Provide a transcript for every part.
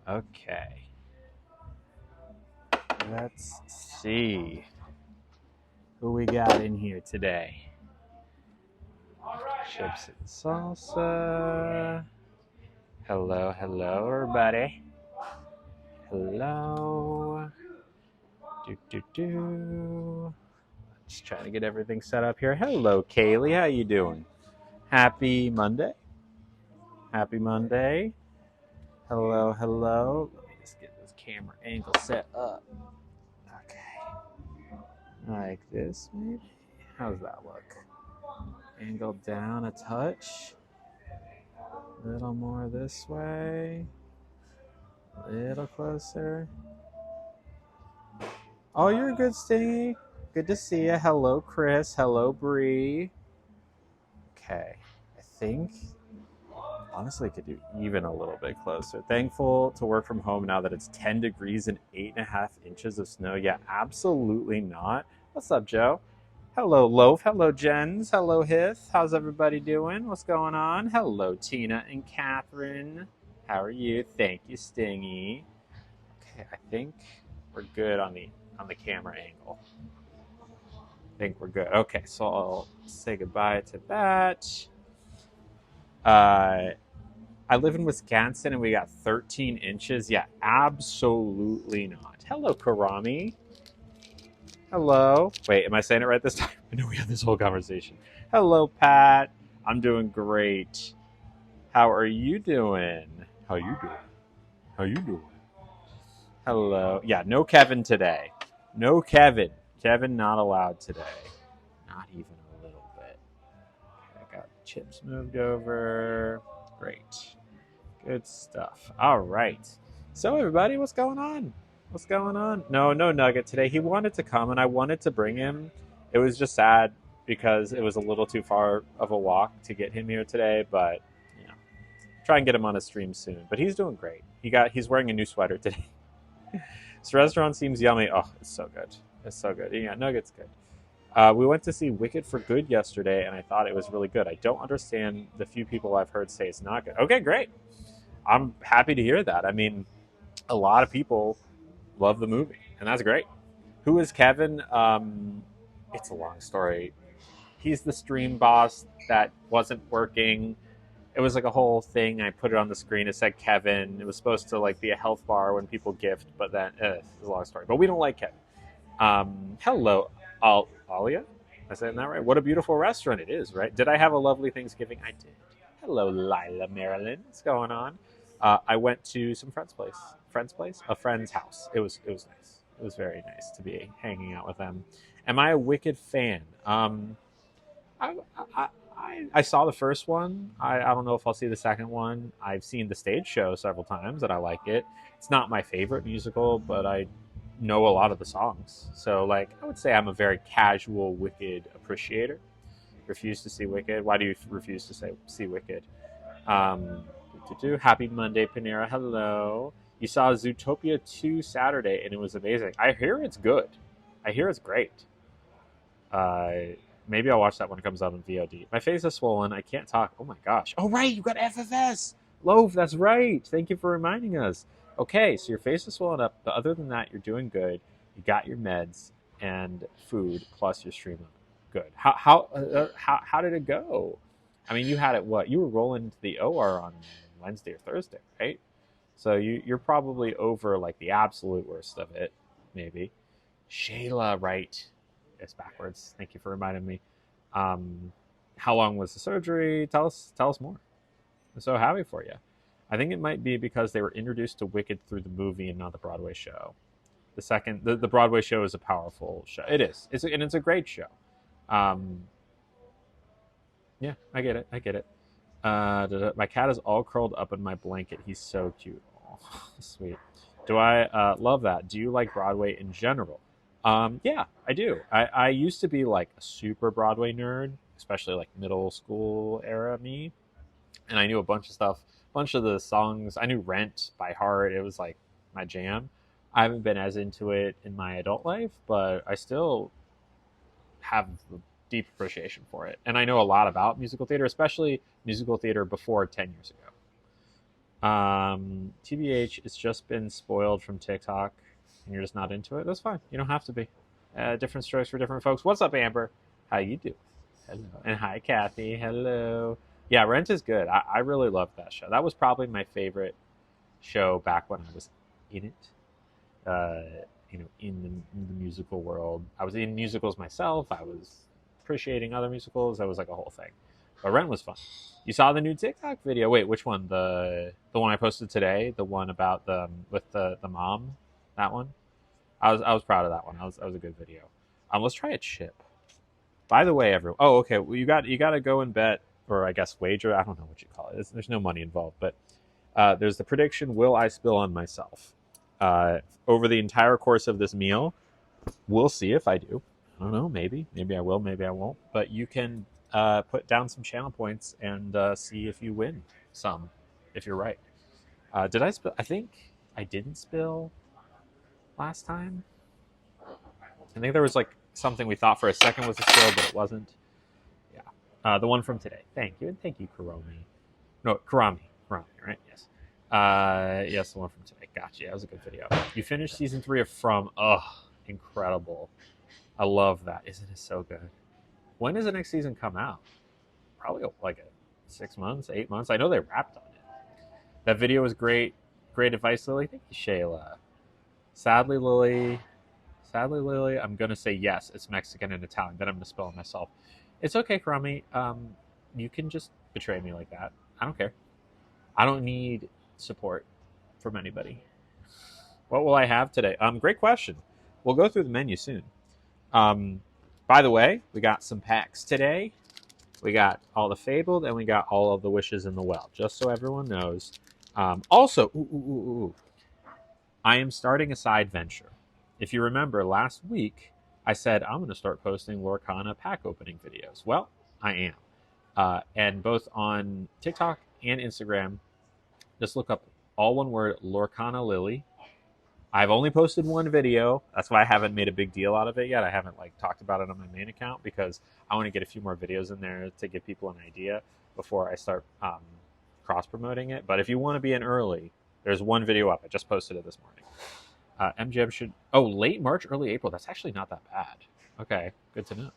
Okay. Let's see who we got in here today. Chips and salsa. Hello, hello, everybody. Hello. Do. Just trying to get everything set up here. Hello, Kaylee. How you doing? Happy Monday. Happy Monday. Hello, hello. Let me just get this camera angle set up. Okay. Like this, maybe? How does that look? Angle down a touch. A little more this way. A little closer. Oh, you're good, Stingy. Good to see you. Hello, Chris. Hello, Bree. Okay. I think honestly could do even a little bit closer. Thankful to work from home now that it's 10 degrees and 8.5 inches of snow. Yeah, absolutely not. What's up, Joe? Hello, Loaf. Hello, Jens. Hello, Hith. How's everybody doing? What's going on? Hello, Tina and Catherine. How are you? Thank you, Stingy. Okay, I think we're good on the camera angle. I think we're good. Okay, so I'll say goodbye to that. I live in Wisconsin and we got 13 inches. Yeah, absolutely not. Hello, Karami. Hello. Wait, am I saying it right this time? I know we had this whole conversation. Hello, Pat. I'm doing great. How are you doing? How you doing? How you doing? Hello. Yeah, no Kevin today. No Kevin. Kevin not allowed today. Not even a little bit. Okay, I got chips moved over. Great. Good stuff. All right. So, everybody, what's going on? What's going on? No Nugget today. He wanted to come, and I wanted to bring him. It was just sad because it was a little too far of a walk to get him here today. But try and get him on a stream soon. But he's doing great. He's wearing a new sweater today. This restaurant seems yummy. Oh, it's so good. It's so good. Yeah, Nugget's good. We went to see Wicked for Good yesterday, and I thought it was really good. I don't understand the few people I've heard say it's not good. Okay, great. I'm happy to hear that. I mean, a lot of people love the movie, and that's great. Who is Kevin? It's a long story. He's the stream boss that wasn't working. It was like a whole thing. I put it on the screen. It said Kevin. It was supposed to like be a health bar when people gift, but then it's a long story. But we don't like Kevin. Hello, Alia. Am I saying that right? What a beautiful restaurant it is, right? Did I have a lovely Thanksgiving? I did. Hello, Lila Marilyn. What's going on? I went to some friend's place. A friend's house. It was nice. It was very nice to be hanging out with them. Am I a Wicked fan? I, I saw the first one. I don't know if I'll see the second one. I've seen the stage show several times and I like it. It's not my favorite musical, but I know a lot of the songs. So, like, I would say I'm a very casual Wicked appreciator. Refuse to see Wicked. Why do you refuse to see Wicked? Um, Happy Monday, Panera. Hello. You saw Zootopia 2 Saturday and it was amazing. I hear it's good. I hear it's great. Maybe I'll watch that when it comes out on VOD. My face is swollen. I can't talk. Oh my gosh. Oh, right. You got FFS. Loaf, that's right. Thank you for reminding us. Okay, so your face is swollen up. But other than that, you're doing good. You got your meds and food plus your stream up. Good. How did it go? I mean, you had it what? You were rolling to the OR on Wednesday or Thursday, right? So you're probably over like the absolute worst of it, maybe. Shayla, right? It's backwards. Thank you for reminding me. How long was the surgery? Tell us more. I'm so happy for you. I think it might be because they were introduced to Wicked through the movie and not the Broadway show. The Broadway show is a powerful show. It is. It's a great show. Yeah, I get it. My cat is all curled up in my blanket. He's so cute. Oh, sweet. Do I love that? Do you like Broadway in general? Yeah, I do. I used to be like a super Broadway nerd, especially like middle school era me. And I knew a bunch of stuff, a bunch of the songs. I knew Rent by heart. It was like my jam. I haven't been as into it in my adult life, but I still have a deep appreciation for it. And I know a lot about musical theater, especially musical theater before 10 years ago. TBH, it's just been spoiled from TikTok, and you're just not into it. That's fine. You don't have to be. Different strokes for different folks. What's up, Amber? How you doing? Hello. And hi, Kathy. Hello. Yeah, Rent is good. I really loved that show. That was probably my favorite show back when I was in it. In the musical world. I was in musicals myself. I was appreciating other musicals. That was like a whole thing. But Rent was fun. You saw the new TikTok video. Wait, which one? The one I posted today. The one about the mom. That one. I was proud of that one. That was a good video. Let's try a chip. By the way, everyone. Oh, okay. Well, you got to go and bet, or I guess wager. I don't know what you call it. There's no money involved, but there's the prediction: will I spill on myself over the entire course of this meal? We'll see if I do. I don't know. Maybe I will. Maybe I won't. But you can put down some channel points and see if you win some, if you're right. Did I spill? I think I didn't spill last time. I think there was like something we thought for a second was a spill, but it wasn't. Yeah. The one from today. Thank you. And thank you, Karami. No, Karami. Karami, right? Yes. Yes, the one from today. Gotcha. That was a good video. You finished season 3 of From. Ugh, incredible. I love that. Isn't it so good? When does the next season come out? Probably like 6 months, 8 months. I know they wrapped on it. That video was great. Great advice, Lily. Thank you, Shayla. Sadly, Lily, I'm going to say yes. It's Mexican and Italian. Then I'm going to spell it myself. It's okay, Karami. You can just betray me like that. I don't care. I don't need support from anybody. What will I have today? Great question. We'll go through the menu soon. By the way, we got some packs today. We got all the Fabled, and we got all of the Wishes in the Well, just so everyone knows. Also, I am starting a side venture. If you remember, last week, I said I'm going to start posting Lorcana pack opening videos. Well, I am. And both on TikTok and Instagram, just look up all one word, Lorcana Lily. I've only posted one video. That's why I haven't made a big deal out of it yet. I haven't talked about it on my main account because I want to get a few more videos in there to give people an idea before I start cross-promoting it. But if you want to be in early, there's one video up. I just posted it this morning. MGM should... Oh, late March, early April. That's actually not that bad. Okay, good to know.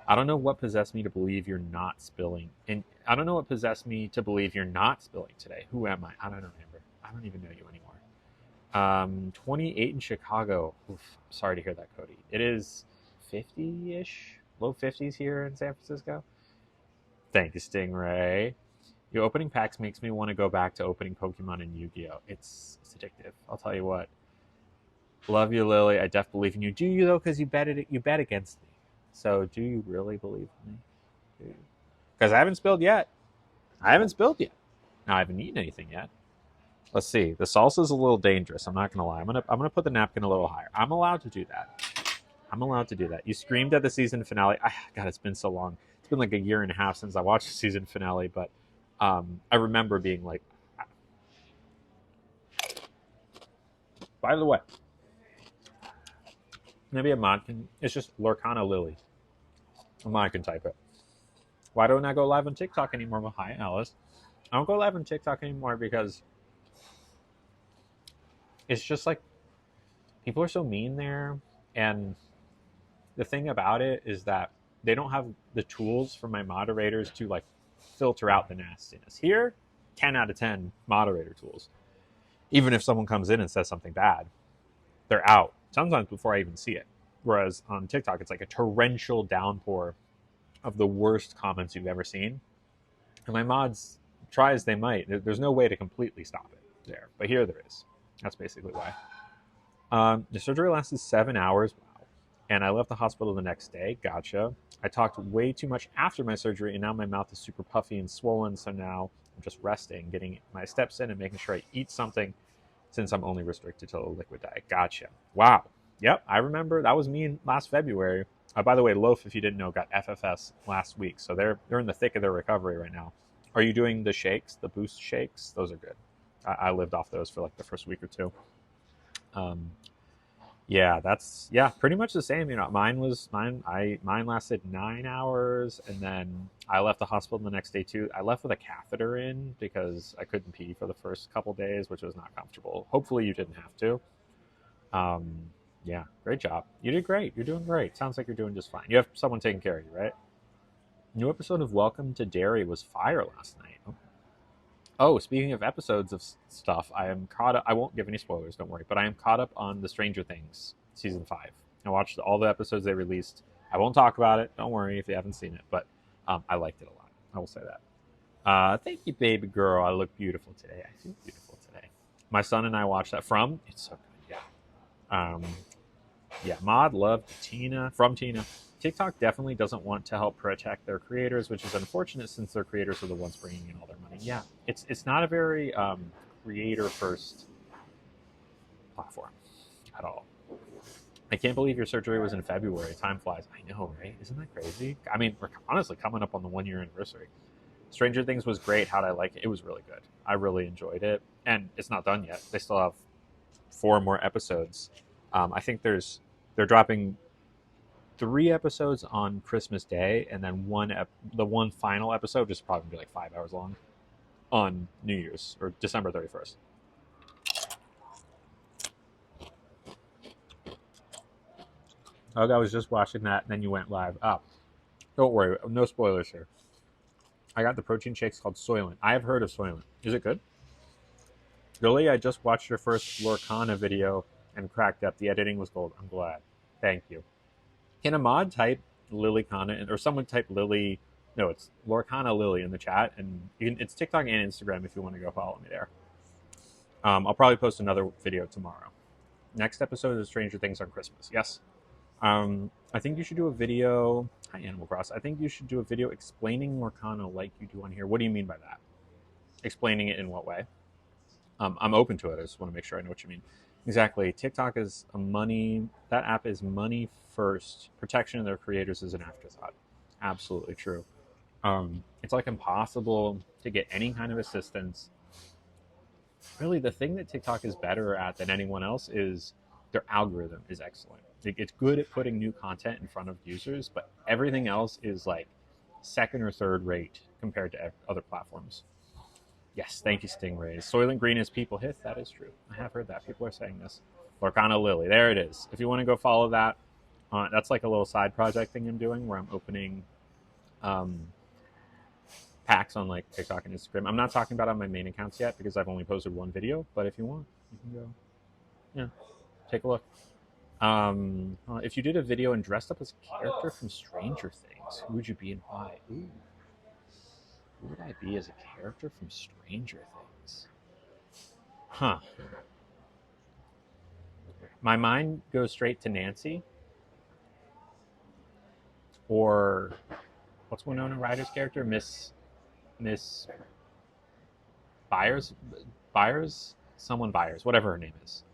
I don't know what possessed me to believe you're not spilling. And I don't know what possessed me to believe you're not spilling today. Who am I? I don't know, Amber. I don't even know you anymore. 28 in Chicago. Oof, sorry to hear that, Cody. It is 50-ish, low 50s here in San Francisco. Thank you, Stingray. Your opening packs makes me want to go back to opening Pokemon and Yu-Gi-Oh! It's addictive. I'll tell you what. Love you, Lily. I definitely believe in you. Do you, though? Because you bet against me. So do you really believe in me? Because I haven't spilled yet. Now, I haven't eaten anything yet. Let's see. The salsa is a little dangerous. I'm not gonna lie. I'm gonna put the napkin a little higher. I'm allowed to do that. You screamed at the season finale. God, it's been so long. It's been like a year and a half since I watched the season finale, but I remember being like. By the way, maybe a mod can. It's just Lorcana Lily. A mod can type it. Why don't I go live on TikTok anymore? Well, hi, Alice. I don't go live on TikTok anymore because it's just like people are so mean there, and the thing about it is that they don't have the tools for my moderators to filter out the nastiness. Here, 10 out of 10 moderator tools. Even if someone comes in and says something bad, they're out sometimes before I even see it. Whereas on TikTok, it's like a torrential downpour of the worst comments you've ever seen. And my mods, try as they might, there's no way to completely stop it there. But here there is. That's basically why. The surgery lasted 7 hours. Wow. And I left the hospital the next day. Gotcha. I talked way too much after my surgery, and now my mouth is super puffy and swollen. So now I'm just resting, getting my steps in, and making sure I eat something since I'm only restricted to a liquid diet. Gotcha. Wow. Yep, I remember. That was me last February. By the way, Loaf, if you didn't know, got FFS last week. So they're in the thick of their recovery right now. Are you doing the shakes, the boost shakes? Those are good. I lived off those for the first week or two. Yeah, that's pretty much the same. Mine lasted 9 hours, and then I left the hospital the next day too. I left with a catheter in because I couldn't pee for the first couple days, which was not comfortable. Hopefully, you didn't have to. Um, yeah, great job. You did great. You're doing great. Sounds like you're doing just fine. You have someone taking care of you, right? New episode of Welcome to Derry was fire last night. Oh, speaking of episodes of stuff, I am caught up. I won't give any spoilers, don't worry, but I am caught up on the Stranger Things season 5. I watched all the episodes they released. I won't talk about it. Don't worry if you haven't seen it, but I liked it a lot. I will say that. Thank you, baby girl. I look beautiful today. I feel beautiful today. My son and I watched that from. It's so good. Yeah. Yeah. Mod loved Tina from Tina. TikTok definitely doesn't want to help protect their creators, which is unfortunate since their creators are the ones bringing in all their money. Yeah, it's not a very creator first platform at all. I can't believe your surgery was in February. Time flies. I know, right? Isn't that crazy? I mean, we're honestly coming up on the 1 year anniversary. Stranger Things was great. How'd I like it? It was really good. I really enjoyed it, and it's not done yet. They still have 4 more episodes. I think they're dropping 3 episodes on Christmas Day, and then the one final episode, just probably be like 5 hours long, on New Year's or December 31st. Oh, I was just watching that, and then you went live. Don't worry, no spoilers here. I got the protein shakes called Soylent. I have heard of Soylent. Is it good? Really, I just watched your first Lorcana video and cracked up. The editing was gold. I'm glad. Thank you. Can a mod type Lily Kana or someone type Lily? No, it's Lorcana Lily in the chat, and it's TikTok and Instagram if you want to go follow me there. I'll probably post another video tomorrow. Next episode of Stranger Things on Christmas. Yes. I think you should do a video. Hi, Animal Cross. I think you should do a video explaining Lorcana like you do on here. What do you mean by that? Explaining it in what way? I'm open to it. I just want to make sure I know what you mean. Exactly. TikTok is that app is money first. Protection of their creators is an afterthought. Absolutely true. It's like impossible to get any kind of assistance. Really, the thing that TikTok is better at than anyone else is their algorithm is excellent. It's good at putting new content in front of users, but everything else is like second or third rate compared to other platforms. Yes, thank you, Stingrays. Soylent Green is people hit. That is true. I have heard that. People are saying this. Lorcana Lily. There it is. If you want to go follow that, that's like a little side project thing I'm doing where I'm opening packs on like TikTok and Instagram. I'm not talking about on my main accounts yet because I've only posted 1 video, but if you want, you can go. Yeah, take a look. If you did a video and dressed up as a character from Stranger Things, who would you be and why? Ooh. Who would I be as a character from Stranger Things? Huh. My mind goes straight to Nancy. Or what's Winona Ryder's character? Miss Byers? Someone Byers, whatever her name is.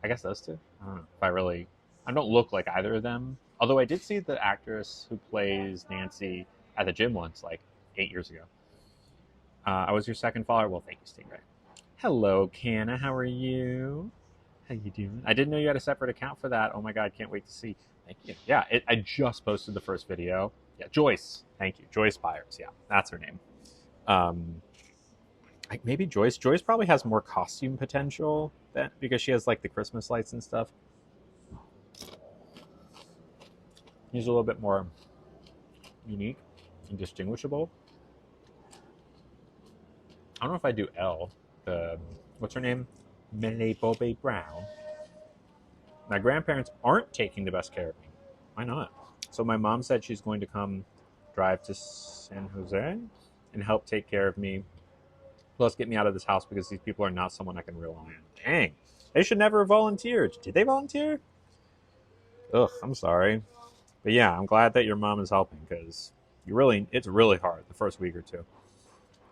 I guess those two. I don't know if I don't look like either of them. Although I did see the actress who plays Nancy at the gym once, like 8 years ago. I was your second follower. Well, thank you, Stingray. Hello, Canna. How are you? How you doing? I didn't know you had a separate account for that. Oh my god, can't wait to see. Thank you. Yeah, I just posted the first video. Yeah, Joyce. Thank you. Joyce Byers. Yeah, that's her name. Maybe Joyce. Joyce probably has more costume potential because she has like the Christmas lights and stuff. She's a little bit more unique and distinguishable. I don't know if I do Elle. What's her name? Millie Bobby Brown. My grandparents aren't taking the best care of me. Why not? So my mom said she's going to come drive to San Jose and help take care of me. Plus get me out of this house because these people are not someone I can rely on. Dang. They should never have volunteered. Did they volunteer? Ugh, I'm sorry. But yeah, I'm glad that your mom is helping because it's really hard the first week or two.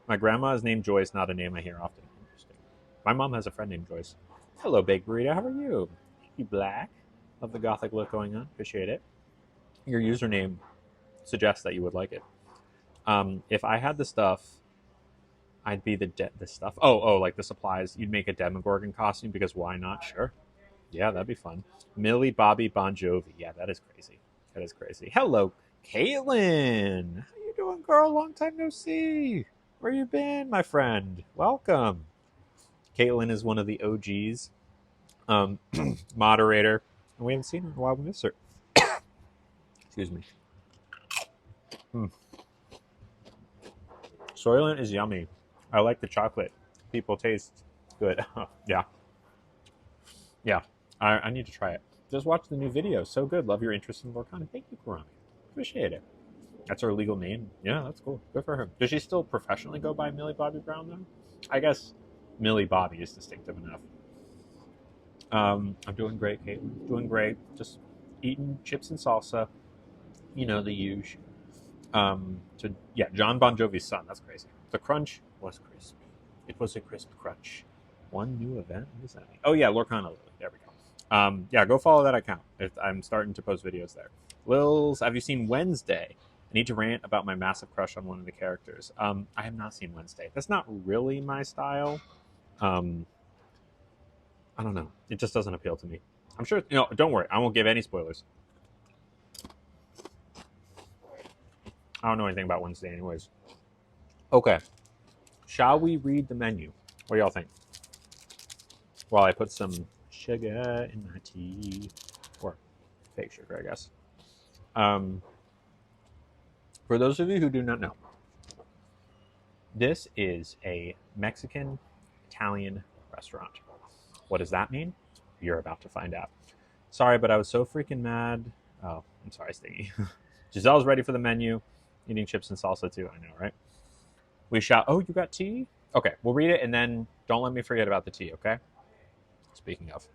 My grandma is named Joyce, not a name I hear often. Interesting. My mom has a friend named Joyce. Hello, Big Burrito. How are you? You black. Love the gothic look going on. Appreciate it. Your username suggests that you would like it. If I had the stuff, I'd be the stuff. Oh, like the supplies. You'd make a Demogorgon costume because why not? Sure. Yeah, that'd be fun. Millie Bobby Bon Jovi. Yeah, that is crazy. That is crazy. Hello, Caitlin. How you doing, girl? Long time no see. Where you been, my friend? Welcome. Caitlin is one of the OGs, um, moderator, and we haven't seen her in a while. We miss her. Excuse me. Mm. Soylent is yummy. I like the chocolate. People taste good. Yeah, yeah. I need to try it. Just watch the new video. So good. Love your interest in Lorcana. Thank you, Kurami. Appreciate it. That's her legal name. Yeah, that's cool. Good for her. Does she still professionally go by Millie Bobby Brown though? I guess Millie Bobby is distinctive enough. I'm doing great, Caitlin. Doing great. Just eating chips and salsa. You know, the usual. Yeah, John Bon Jovi's son. That's crazy. The crunch was crisp. It was a crisp crunch. One new event. What does that mean? Oh yeah, Lorcana Lily. There we go. Yeah, go follow that account. I'm starting to post videos there. Lils, have you seen Wednesday? I need to rant about my massive crush on one of the characters. I have not seen Wednesday. That's not really my style. I don't know. It just doesn't appeal to me. I'm sure. Don't worry. I won't give any spoilers. I don't know anything about Wednesday, anyways. Okay. Shall we read the menu? What do y'all think? While I put some sugar in my tea, or fake sugar, I guess. For those of you who do not know, this is a Mexican Italian restaurant. What does that mean? You're about to find out. Sorry, but I was so freaking mad. Oh, I'm sorry, Stingy. Giselle's ready for the menu. Eating chips and salsa too. I know, right? We shall. Oh, you got tea? Okay, we'll read it and then don't let me forget about the tea, okay? Speaking of.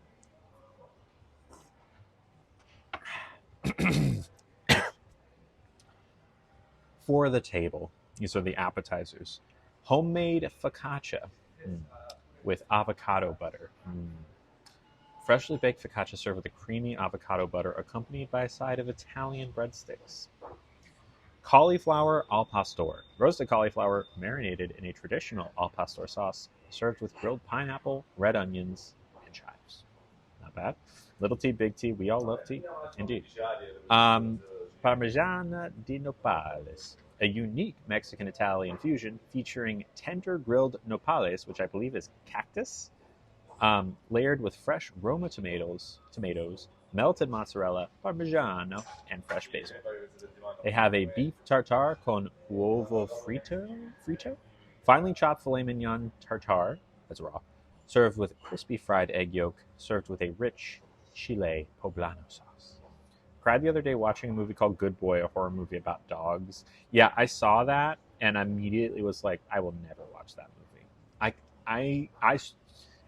For the table, these are the appetizers. Homemade focaccia with avocado butter. Freshly baked focaccia served with a creamy avocado butter accompanied by a side of Italian breadsticks. Cauliflower al pastor. Roasted cauliflower marinated in a traditional al pastor sauce, served with grilled pineapple, red onions, and chives. Not bad. Little tea, big tea. We all love tea. Indeed. Parmigiana di nopales. A unique Mexican-Italian fusion featuring tender grilled nopales, which I believe is cactus, layered with fresh Roma tomatoes, melted mozzarella, parmigiano, and fresh basil. They have a beef tartare con uovo frito, finely chopped filet mignon tartare, that's raw, served with crispy fried egg yolk, served with a rich chile poblano sauce. Cried the other day watching a movie called Good Boy, a horror movie about dogs. Yeah, I saw that and immediately was like, I will never watch that movie.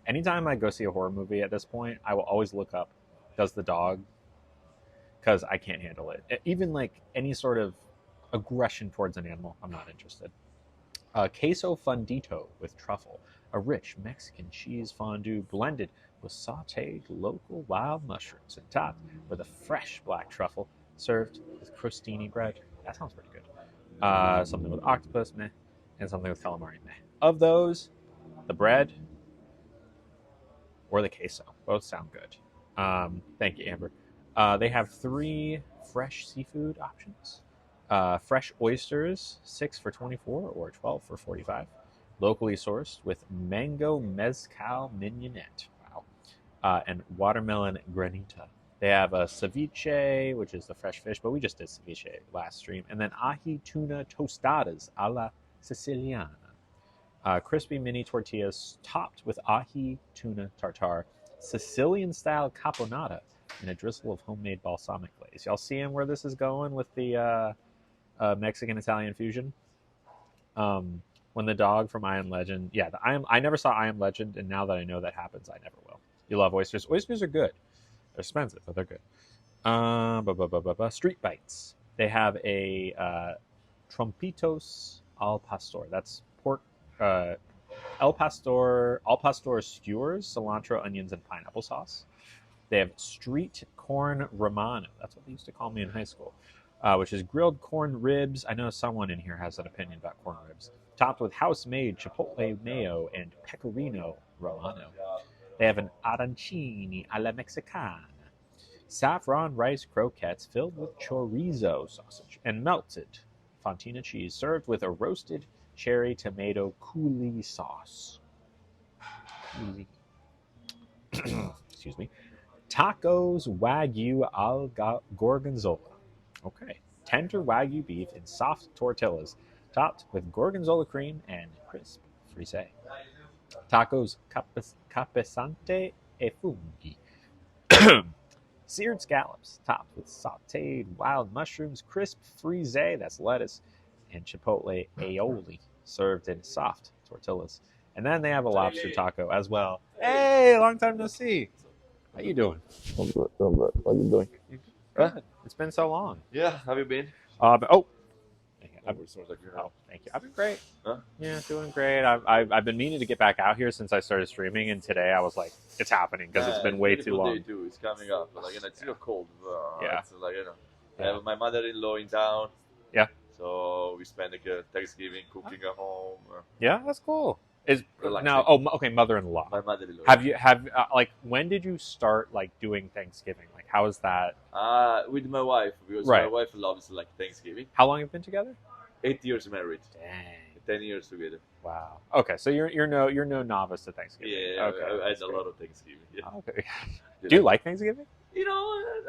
Anytime I go see a horror movie at this point, I will always look up, does the dog? Because I can't handle it. Even like any sort of aggression towards an animal, I'm not interested. Queso fundito with truffle, a rich Mexican cheese fondue blended with sautéed local wild mushrooms and topped with a fresh black truffle, served with crostini bread. That sounds pretty good. Something with octopus, meh, and something with calamari, meh. Of those, the bread or the queso, both sound good. Thank you, Amber. They have 3 fresh seafood options. Fresh oysters, 6 for 24 or 12 for 45. Locally sourced with mango mezcal mignonette. Wow. And watermelon granita. They have a ceviche, which is the fresh fish, but we just did ceviche last stream. And then ahi tuna tostadas a la Siciliana. Crispy mini tortillas topped with ahi tuna tartare, Sicilian-style caponata, and a drizzle of homemade balsamic glaze. Y'all seeing where this is going with the Mexican-Italian fusion? When the dog from I Am Legend... Yeah, I never saw I Am Legend, and now that I know that happens, I never will. You love oysters. Oysters are good. They're expensive, but they're good. Street bites. They have a trompitos al pastor. That's pork... al pastor skewers, cilantro, onions, and pineapple sauce. They have street corn romano. That's what they used to call me in high school, which is grilled corn ribs. I know someone in here has an opinion about corn ribs. Topped with house-made chipotle mayo and pecorino romano. They have an arancini alla mexicana. Saffron rice croquettes filled with chorizo sausage and melted fontina cheese served with a roasted cherry tomato coulis sauce. Coulis. Excuse me. Tacos Wagyu al Gorgonzola. Okay. Tender Wagyu beef in soft tortillas, topped with Gorgonzola cream and crisp frise. Tacos capesante e funghi. Seared scallops, topped with sauteed wild mushrooms, crisp frise, that's lettuce, and chipotle aioli, served in soft tortillas. And then they have a lobster taco as well. Hey, long time no see. How you doing? I'm good. I'm good. How you doing? Good. It's been so long. Yeah, have you been? Oh, Oh, thank you. I've been great. Huh? Yeah, doing great. I've been meaning to get back out here since I started streaming, and today I was like, it's happening because it's been way too long. Day too. It's coming up. Like, it's still cold. Yeah. It's like, I Yeah. have my mother-in-law in town. Yeah. So we spend Thanksgiving cooking at home. Yeah, that's cool. Is Relaxing. now? Oh, okay. Mother-in-law. My mother-in-law. Have like when did you start like doing Thanksgiving? Like how is that? With my wife, because Right. my wife loves like Thanksgiving. How long have you been together? 8 years married. Dang. 10 years together. Wow. Okay, so you're no novice to Thanksgiving. Yeah, Okay. I had that's a great. lot of Thanksgiving. Yeah. Okay. Do you like Thanksgiving? You know,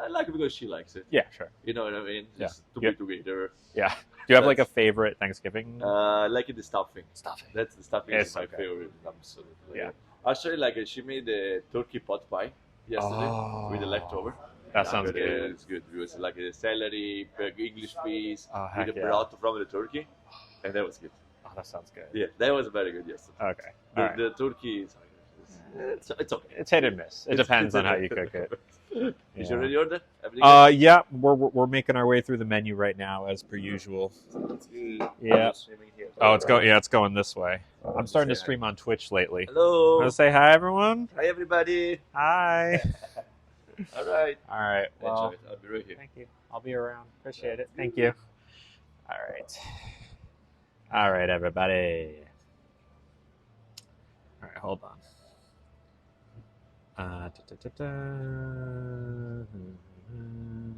I like it because she likes it. Yeah, sure. You know what I mean? Yeah. Just to Yeah. be together. Yeah. Do you have like a favorite Thanksgiving? I like the stuffing. Stuffing. That's the stuffing It's is my okay. favorite. Absolutely. Yeah. Actually, like she made the turkey pot pie yesterday with the leftover. That sounds But, good. It's good because like the celery, English peas, Oh, with heck the yeah. broth from the turkey, and that was good. Oh, that sounds good. Yeah, that was very good yesterday. Okay. All right. The turkey is it's okay. It's hit and miss. It depends on how you cook it. Is Yeah. you already ordered? Everything good? Yeah, we're making our way through the menu right now as per usual. Yeah. Oh, it's going this way. I'm starting to stream on Twitch lately. Hello. Want to say hi, everyone? Hi, everybody. Hi. All right. All right. Well, Enjoy it. I'll be right here. thank you. I'll be around. Appreciate it. Thank you. All right. All right, everybody. All right, hold on.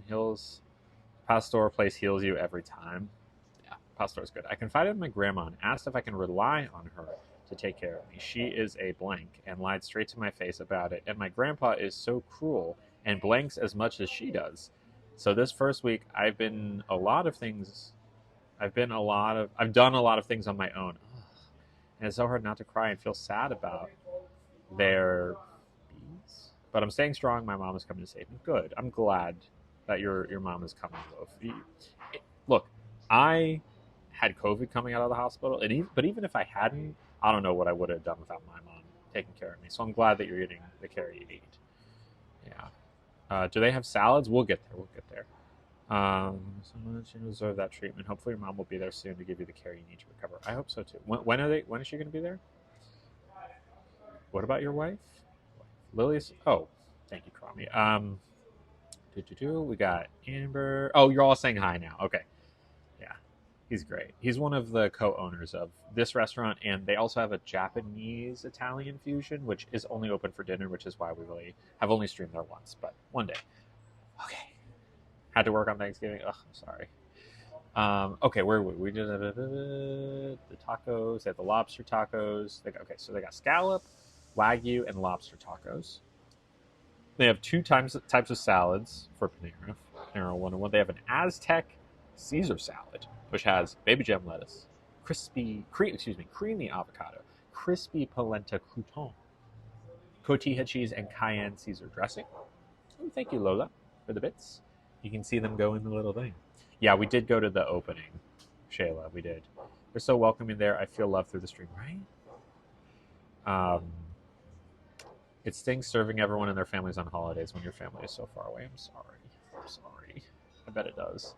Heals. Pastor place heals you every time. Yeah, Pastor's good. I confided in my grandma and asked if I can rely on her to take care of me. She is a blank and lied straight to my face about it. And my grandpa is so cruel and blanks as much as she does. So this first week, I've done a lot of things on my own. Ugh. And it's so hard not to cry and feel sad about their bees. But I'm staying strong. My mom is coming to save me. Good. I'm glad that your mom is coming, Loaf. Look, I had COVID coming out of the hospital, but even if I hadn't, I don't know what I would have done without my mom taking care of me. So I'm glad that you're getting the care you need. Yeah. Do they have salads? We'll get there. So much you deserve that treatment. Hopefully your mom will be there soon to give you the care you need to recover. I hope so too. When is she going to be there? What about your wife? Lily's. Oh, thank you, Krami. We got Amber. Oh, you're all saying hi now. Okay. Yeah, he's great. He's one of the co-owners of this restaurant, and they also have a Japanese Italian fusion, which is only open for dinner, which is why we really have only streamed there once, but one day. Okay. Had to work on Thanksgiving. Ugh, I'm sorry. Okay, where were we? Did the tacos. They have the lobster tacos. So they got scallop, Wagyu, and lobster tacos. They have two types of salads for Panera. Panera 101. They have an Aztec Caesar salad, which has baby gem lettuce, creamy avocado, crispy polenta crouton, cotija cheese, and cayenne Caesar dressing. Oh, thank you, Lola, for the bits. You can see them go in the little thing. Yeah, we did go to the opening, Shayla. We did. They're so welcoming there. I feel love through the stream, right? It stinks serving everyone and their families on holidays when your family is so far away. I'm sorry. I bet it does.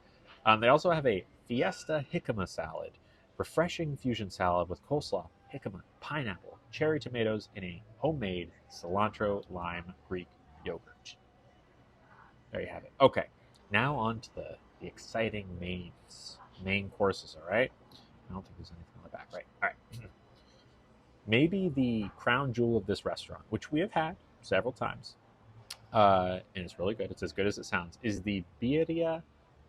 They also have a Fiesta Jicama salad, refreshing fusion salad with coleslaw, jicama, pineapple, cherry tomatoes, and a homemade cilantro lime Greek yogurt. There you have it. Okay, now on to the exciting main courses. All right. I don't think there's anything on the back. Right. All right. maybe the crown jewel of this restaurant, which we have had several times, and it's really good. It's as good as it sounds. Is the birria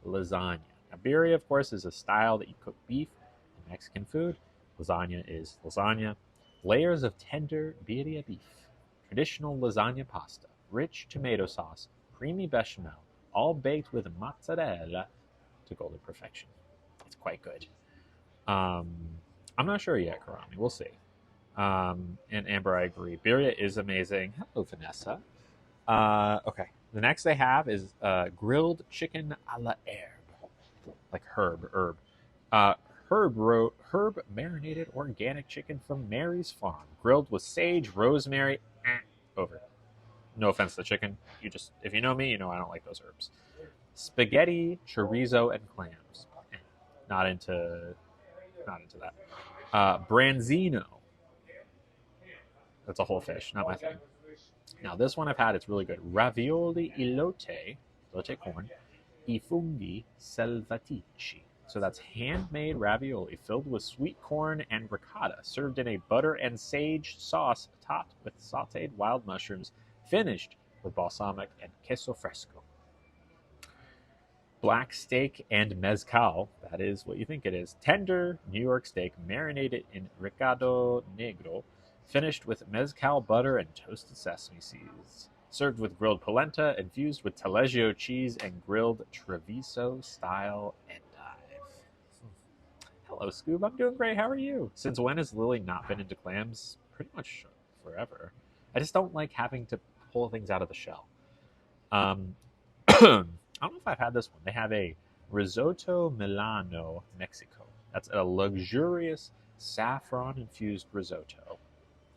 lasagna. Now, birria, of course, is a style that you cook beef in Mexican food. Lasagna is lasagna. Layers of tender birria beef, traditional lasagna pasta, rich tomato sauce, creamy bechamel, all baked with mozzarella to golden perfection. It's quite good. Um, I'm not sure yet, Karami. We'll see. And Amber, I agree. Birria is amazing. Hello, Vanessa. Okay. The next they have is grilled chicken a la herb, like herb. Uh, herb marinated organic chicken from Mary's Farm, grilled with sage, rosemary. Over. No offense to chicken. If you know me, you know I don't like those herbs. Spaghetti, chorizo, and clams. Not into that. Branzino. That's a whole fish, not my thing. Now, this one I've had, it's really good. Ravioli elote corn, I funghi selvatici. So that's handmade ravioli filled with sweet corn and ricotta, served in a butter and sage sauce topped with sauteed wild mushrooms, finished with balsamic and queso fresco. Black steak and mezcal, that is what you think it is. Tender New York steak marinated in ricado negro, finished with mezcal butter and toasted sesame seeds. Served with grilled polenta, infused with taleggio cheese and grilled Treviso style endive. Hello, Scoob. I'm doing great. How are you? Since when has Lily not been into clams? Pretty much forever. I just don't like having to pull things out of the shell. I don't know if I've had this one. They have a risotto Milano, Mexico. That's a luxurious saffron-infused risotto,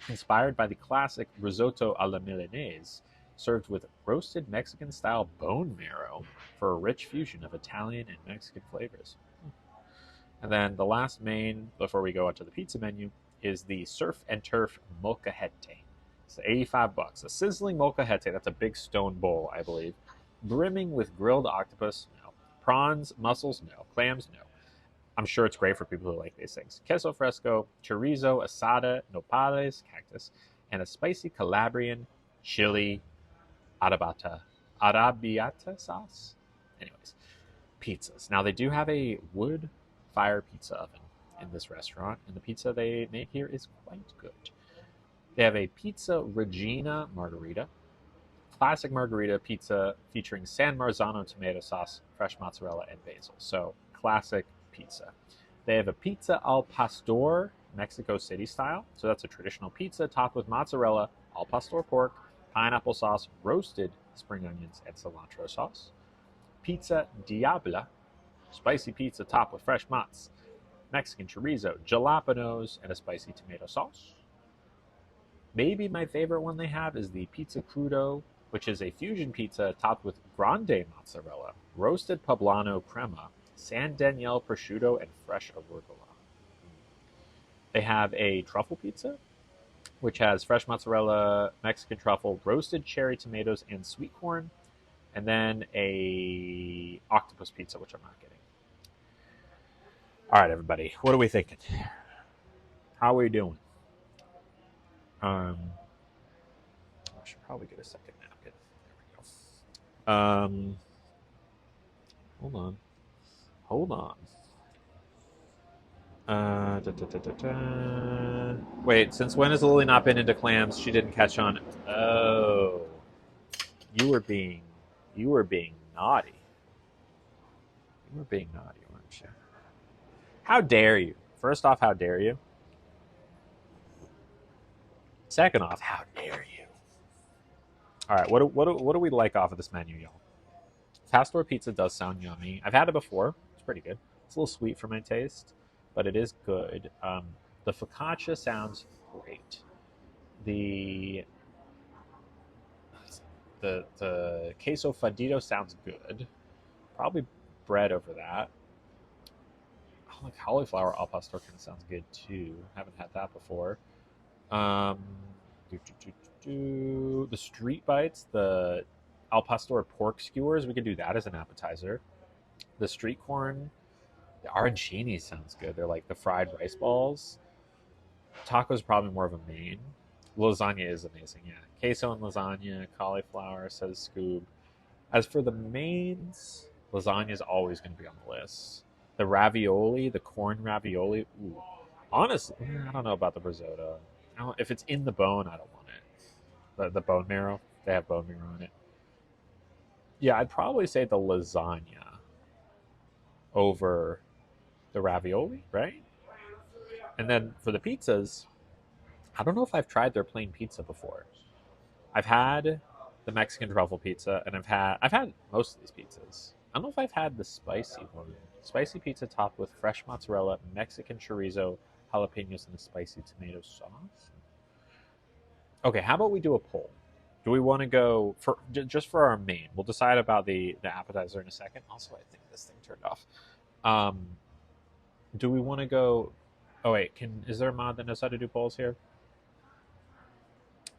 inspired by the classic risotto alla Milanese, served with roasted Mexican-style bone marrow for a rich fusion of Italian and Mexican flavors. And then the last main, before we go on to the pizza menu, is the Surf and Turf Molcajete. It's $85. A sizzling molcajete, that's a big stone bowl, I believe, brimming with grilled octopus, no. Prawns, mussels, no. Clams, no. I'm sure it's great for people who like these things. Queso fresco, chorizo, asada, nopales, cactus, and a spicy Calabrian chili arrabbiata sauce. Anyways, pizzas. Now, they do have a wood fire pizza oven in this restaurant, and the pizza they make here is quite good. They have a Pizza Regina margarita, classic margarita pizza featuring San Marzano tomato sauce, fresh mozzarella, and basil. So, classic pizza. They have a Pizza al Pastor, Mexico City style. So that's a traditional pizza topped with mozzarella, al pastor pork, pineapple sauce, roasted spring onions, and cilantro sauce. Pizza Diabla, spicy pizza topped with fresh mozz, Mexican chorizo, jalapenos, and a spicy tomato sauce. Maybe my favorite one they have is the Pizza Crudo, which is a fusion pizza topped with grande mozzarella, roasted poblano crema, San Daniele prosciutto, and fresh arugula. They have a truffle pizza, which has fresh mozzarella, Mexican truffle, roasted cherry tomatoes, and sweet corn, and then a octopus pizza, which I'm not getting. All right, everybody, what are we thinking? How are we doing? I should probably get a second napkin. There we go. Hold on. Wait, since when has Lily not been into clams? She didn't catch on. Oh, you were being naughty. You were being naughty, weren't you? How dare you? First off, how dare you? Second off, how dare you? All right, what do we like off of this menu, y'all? Pastor pizza does sound yummy. I've had it before. It's pretty good. It's a little sweet for my taste, but it is good. The focaccia sounds great. The queso fundido sounds good. Probably bread over that. Oh, like cauliflower al pastor kind of sounds good too. Haven't had that before. The street bites, the al pastor pork skewers, we could do that as an appetizer. The street corn, the arancini sounds good. They're like the fried rice balls. Tacos probably more of a main. Lasagna is amazing, yeah. Queso and lasagna, cauliflower, says Scoob. As for the mains, lasagna is always going to be on the list. The ravioli, the corn ravioli, ooh. Honestly, I don't know about the risotto. If it's in the bone, I don't want it. The bone marrow, they have bone marrow in it. Yeah, I'd probably say the lasagna over the ravioli, right? And then for the pizzas, I don't know if I've tried their plain pizza before. I've had the Mexican truffle pizza, and I've had most of these pizzas. I don't know if I've had the spicy one. Spicy pizza topped with fresh mozzarella, Mexican chorizo, jalapenos, and a spicy tomato sauce. Okay, how about we do a poll? Do we want to go for just for our main? We'll decide about the appetizer in a second. Also, I think this thing turned off. Um, do we want to go? Oh wait, is there a mod that knows how to do polls here?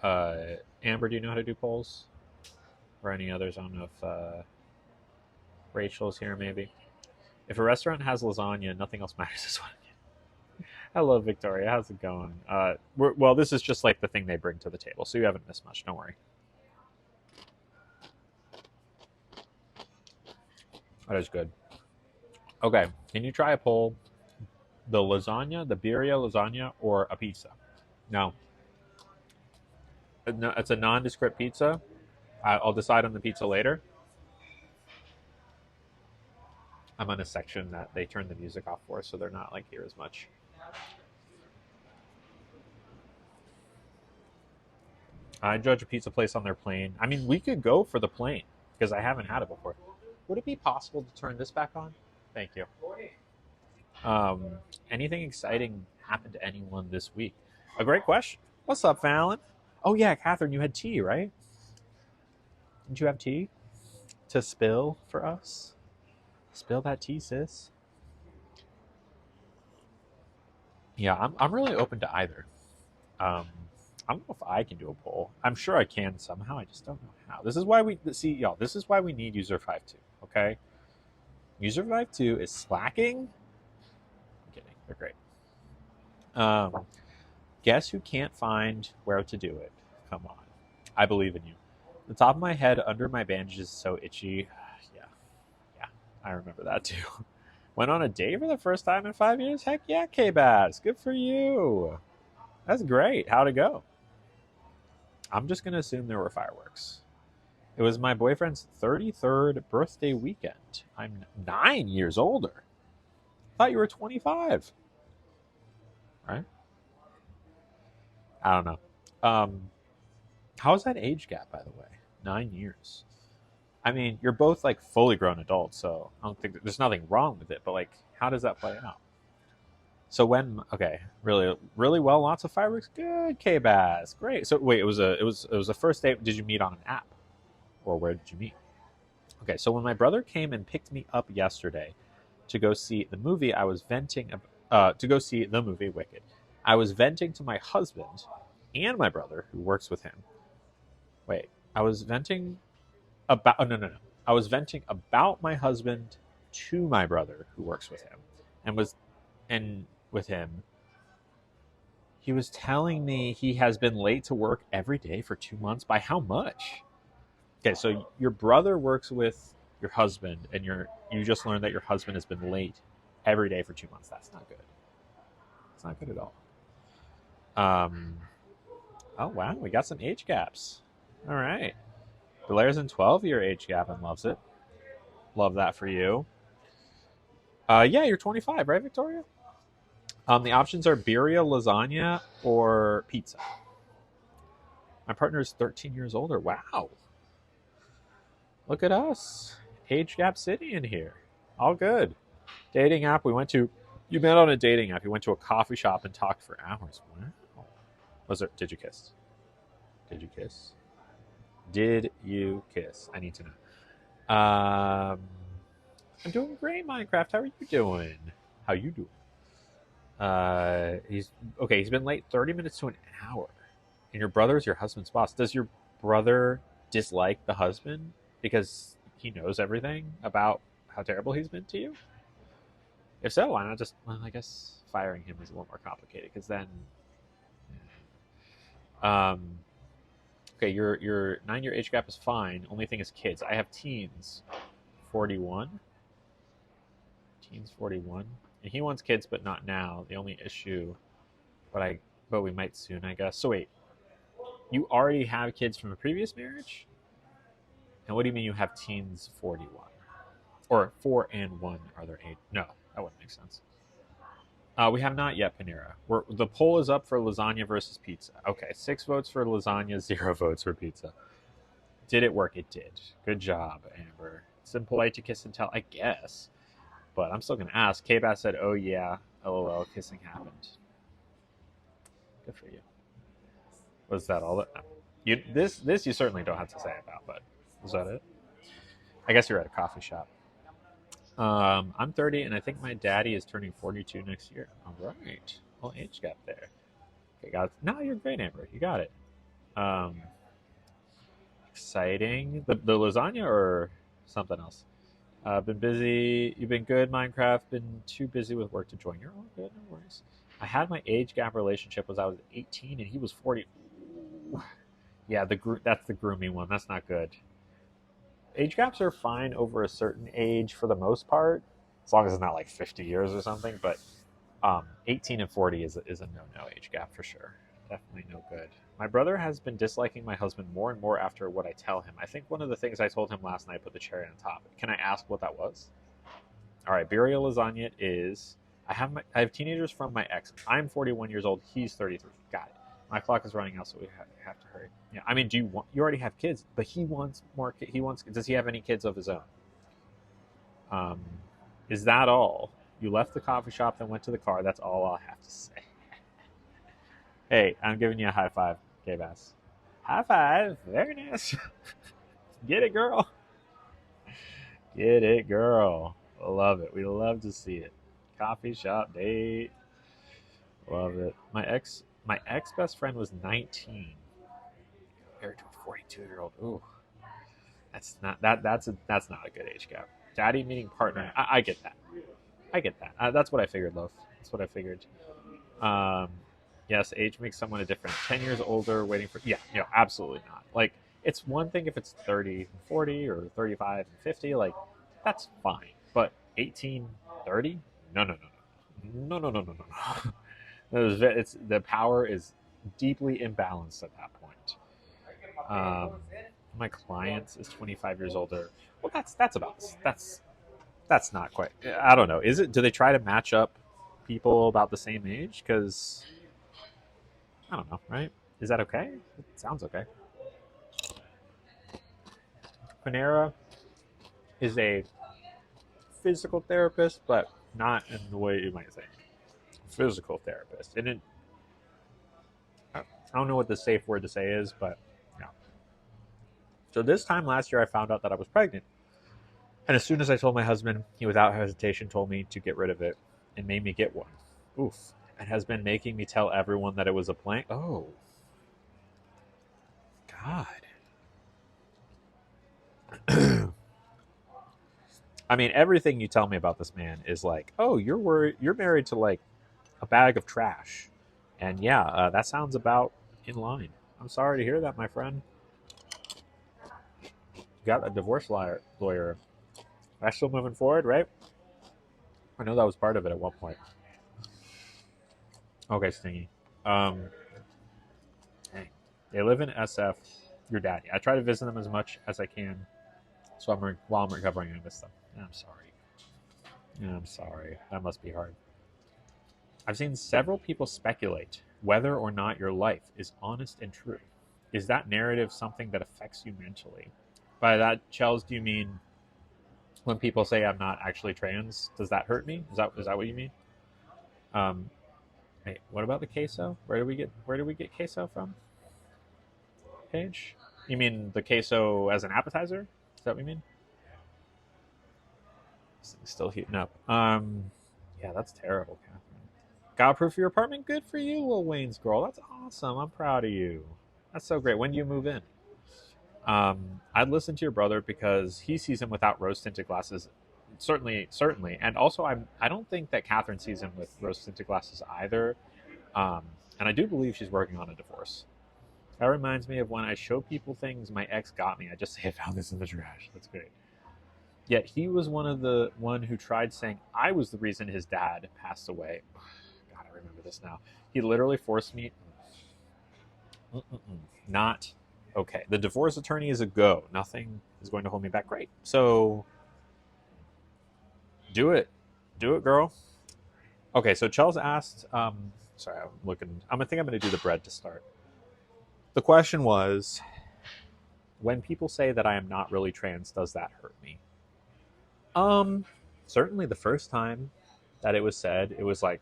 Amber, do you know how to do polls? Or any others? I don't know if Rachel's here, maybe. If a restaurant has lasagna, nothing else matters this one. Hello, Victoria. How's it going? Well, this is just like the thing they bring to the table, so you haven't missed much. Don't worry. That is good. Okay, can you try a poll? The lasagna, the birria lasagna, or a pizza? No, it's a nondescript pizza. I'll decide on the pizza later. I'm on a section that they turn the music off for, so they're not like here as much. I judge a pizza place on their plain. I mean, we could go for the plain because I haven't had it before. Would it be possible to turn this back on? Thank you. Anything exciting happened to anyone this week? A great question. What's up, Fallon? Oh yeah, Catherine, you had tea, right? Didn't you have tea to spill for us? Spill that tea, sis. Yeah, I'm really open to either. I don't know if I can do a poll. I'm sure I can somehow. I just don't know how. This is why we see, y'all. This is why we need user 5.2. Okay, user 5.2 is slacking. I'm kidding. They're great. Guess who can't find where to do it? Come on, I believe in you. The top of my head under my bandages is so itchy. Yeah, I remember that too. Went on a date for the first time in 5 years? Heck yeah, K-Bass. Good for you. That's great. How'd it go? I'm just going to assume there were fireworks. It was my boyfriend's 33rd birthday weekend. I'm 9 years older. I thought you were 25. Right? I don't know. How's that age gap, by the way? 9 years. I mean, you're both like fully grown adults, so I don't think there's nothing wrong with it. But like, how does that play out? So really, really well, lots of fireworks. Good, K-Bass, great. So wait, it was a first date. Did you meet on an app, or where did you meet? Okay, so when my brother came and picked me up yesterday to go see the movie, I was venting. To go see the movie Wicked, I was venting to my husband and my brother who works with him. Wait, I was venting about. Oh, no. I was venting about my husband to my brother who works with him, and with him, he was telling me he has been late to work every day for 2 months. By how much? Okay, so your brother works with your husband, and you just learned that your husband has been late every day for 2 months. That's not good. It's not good at all. Oh wow, we got some age gaps. All right, Blair's in 12-year age gap and loves it. Love that for you. Yeah, you're 25, right, Victoria? The options are birria, lasagna, or pizza. My partner is 13 years older. Wow. Look at us. Age gap city in here. All good. Dating app we went to. You met on a dating app. You went to a coffee shop and talked for hours. Wow. Did you kiss? Did you kiss? Did you kiss? I need to know. I'm doing great, Minecraft. How are you doing? How you doing? He's been late 30 minutes to an hour. And your brother's your husband's boss. Does your brother dislike the husband because he knows everything about how terrible he's been to you? If so, why not just, well, I guess firing him is a little more complicated because then Okay, your 9-year age gap is fine. Only thing is kids. I have teens, 41. Teens 41, and he wants kids, but not now. The only issue, but we might soon, I guess. So wait, you already have kids from a previous marriage? And what do you mean you have teens 41? Or 4 and 1 are their age? No, that wouldn't make sense. We have not yet, Panera. The poll is up for lasagna versus pizza. Okay, 6 votes for lasagna, 0 votes for pizza. Did it work? It did. Good job, Amber. It's impolite to kiss and tell, I guess. But I'm still going to ask. K-Bass said, oh yeah, LOL, kissing happened. Good for you. Was that all that? This you certainly don't have to say about, but was that it? I guess you're at a coffee shop. I'm 30, and I think my daddy is turning 42 next year. All right. Well, age gap there. Okay, got it. No, you're great, Amber. You got it. Exciting. The lasagna or something else? Been busy. You've been good, Minecraft. Been too busy with work to join. You're all good. No worries. I had my age gap relationship was I was 18 and he was 40. Ooh. Yeah, that's the grooming one. That's not good. Age gaps are fine over a certain age for the most part, as long as it's not like 50 years or something. But 18 and 40 is a no age gap for sure. Definitely no good. My brother has been disliking my husband more and more after what I tell him. I think one of the things I told him last night put the cherry on top. Can I ask what that was? All right, Birria lasagna is. I have teenagers from my ex. I'm 41 years old. He's 33. Got it. My clock is running out, so we have to hurry. Yeah, I mean, you already have kids, but he wants more. Does he have any kids of his own? Is that all? You left the coffee shop, then went to the car. That's all I'll have to say. Hey, I'm giving you a high five, K-Bass. High five. Very nice. Get it, girl. Get it, girl. Love it. We love to see it. Coffee shop date. Love it. My ex best friend was 19. Married to a 42-year-old. Ooh. That's not a good age gap. Daddy meeting partner. I get that. That's what I figured, love. That's what I figured. Yes, age makes someone a difference. 10 years older, waiting for... Yeah, absolutely not. Like, it's one thing if it's 30 and 40 or 35 and 50. Like, that's fine. But 18, 30? No. The power is deeply imbalanced at that point. My client is 25 years older. Well, that's not quite... I don't know. Is it? Do they try to match up people about the same age? Because... I don't know, right? Is that okay? It sounds okay. Panera is a physical therapist, but not in the way you might think. Physical therapist. And I don't know what the safe word to say is, but yeah. So this time last year, I found out that I was pregnant. And as soon as I told my husband, he without hesitation told me to get rid of it and made me get one. Oof. And has been making me tell everyone that it was a prank. Oh. God. I mean, everything you tell me about this man is like, oh, you're married to like a bag of trash. And yeah, that sounds about in line. I'm sorry to hear that, my friend. You got a divorce lawyer. That's still moving forward, right? I know that was part of it at one point. Okay, Stingy. Dang. They live in SF. Your daddy. I try to visit them as much as I can. So while I'm recovering, I miss them. I'm sorry. That must be hard. I've seen several people speculate whether or not your life is honest and true. Is that narrative something that affects you mentally? By that, Chels, do you mean when people say I'm not actually trans? Does that hurt me? Is that what you mean? Hey, what about the queso? Where do we get queso from? Paige? You mean the queso as an appetizer? Is that what you mean? This thing's still heating up. Yeah, that's terrible, Catherine. Got proof for your apartment? Good for you, Lil Wayne's girl. That's awesome. I'm proud of you. That's so great. When do you move in? I'd listen to your brother because he sees him without rose-tinted glasses. Certainly. And also, I don't think that Catherine sees him with rose-tinted glasses either. And I do believe she's working on a divorce. That reminds me of when I show people things my ex got me. I just say I found this in the trash. That's great. Yet he was one who tried saying I was the reason his dad passed away. God, I remember this now. He literally forced me. Not okay. The divorce attorney is a go. Nothing is going to hold me back. Great. So do it. Do it, girl. Okay, so Chels asked, sorry, I'm looking. I think I'm going to do the bread to start. The question was, when people say that I am not really trans, does that hurt me? Certainly the first time that it was said, it was like,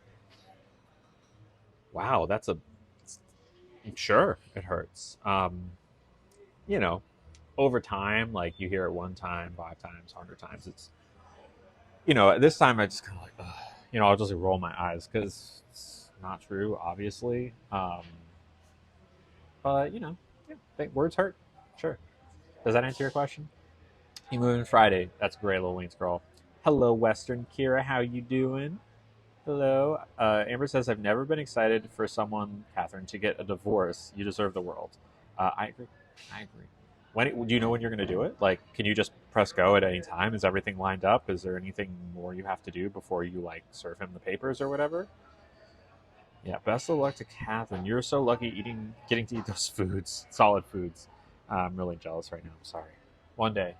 wow, sure, it hurts. You know, over time, like you hear it one time, 5 times, 100 times, it's, this time I just kind of like, ugh. I'll just roll my eyes because it's not true, obviously. But yeah, words hurt. Sure. Does that answer your question? You moving Friday? That's great, little Wings girl. Hello, Western Kira. How you doing? Hello. Amber says, I've never been excited for someone, Catherine, to get a divorce. You deserve the world. I agree. Do you know when you're going to do it? Like, can you just press go at any time? Is everything lined up? Is there anything more you have to do before you, serve him the papers or whatever? Yeah, best of luck to Catherine. You're so lucky getting to eat those foods, solid foods. I'm really jealous right now. I'm sorry. One day,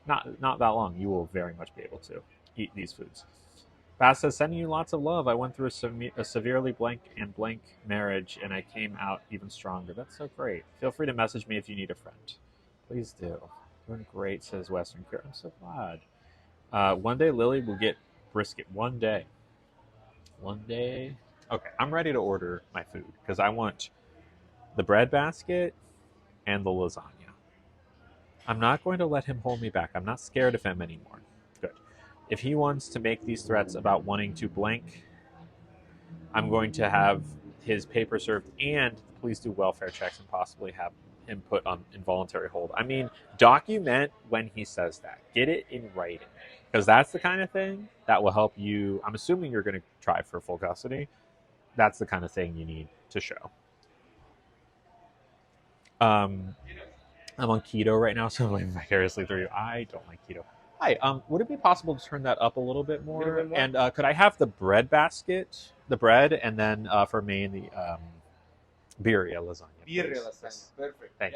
not that long, you will very much be able to eat these foods. Bass says, sending you lots of love. I went through a severely blank marriage, and I came out even stronger. That's so great. Feel free to message me if you need a friend. Please do. Doing great, says Western Cure. I'm so glad. One day Lily will get brisket. One day. Okay, I'm ready to order my food because I want the bread basket and the lasagna. I'm not going to let him hold me back. I'm not scared of him anymore. Good. If he wants to make these threats about wanting to blank, I'm going to have his paper served and please do welfare checks and possibly have him put on involuntary hold. I mean, document when he says that. Get it in writing. Because that's the kind of thing that will help you. I'm assuming you're going to try for full custody. That's the kind of thing you need to show. I'm on keto right now, so I'm living vicariously through you. I don't like keto. Hi, would it be possible to turn that up a little bit more? And could I have the bread basket, the bread, and then for me the birria lasagna. Birria lasagna, perfect. Thank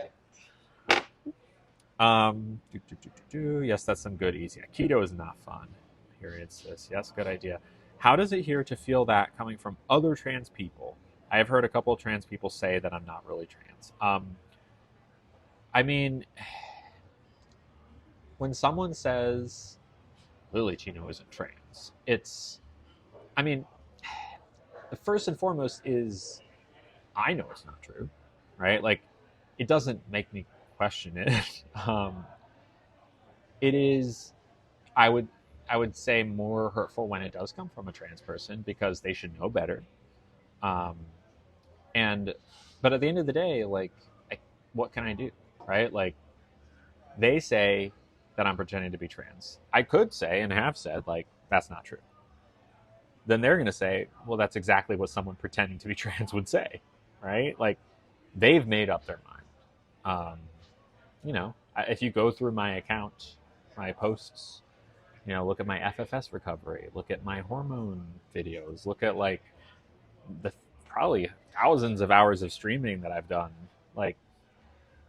you. Yes, that's some good easy. Keto is not fun. Here it says, yes, good idea. How does it hear to feel that coming from other trans people? I have heard a couple of trans people say that I'm not really trans. I mean, when someone says Lily Chino isn't trans, the first and foremost is I know it's not true, right? Like, it doesn't make me question it. It is, I would say, more hurtful when it does come from a trans person because they should know better. But at the end of the day, what can I do, right? Like, they say that I'm pretending to be trans. I could say and have said, that's not true. Then they're going to say, well, that's exactly what someone pretending to be trans would say, right? Like, they've made up their mind. If you go through my account, my posts, look at my FFS recovery, look at my hormone videos, look at the probably thousands of hours of streaming that I've done.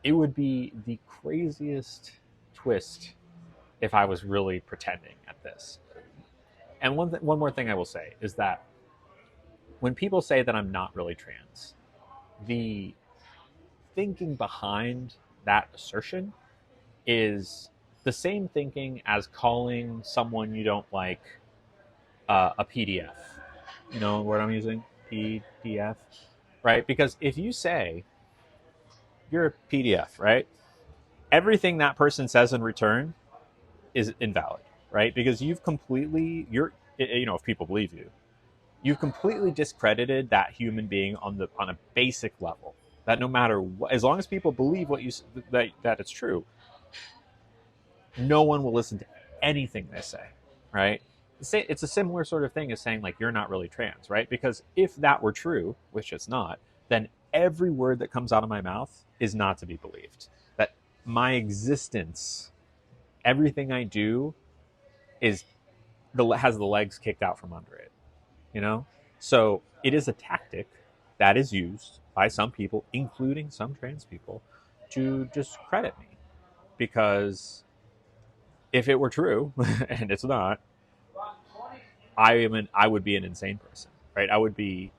It would be the craziest twist if I was really pretending at this. And one more thing I will say is that when people say that I'm not really trans, the thinking behind that assertion is the same thinking as calling someone you don't like a PDF. You know what I'm using? PDF, right? Because if you say you're a PDF, right? Everything that person says in return is invalid, right? Because if people believe you, you've completely discredited that human being on a basic level. That no matter what, as long as people believe that it's true, no one will listen to anything they say, right? It's a similar sort of thing as saying you're not really trans, right? Because if that were true, which it's not, then every word that comes out of my mouth is not to be believed. That my existence, everything I do, is has the legs kicked out from under it. You know, so it is a tactic that is used by some people, including some trans people, to discredit me. Because if it were true, and it's not, I would be an insane person, right? I would be,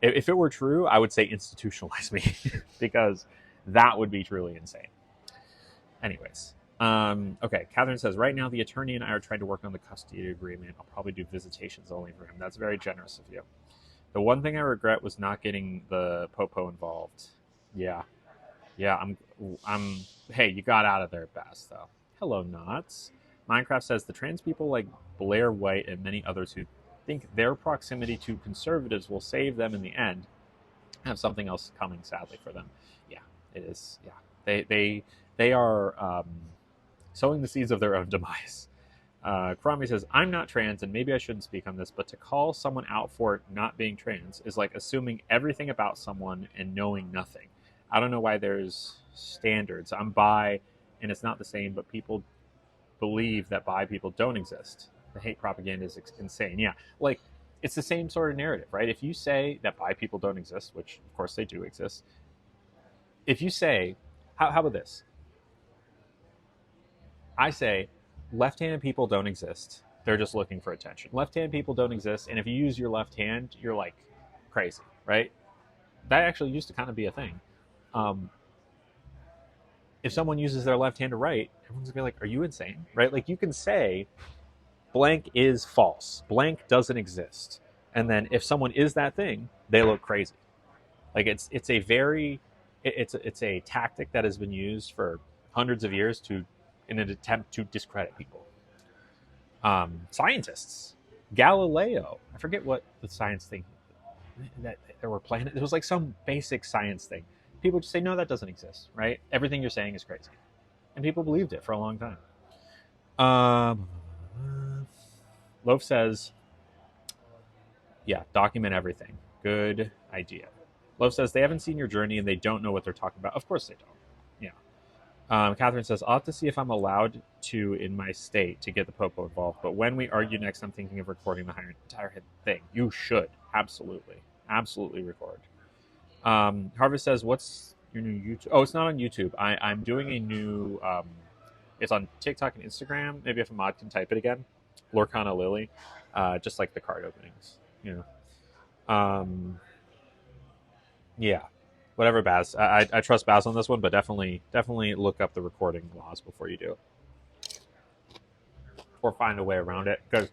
if it were true, I would say institutionalize me because that would be truly insane. Anyways, okay. Catherine says, right now the attorney and I are trying to work on the custody agreement. I'll probably do visitations only for him. That's very generous of you. The one thing I regret was not getting the Popo involved. Yeah, yeah. I'm. Hey, you got out of there fast though. Hello, Knots. Minecraft says the trans people like Blair White and many others who think their proximity to conservatives will save them in the end have something else coming, sadly, for them. Yeah, it is. Yeah, they are sowing the seeds of their own demise. Karami says, I'm not trans, and maybe I shouldn't speak on this, but to call someone out for not being trans is like assuming everything about someone and knowing nothing. I don't know why there's standards. I'm bi, and it's not the same, but people believe that bi people don't exist. The hate propaganda is insane. Yeah, like, it's the same sort of narrative, right? If you say that bi people don't exist, which of course they do exist, if you say, how about this? I say, left-handed people don't exist. They're just looking for attention. Left-handed people don't exist, and if you use your left hand, you're like crazy, right? That actually used to kind of be a thing. If someone uses their left hand to write, everyone's gonna be like, "Are you insane?" Right? Like, you can say, "Blank is false. Blank doesn't exist," and then if someone is that thing, they look crazy. Like, it's a very it's a tactic that has been used for hundreds of years to in an attempt to discredit people. Scientists, Galileo. I forget what the science thing that there were planets. It was like some basic science thing. People just say, no, that doesn't exist, right? Everything you're saying is crazy, and people believed it for a long time. Loaf says, yeah, document everything. Good idea. Loaf says they haven't seen your journey and they don't know what they're talking about. Of course they don't. Yeah. Catherine says, I'll have to see if I'm allowed to in my state to get the Popo involved. But when we argue next, I'm thinking of recording the entire thing. You should. Absolutely. Absolutely record. Harvest says, what's your new YouTube? Oh, it's not on YouTube. I'm doing a new, it's on TikTok and Instagram. Maybe if a mod can type it again. Lorcana Lily. Just like the card openings. You know. Yeah. Whatever, Baz. I trust Baz on this one, but definitely look up the recording laws before you do it. Or find a way around it. Because,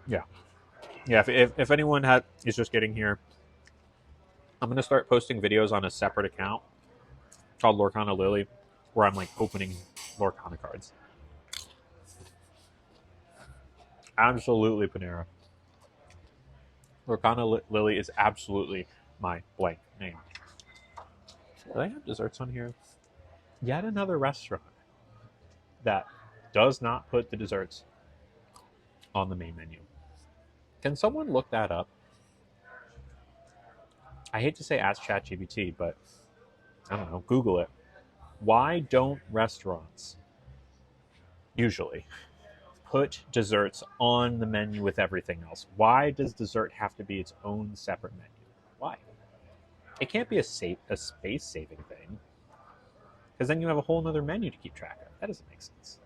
yeah. Yeah, if anyone is just getting here, I'm going to start posting videos on a separate account called Lorcana Lily, where I'm like opening Lorcana cards. Absolutely, Panera. Lorcana Lily is absolutely my blank name. Do they have desserts on here? Yet another restaurant that does not put the desserts on the main menu. Can someone look that up? I hate to say ask ChatGPT, but I don't know, Google it. Why don't restaurants usually put desserts on the menu with everything else? Why does dessert have to be its own separate menu? Why? It can't be a space-saving thing, because then you have a whole other menu to keep track of. That doesn't make sense.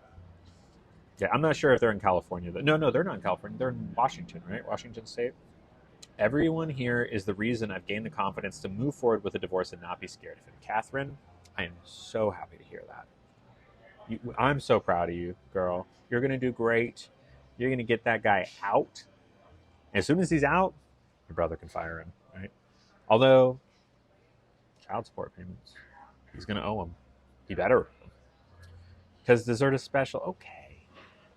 Yeah, I'm not sure if they're in California. No, they're not in California. They're in Washington, right? Washington State. Everyone here is the reason I've gained the confidence to move forward with a divorce and not be scared of it. Catherine, I am so happy to hear that. I'm so proud of you, girl. You're going to do great. You're going to get that guy out. And as soon as he's out, your brother can fire him, right? Although, child support payments, he's going to owe them. He better. Because dessert is special. Okay.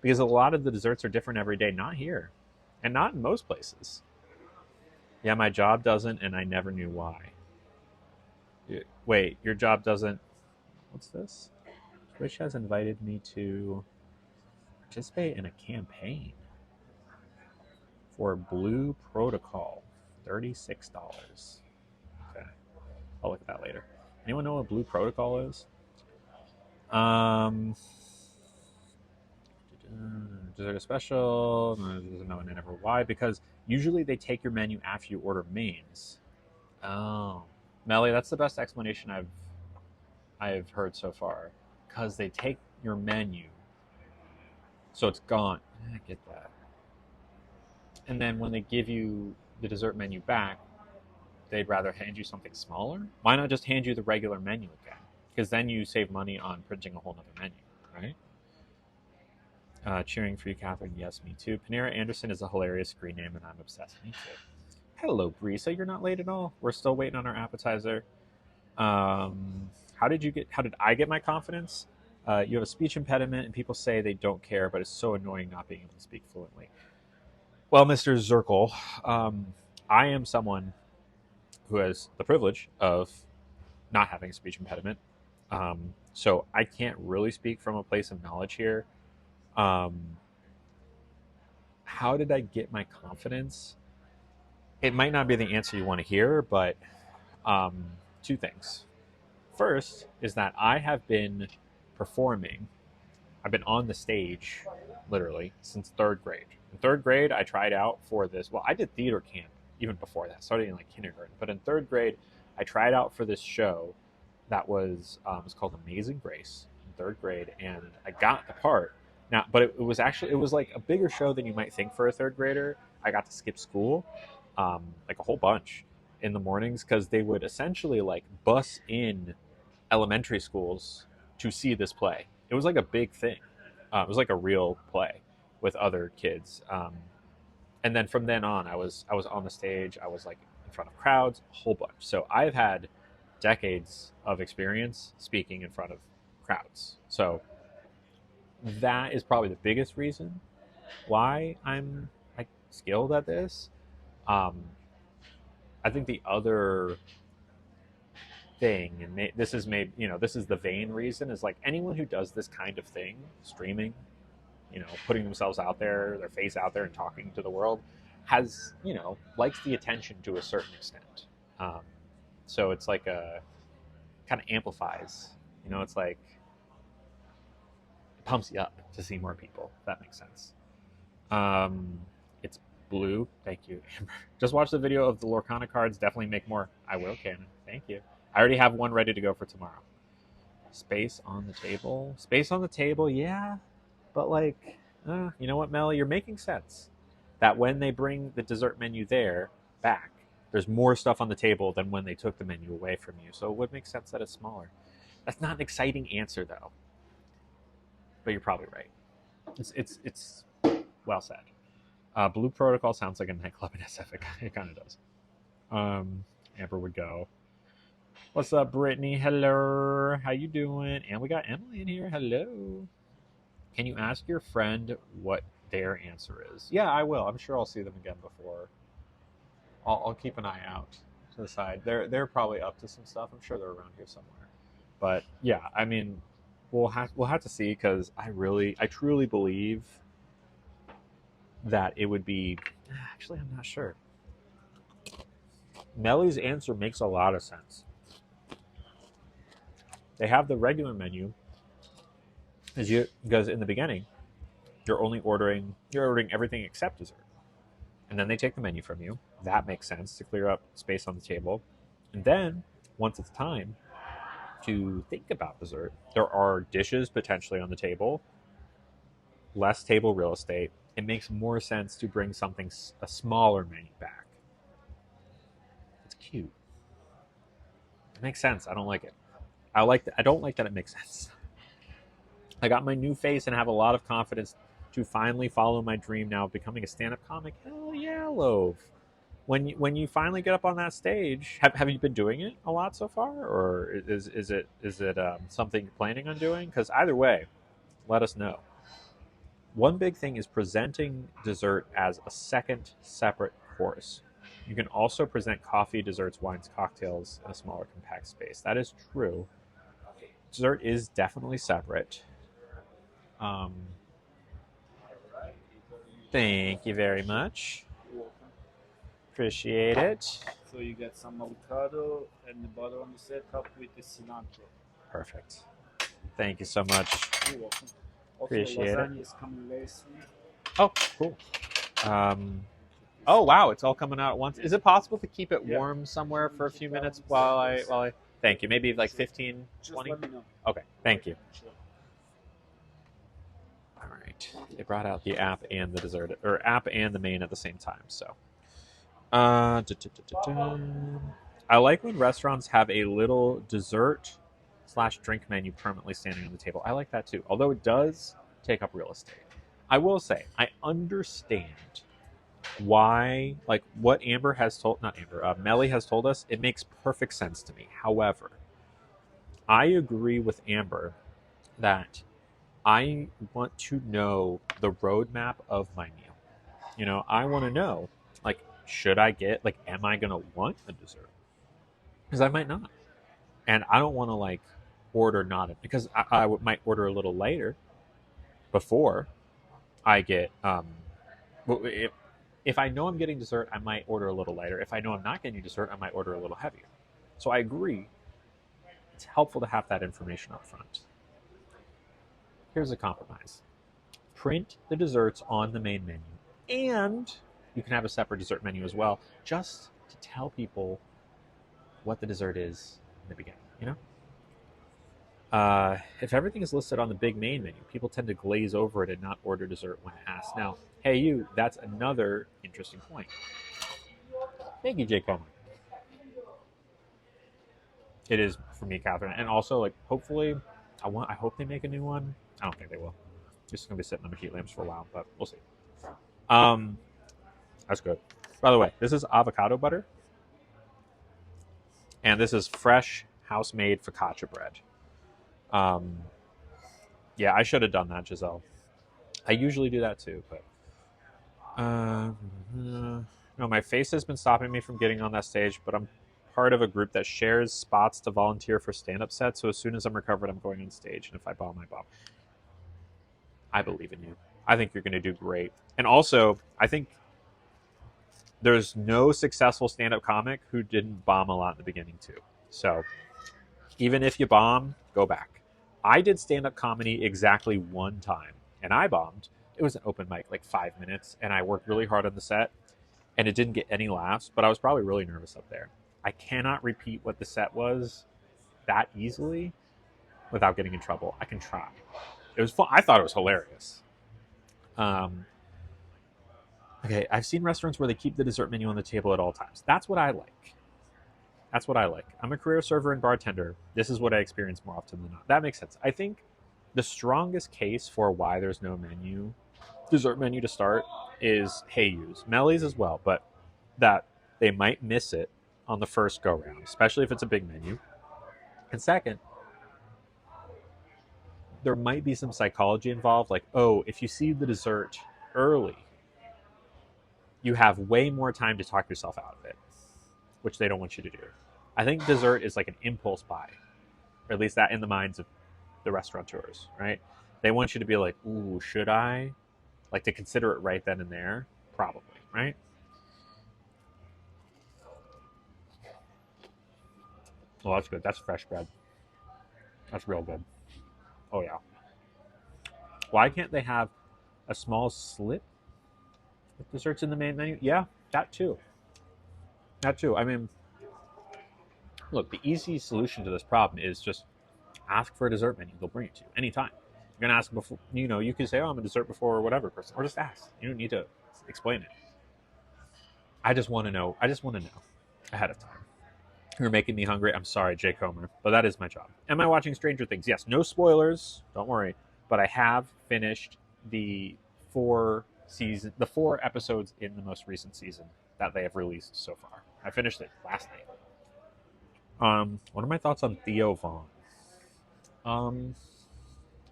Because a lot of the desserts are different every day. Not here. And not in most places. Yeah, my job doesn't, and I never knew why. Wait, your job doesn't... What's this? Twitch has invited me to participate in a campaign for Blue Protocol. $36. Okay. I'll look at that later. Anyone know what Blue Protocol is? Dessert a special? No, never. Why? Because usually they take your menu after you order mains. Oh, Melly, that's the best explanation I've heard so far. Because they take your menu, so it's gone. I get that. And then when they give you the dessert menu back, they'd rather hand you something smaller. Why not just hand you the regular menu again? Because then you save money on printing a whole nother menu, right? Cheering for you, Catherine. Yes, me too. Panera Anderson is a hilarious screen name, and I'm obsessed. Me too. Hello, Brisa. You're not late at all. We're still waiting on our appetizer. How did I get my confidence? You have a speech impediment, and people say they don't care, but it's so annoying not being able to speak fluently. Well, Mr. Zirkle, I am someone who has the privilege of not having a speech impediment. So I can't really speak from a place of knowledge here. How did I get my confidence? It might not be the answer you want to hear, but two things. First is that I have been performing. I've been on the stage, literally, since third grade. In third grade, I tried out for this. Well, I did theater camp even before that, starting in like kindergarten. But in third grade, I tried out for this show that was it was called Amazing Grace in third grade, and I got the part. Now, but it was like a bigger show than you might think for a third grader. I got to skip school, like a whole bunch in the mornings because they would essentially like bus in elementary schools to see this play. It was like a big thing. It was like a real play with other kids. And then from then on, I was on the stage. I was like in front of crowds, a whole bunch. So I've had decades of experience speaking in front of crowds. So that is probably the biggest reason why I'm like skilled at this. I think the other thing, and this is maybe this is the vain reason, is like anyone who does this kind of thing, streaming, putting themselves out there, their face out there, and talking to the world, has likes the attention to a certain extent. So it's like a kind of amplifies. It's like it pumps you up to see more people. If that makes sense. It's blue. Thank you, Amber. Just watch the video of the Lorcana cards. Definitely make more. I will, Cannon. Thank you. I already have one ready to go for tomorrow. Space on the table. Space on the table, yeah. But like, you know what, Mel? You're making sense. That when they bring the dessert menu there back, there's more stuff on the table than when they took the menu away from you. So it would make sense that it's smaller. That's not an exciting answer, though. But you're probably right. It's well said. Blue Protocol sounds like a nightclub in SF. It kind of does. Amber would go. What's up, Brittany? Hello. How you doing? And we got Emily in here. Hello. Can you ask your friend what their answer is? Yeah, I will. I'm sure I'll see them again before. I'll keep an eye out to the side. They're probably up to some stuff. I'm sure they're around here somewhere. But yeah, I mean, we'll have to see, because I truly believe that it would be. Actually, I'm not sure. Melly's answer makes a lot of sense. They have the regular menu, because in the beginning, you're ordering everything except dessert, and then they take the menu from you. That makes sense to clear up space on the table, and then once it's time to think about dessert, there are dishes potentially on the table, less table real estate. It makes more sense to bring a smaller menu back. It's cute. It makes sense. I don't like it. I don't like that it makes sense. I got my new face and have a lot of confidence to finally follow my dream now of becoming a stand-up comic. Hell yeah, Love. When you finally get up on that stage, have you been doing it a lot so far, or is it something you're planning on doing? Because either way, let us know. One big thing is presenting dessert as a second separate course. You can also present coffee, desserts, wines, cocktails in a smaller, compact space. That is true. Dessert is definitely separate. Thank you very much. Appreciate it. So you get some avocado and the butter on the set top with the cilantro. Perfect. Thank you so much. You're welcome. Also, Appreciate it. lasagna is coming very soon. Oh, cool. Oh wow, it's all coming out at once. Is it possible to keep it Yeah. warm somewhere for a few minutes while I thank you. Maybe like 15, Just 20? let me know. Okay, thank you. Sure. All right. They brought out the app and the dessert, or app and the main at the same time. So, I like when restaurants have a little dessert / drink menu permanently standing on the table. I like that too, although it does take up real estate. I will say, I understand why, like what Amber has told, not Amber, Melly has told us, it makes perfect sense to me. However, I agree with Amber that I want to know the roadmap of my meal. You know, I want to know, like, should I get, like, am I going to want a dessert? Because I might not. And I don't want to, like, order not, because I might order a little later before I get, if I know I'm getting dessert, I might order a little lighter. If I know I'm not getting dessert, I might order a little heavier. So I agree. It's helpful to have that information up front. Here's a compromise. Print the desserts on the main menu. And you can have a separate dessert menu as well, just to tell people what the dessert is in the beginning, you know? If everything is listed on the big main menu, people tend to glaze over it and not order dessert when asked. Now, hey, you, that's another interesting point. Thank you, Jake Coleman. It is for me, Catherine. And also, like, hopefully, I hope they make a new one. I don't think they will. It's just going to be sitting on the heat lamps for a while, but we'll see. That's good. By the way, this is avocado butter. And this is fresh, house-made focaccia bread. Yeah, I should have done that, Giselle. I usually do that too, but no, my face has been stopping me from getting on that stage, but I'm part of a group that shares spots to volunteer for stand-up sets, so as soon as I'm recovered, I'm going on stage, and if I bomb, I bomb. I believe in you. I think you're going to do great. And also, I think there's no successful stand-up comic who didn't bomb a lot in the beginning too. So even if you bomb, go back. I did stand-up comedy exactly one time, and I bombed. It was an open mic, like 5 minutes, and I worked really hard on the set, and it didn't get any laughs, but I was probably really nervous up there. I cannot repeat what the set was that easily without getting in trouble. I can try. It was fun. I thought it was hilarious. Okay, I've seen restaurants where they keep the dessert menu on the table at all times. That's what I like. That's what I like. I'm a career server and bartender. This is what I experience more often than not. That makes sense. I think the strongest case for why there's no dessert menu to start is Hey-Yu's. Melly's as well, but that they might miss it on the first go-round, especially if it's a big menu. And second, there might be some psychology involved, like, oh, if you see the dessert early, you have way more time to talk yourself out of it, which they don't want you to do. I think dessert is like an impulse buy, or at least that in the minds of the restaurateurs, right? They want you to be like, ooh, should I? Like to consider it right then and there, probably, right? Well, that's good. That's fresh bread. That's real good. Oh, yeah. Why can't they have a small slip with desserts in the main menu? Yeah, that too. That too. I mean, look, the easy solution to this problem is just ask for a dessert menu. They'll bring it to you anytime. You're going to ask before, you can say, oh, I'm a dessert before or whatever person, or just ask. You don't need to explain it. I just want to know ahead of time. You're making me hungry. I'm sorry, Jake Homer, but that is my job. Am I watching Stranger Things? Yes. No spoilers. Don't worry. But I have finished the 4 episodes in the most recent season that they have released so far. I finished it last night. What are my thoughts on Theo Vaughn?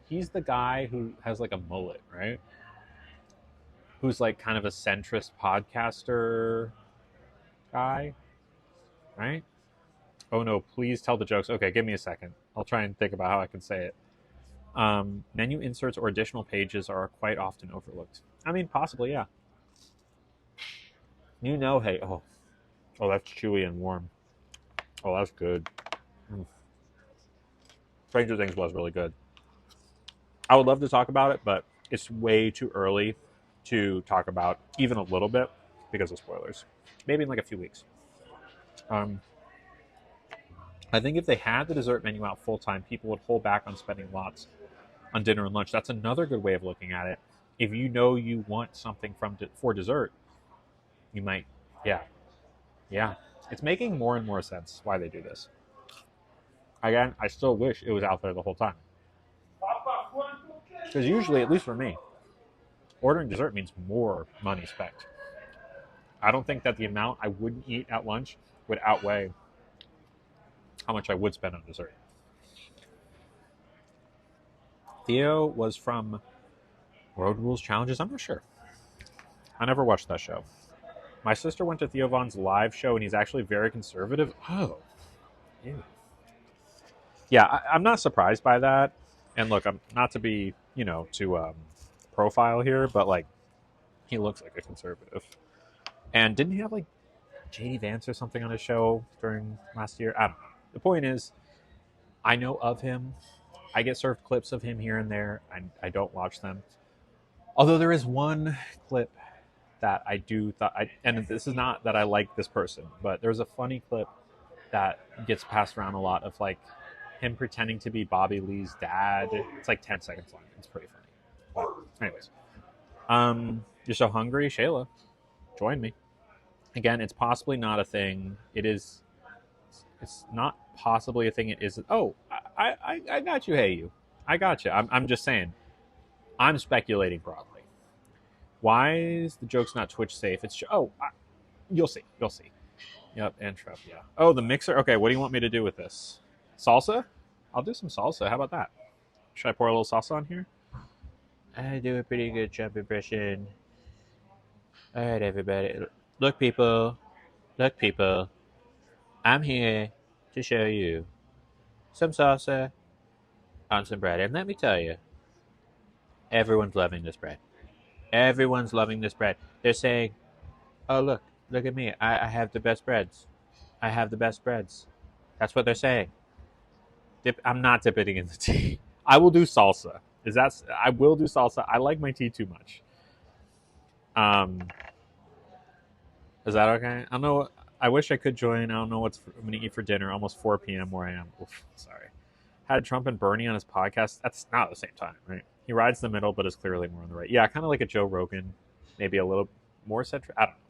He's the guy who has like a mullet, right? Who's like kind of a centrist podcaster guy, right? Oh no, please tell the jokes. Okay, give me a second. I'll try and think about how I can say it. Menu inserts or additional pages are quite often overlooked. I mean, possibly, yeah. Hey, oh, Oh, that's chewy and warm. Oh, that's good. Stranger Things was really good. I would love to talk about it, but it's way too early to talk about even a little bit because of spoilers. Maybe in like a few weeks. I think if they had the dessert menu out full time, people would hold back on spending lots on dinner and lunch. That's another good way of looking at it. If you know you want something for dessert, you might, yeah, yeah. It's making more and more sense why they do this. Again, I still wish it was out there the whole time. Because usually, at least for me, ordering dessert means more money spent. I don't think that the amount I wouldn't eat at lunch would outweigh how much I would spend on dessert. Theo was from Road Rules Challenges? I'm not sure. I never watched that show. My sister went to Theo Von's live show, and he's actually very conservative. Oh, ew. Yeah, I'm not surprised by that. And look, I'm not to be, to profile here, but like, he looks like a conservative. And didn't he have like JD Vance or something on his show during last year? I don't know. The point is, I know of him. I get served clips of him here and there. I don't watch them. Although there is one clip that I do and this is not that I like this person, but there's a funny clip that gets passed around a lot of like him pretending to be Bobby Lee's dad. It's like 10 seconds long. It's pretty funny. But anyways, you're so hungry, Shayla, join me. Again, it's possibly not a thing. It's not possibly a thing. It is. Oh, I got you. Hey, you. I got you. I'm just saying. I'm speculating broadly. Why is the joke's not Twitch safe? You'll see. You'll see. Yep, and Trev, yeah. Oh, the mixer. Okay, what do you want me to do with this? Salsa? I'll do some salsa. How about that? Should I pour a little salsa on here? I do a pretty good Trump impression. All right, everybody. Look, people. I'm here to show you some salsa on some bread. And let me tell you, everyone's loving this bread. Everyone's loving this bread. They're saying, oh, look at me. I have the best breads. I have the best breads. That's what they're saying. I'm not dipping in the tea. I will do salsa. I will do salsa. I like my tea too much. Is that okay? I don't know. I wish I could join. I don't know what I'm going to eat for dinner. Almost 4 p.m. where I am. Oof, sorry. Had Trump and Bernie on his podcast. That's not at the same time, right? He rides the middle, but is clearly more on the right. Yeah, kind of like a Joe Rogan. Maybe a little more centric. I don't know.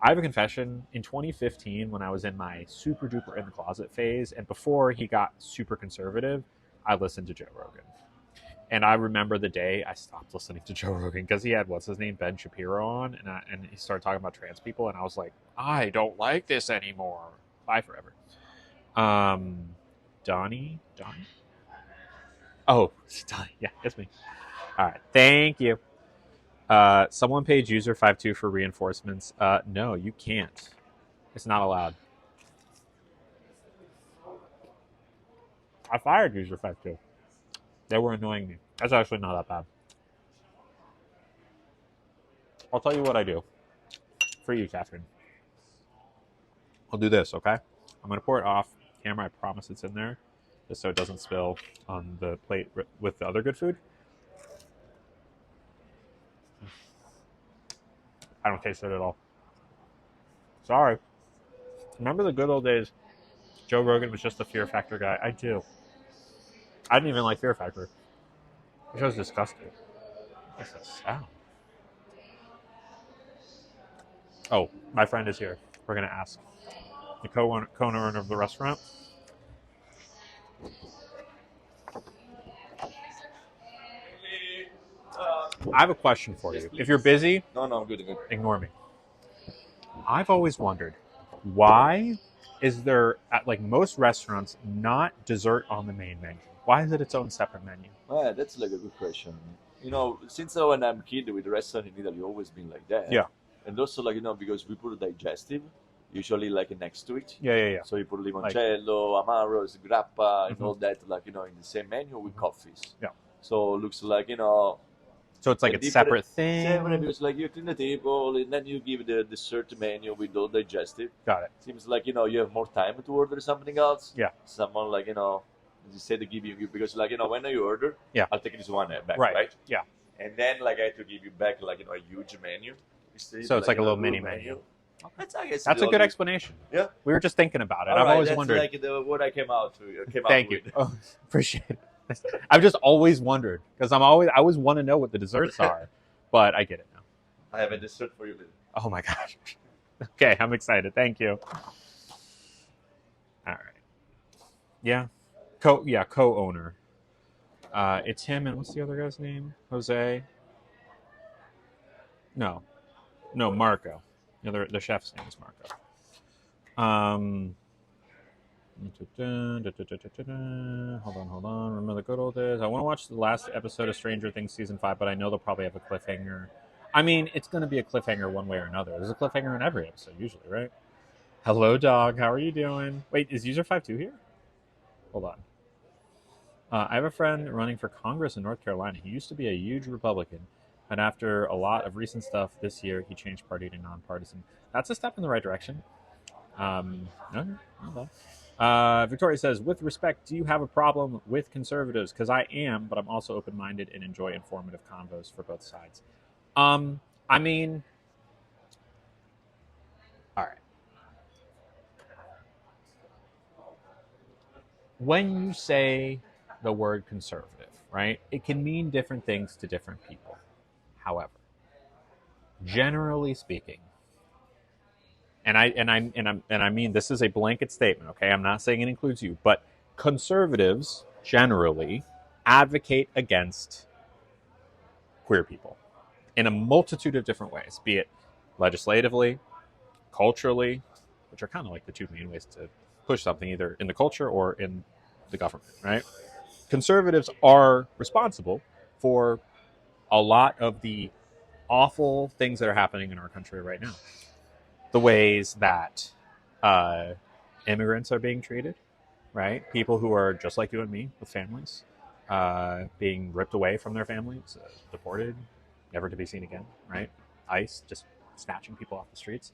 I have a confession. In 2015, when I was in my super duper in the closet phase, and before he got super conservative, I listened to Joe Rogan. And I remember the day I stopped listening to Joe Rogan because he had, what's his name, Ben Shapiro on, and he started talking about trans people, and I was like, I don't like this anymore. Bye forever. Donnie? Oh, Donnie. Yeah, it's me. All right. Thank you. Someone paid user 52 for reinforcements. No, you can't. It's not allowed. I fired user 52. They were annoying me. That's actually not that bad. I'll tell you what I do for you, Catherine. I'll do this, okay? I'm going to pour it off camera. I promise it's in there, just so it doesn't spill on the plate with the other good food. I don't taste it at all. Sorry. Remember the good old days? Joe Rogan was just the Fear Factor guy. I do. I didn't even like Fear Factor. It was disgusting. What's that sound? Oh, my friend is here. We're going to ask. The co-owner of the restaurant. I have a question for you. If you're busy, No, I'm good. Ignore me. I've always wondered, why is there, at like most restaurants, not dessert on the main menu? Why is it its own separate menu? Yeah, that's like a good question. Since when I'm a kid with the restaurant in Italy, always been like that. Yeah. And also, because we put digestive, usually like next to it. Yeah. So you put limoncello, amaros, grappa, and Mhm. all that, in the same menu with coffees. Yeah. So it looks like, So it's like A it's different- separate Separate, thing. because like you clean the table and then you give the dessert menu with all digestive. Got it. Seems like you have more time to order something else. Yeah. Someone like you say to give you, because like when you order, Yeah. I'll take this one back, Right. right? Yeah. And then like I have to give you back like a huge menu. So it's like a little good mini menu. That's, I guess, That's a good explanation. Yeah. We were just thinking about it. All I've right, always that's wondered. like what I came out Thank you. with. Oh, appreciate it. I've just always wondered because I always want to know what the desserts are, but I get it now. I have a dessert for you later. Oh my gosh. Okay, I'm excited. Thank you. All right. Yeah. Co-owner. It's him and what's the other guy's name? Jose? No, Marco. The chef's name is Marco. Hold on. Remember the good old days? I want to watch the last episode of Stranger Things season 5, but I know they'll probably have a cliffhanger. I mean, it's going to be a cliffhanger one way or another. There's a cliffhanger in every episode, usually, right? Hello, dog. How are you doing? Wait, is user 52 here? Hold on. I have a friend running for Congress in North Carolina. He used to be a huge Republican, but after a lot of recent stuff this year, he changed party to nonpartisan. That's a step in the right direction. Victoria says, with respect, do you have a problem with conservatives? Because I am, but I'm also open-minded and enjoy informative convos for both sides. I mean, all right. When you say the word conservative, right, it can mean different things to different people. However, generally speaking, and I mean this is a blanket statement, okay? I'm not saying it includes you, but conservatives generally advocate against queer people in a multitude of different ways, be it legislatively, culturally, which are kind of like the two main ways to push something, either in the culture or in the government, right? Conservatives are responsible for a lot of the awful things that are happening in our country right now. The ways that immigrants are being treated, right? People who are just like you and me with families, being ripped away from their families, deported, never to be seen again, right? ICE just snatching people off the streets.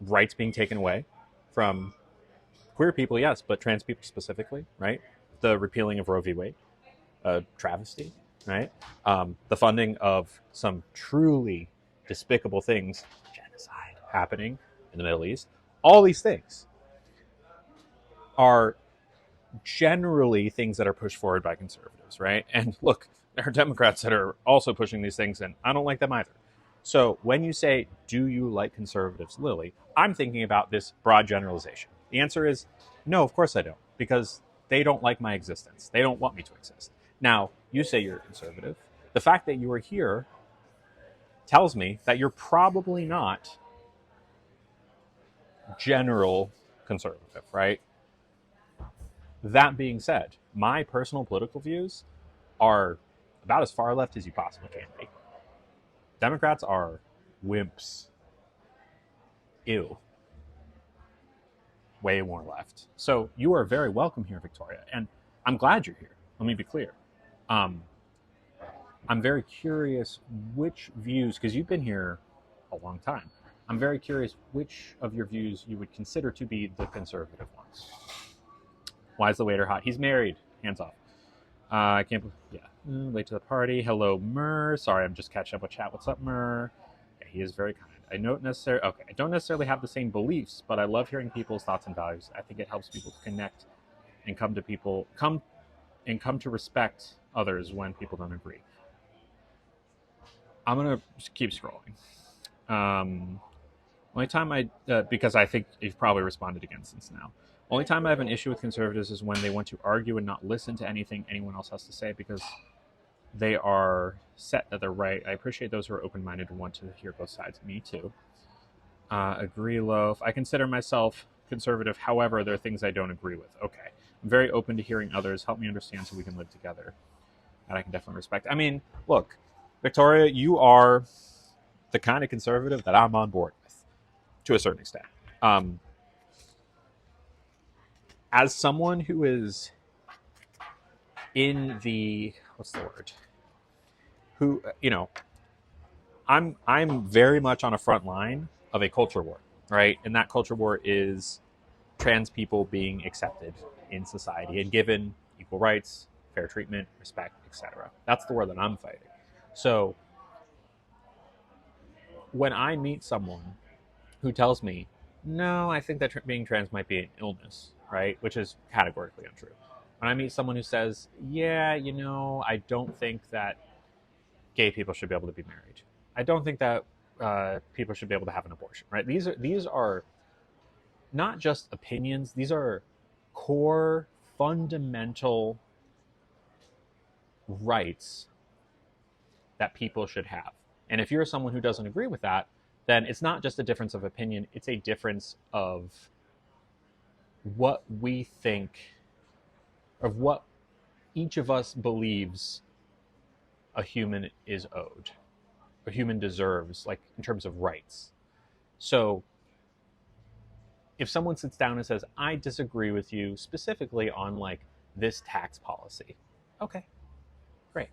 Rights being taken away from queer people, yes, but trans people specifically, right? The repealing of Roe v. Wade, travesty, right? The funding of some truly despicable things, genocide happening in the Middle East. All these things are generally things that are pushed forward by conservatives, right? And look, there are Democrats that are also pushing these things, and I don't like them either. So when you say, do you like conservatives, Lily, I'm thinking about this broad generalization. The answer is no, of course I don't, because they don't like my existence. They don't want me to exist. Now, you say you're a conservative. The fact that you are here tells me that you're probably not general conservative, right? That being said, my personal political views are about as far left as you possibly can be. Democrats are wimps. Ew. Way more left. So you are very welcome here, Victoria. And I'm glad you're here. Let me be clear. I'm very curious which views, because you've been here a long time, I'm very curious which of your views you would consider to be the conservative ones. Why is the waiter hot? He's married. Hands off. I can't believe, yeah. Late to the party. Hello, Mur. Sorry, I'm just catching up with chat. What's up, Mur? Yeah, he is very kind. I don't necessarily have the same beliefs, but I love hearing people's thoughts and values. I think it helps people to connect and come to respect others when people don't agree. I'm gonna keep scrolling. Only time because I think you've probably responded again since now. Only time I have an issue with conservatives is when they want to argue and not listen to anything anyone else has to say because they are set that they're right. I appreciate those who are open-minded and want to hear both sides. Me too. Agree, Loaf. I consider myself conservative. However, there are things I don't agree with. Okay. I'm very open to hearing others. Help me understand so we can live together. And I can definitely respect. I mean, look, Victoria, you are the kind of conservative that I'm on board with to a certain extent. As someone who is in the, what's the word? who, I'm very much on a front line of a culture war, right? And that culture war is trans people being accepted in society and given equal rights, fair treatment, respect, etc. That's the war that I'm fighting. So when I meet someone who tells me, no, I think that being trans might be an illness, right? Which is categorically untrue. When I meet someone who says, yeah, I don't think that gay people should be able to be married. I don't think that people should be able to have an abortion, right? These are not just opinions. These are core, fundamental rights that people should have. And if you're someone who doesn't agree with that, then it's not just a difference of opinion, it's a difference of what we think, of what each of us believes a human is owed, a human deserves, like in terms of rights. So if someone sits down and says, I disagree with you specifically on like this tax policy, okay, great,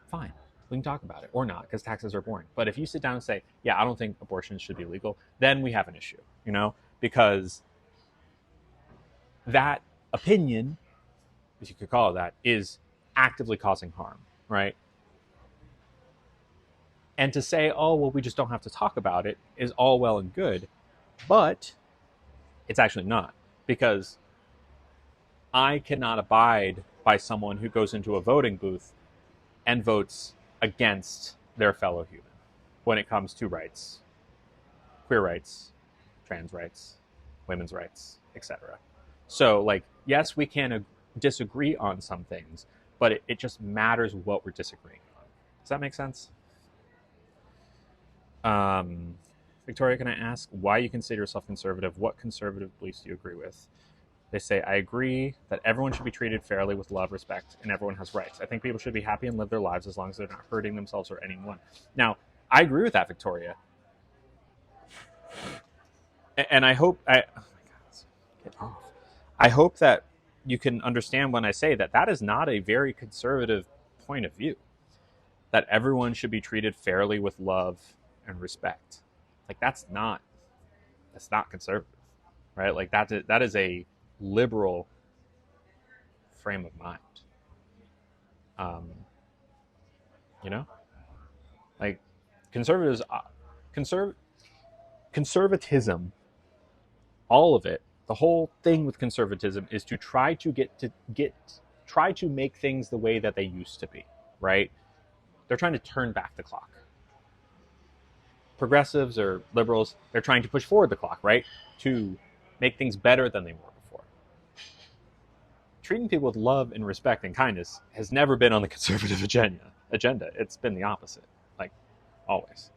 fine. We can talk about it, or not, because taxes are boring. But if you sit down and say, yeah, I don't think abortion should be legal, then we have an issue, because that opinion, if you could call it that, is actively causing harm, right? And to say, oh, well, we just don't have to talk about it is all well and good, but it's actually not, because I cannot abide by someone who goes into a voting booth and votes against their fellow human when it comes to rights, queer rights, trans rights, women's rights, etc. So, like, yes, we can disagree on some things, but it just matters what we're disagreeing on. Does that make sense? Victoria, can I ask why you consider yourself conservative? What conservative beliefs do you agree with? They say, I agree that everyone should be treated fairly with love, respect, and everyone has rights. I think people should be happy and live their lives as long as they're not hurting themselves or anyone. Now, I agree with that, Victoria. And I hope, oh my God, get off. I hope that you can understand when I say that that is not a very conservative point of view. That everyone should be treated fairly with love and respect. Like, that's not conservative, right? Like, that is a liberal frame of mind. Like conservatives, conservatism, all of it, the whole thing with conservatism is to try to make things the way that they used to be, right? They're trying to turn back the clock. Progressives or liberals, they're trying to push forward the clock, right? To make things better than they were before. Treating people with love and respect and kindness has never been on the conservative agenda. It's been the opposite, like always.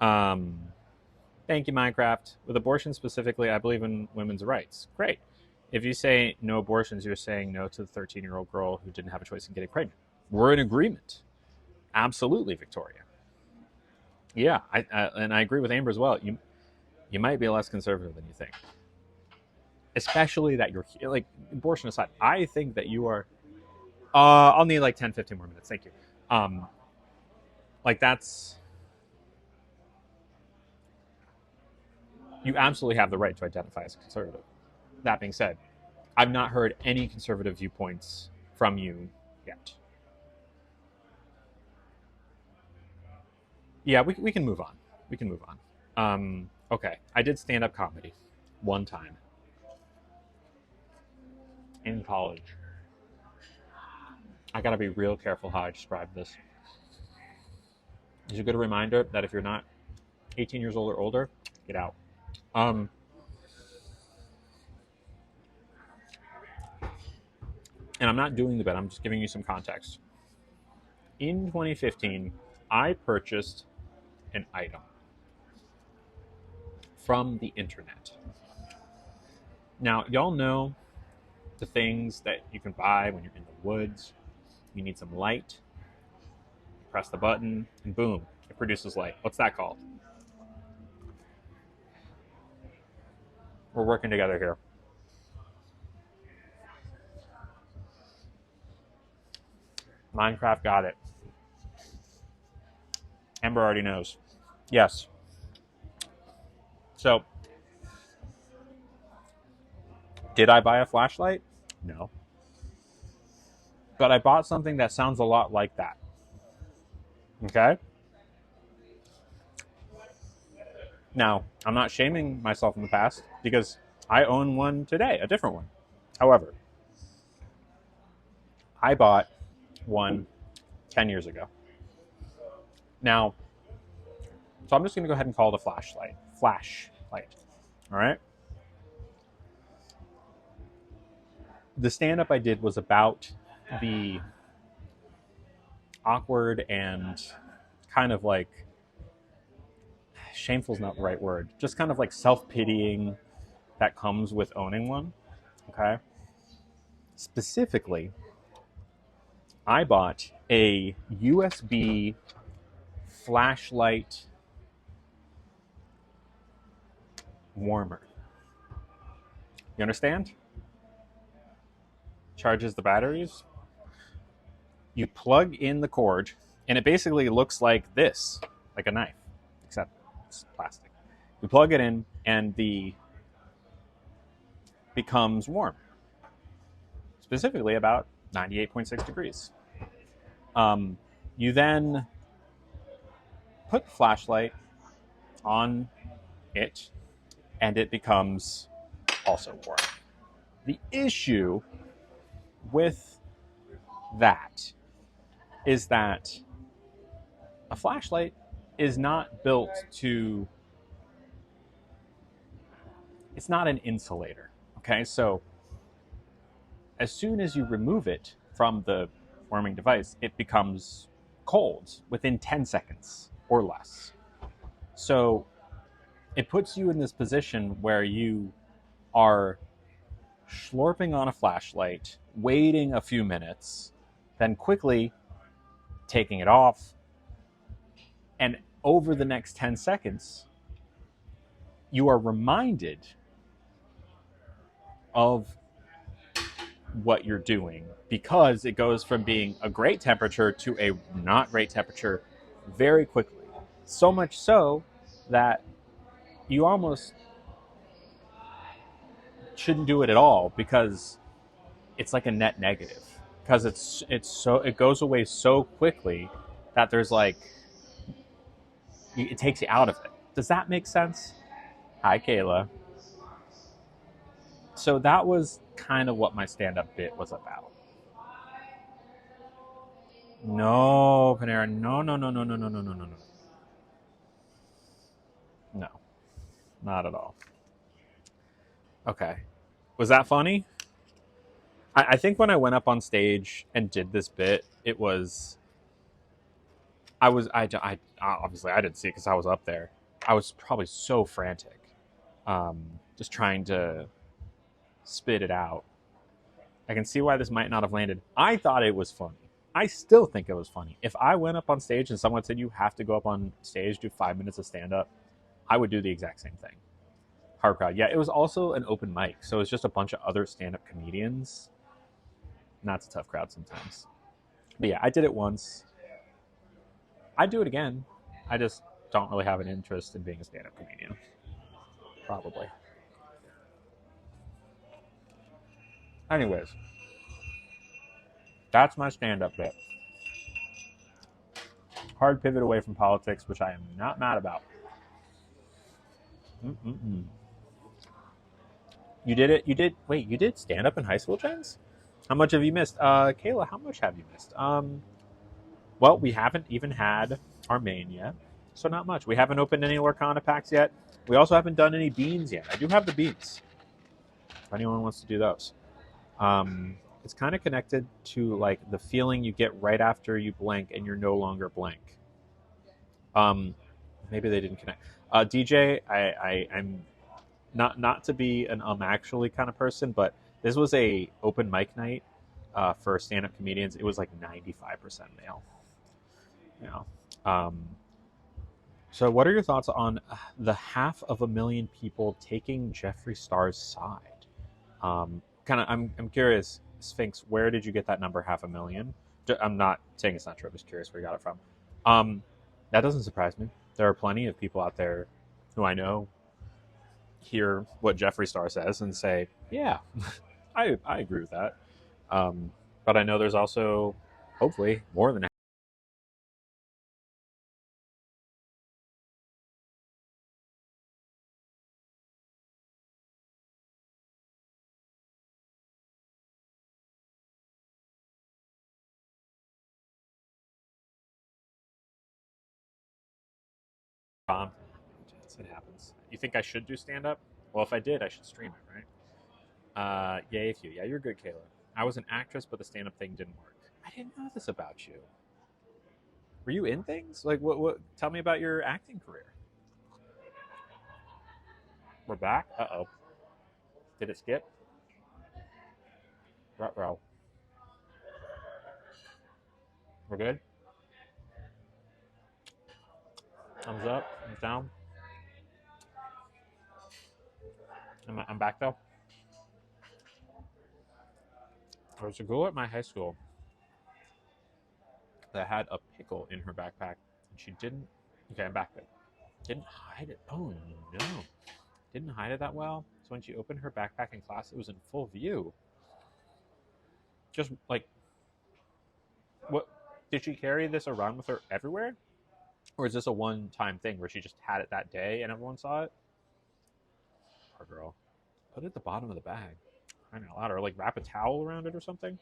Thank you, Minecraft. With abortion specifically, I believe in women's rights. Great. If you say no abortions, you're saying no to the 13-year-old girl who didn't have a choice in getting pregnant. We're in agreement. Absolutely, Victoria. Yeah, and I agree with Amber as well. You might be less conservative than you think. Especially that you're, like, abortion aside, I think that you are, I'll need like 10, 15 more minutes. Thank you. Like, that's, you absolutely have the right to identify as a conservative. That being said, I've not heard any conservative viewpoints from you yet. Yeah, we can move on. We can move on. Okay, I did stand-up comedy one time in college. I gotta be real careful how I describe this. It's a good reminder that if you're not 18 years old or older, get out. And I'm not doing the bit, I'm just giving you some context. In 2015, I purchased an item from the internet. Now, y'all know the things that you can buy when you're in the woods. You need some light. You press the button, and boom, it produces light. What's that called? We're working together here. Minecraft got it. Amber already knows. Yes. So, did I buy a flashlight? No. But I bought something that sounds a lot like that. Okay? Now, I'm not shaming myself in the past because I own one today, a different one. However, I bought one 10 years ago. Now, so I'm just going to go ahead and call it a flashlight. Flashlight. All right? The stand-up I did was about the awkward and kind of like, shameful is not the right word, just kind of like self-pitying that comes with owning one. Okay? Specifically, I bought a USB flashlight warmer. You understand? Charges the batteries. You plug in the cord, and it basically looks like this, like a knife, except it's plastic. You plug it in, and the becomes warm, specifically about 98.6 degrees. You then put the flashlight on it, and it becomes also warm. The issue with that is that a flashlight is not built to, it's not an insulator. Okay, so as soon as you remove it from the warming device, it becomes cold within 10 seconds or less. So it puts you in this position where you are slurping on a flashlight, waiting a few minutes, then quickly taking it off. And over the next 10 seconds, you are reminded of what you're doing because it goes from being a great temperature to a not great temperature very quickly. So much so that you almost shouldn't do it at all because it's like a net negative. Because it goes away so quickly that there's like, it takes you out of it. Does that make sense? Hi, Kayla. So that was kind of what my stand-up bit was about. No, Panera, no, no, no, no, no, no, no, no, no, no. No, not at all. Okay. Was that funny? I think when I went up on stage and did this bit, it was, I obviously I didn't see it because I was up there. I was probably so frantic, just trying to spit it out. I can see why this might not have landed. I thought it was funny. I still think it was funny. If I went up on stage and someone said you have to go up on stage, do 5 minutes of stand-up, I would do the exact same thing. Hard crowd. Yeah, it was also an open mic, so it was just a bunch of other stand-up comedians. And that's a tough crowd sometimes. But yeah, I did it once. I'd do it again. I just don't really have an interest in being a stand-up comedian. Probably. Anyways, that's my stand-up bit. Hard pivot away from politics, which I am not mad about. You did it. Wait, you did stand-up in high school, Jens? How much have you missed? Kayla, how much have you missed? Well, we haven't even had our main yet, so not much. We haven't opened any Lorcana packs yet. We also haven't done any beans yet. I do have the beans, if anyone wants to do those. It's kind of connected to like the feeling you get right after you blank and you're no longer blank. Maybe they didn't connect. DJ, I'm not to be an actually kind of person, but this was a open mic night for stand-up comedians. It was like 95% male. You know. So what are your thoughts on the 500,000 people taking Jeffree Star's side? I'm curious, Sphinx, where did you get that number 500,000? I'm not saying it's not true. I'm just curious where you got it from. That doesn't surprise me. There are plenty of people out there who I know hear what Jeffree Star says and say, yeah, I agree with that. Um, but I know there's also, hopefully, more than it happens. You think I should do stand up? Well, if I did, I should stream it, right? Yay, if you. Yeah, you're good, Kayla. I was an actress, but the stand up thing didn't work. I didn't know this about you. Were you in things? Like, what? Tell me about your acting career. We're back? Uh oh. Did it skip? Ruh-roh. We're good? Thumbs up, thumbs down. I'm back though. There was a girl at my high school that had a pickle in her backpack, and she didn't. Okay, I'm back there. Didn't hide it. Oh no, didn't hide it that well. So when she opened her backpack in class, it was in full view. Just like, what? Did she carry this around with her everywhere, or is this a one-time thing where she just had it that day and everyone saw it? Poor girl. Put it at the bottom of the bag. I know, or like wrap a towel around it or something.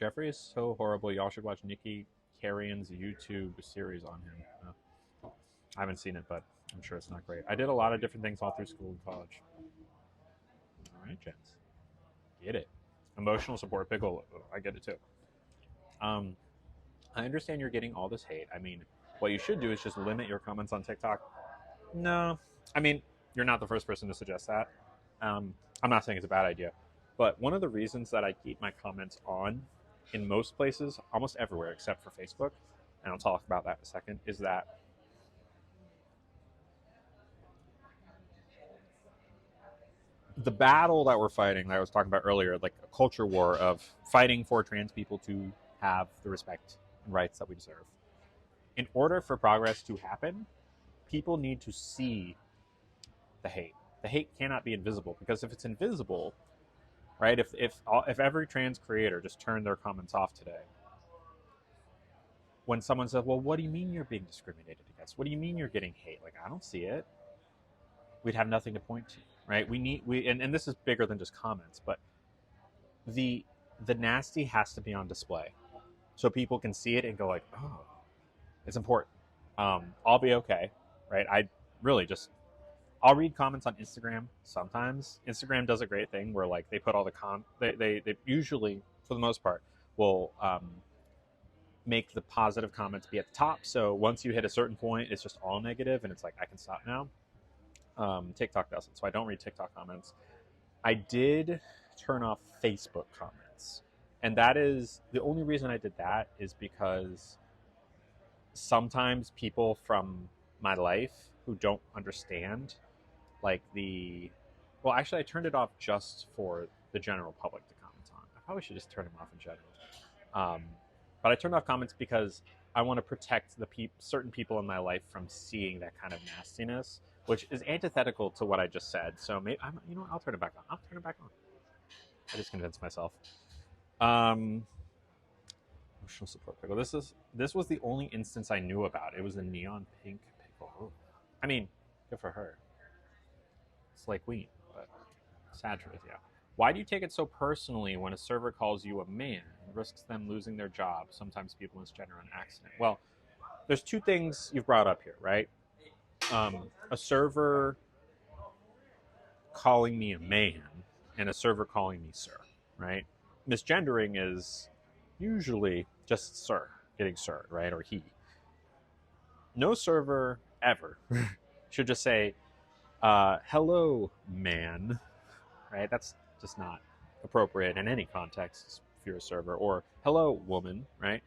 Jeffree is so horrible. Y'all should watch Nikki Carrion's YouTube series on him. I haven't seen it, but I'm sure it's not great. I did a lot of different things all through school and college. All right, gents. Get it. Emotional support pickle. I get it too. I understand you're getting all this hate. I mean, what you should do is just limit your comments on TikTok. No. I mean, you're not the first person to suggest that. I'm not saying it's a bad idea. But one of the reasons that I keep my comments on in most places, almost everywhere except for Facebook, and I'll talk about that in a second, is that the battle that we're fighting, that I was talking about earlier, like a culture war of fighting for trans people to have the respect and rights that we deserve. In order for progress to happen, people need to see the hate. The hate cannot be invisible, because if it's invisible, right? If every trans creator just turned their comments off today, when someone says, "Well, what do you mean you're being discriminated against? What do you mean you're getting hate?" Like, I don't see it. We'd have nothing to point to, right? And this is bigger than just comments, but the nasty has to be on display, so people can see it and go like, "Oh, it's important." I'll be okay, right? I really just I'll read comments on Instagram sometimes. Instagram does a great thing where like they put all the they usually, for the most part, will make the positive comments be at the top. So once you hit a certain point, it's just all negative, and it's like, I can stop now. TikTok doesn't, so I don't read TikTok comments. I did turn off Facebook comments, and that is the only reason I did that is because sometimes people from my life who don't understand like well, actually I turned it off just for the general public to comment on. I probably should just turn them off in general. But I turned off comments because I want to protect the certain people in my life from seeing that kind of nastiness, which is antithetical to what I just said. So maybe I'll turn it back on. I'll turn it back on. I just convinced myself. Emotional support pickle. This was the only instance I knew about. It was a neon pink pickle. I mean, good for her. Slay Queen, but sad truth, yeah. Why do you take it so personally when a server calls you a man and risks them losing their job? Sometimes people misgender on accident. Well, there's two things you've brought up here, right? A server calling me a man and a server calling me sir, right? Misgendering is usually just sir, getting sir, right? Or he. No server ever should just say, hello, man, right? That's just not appropriate in any context if you're a server. Or hello, woman, right?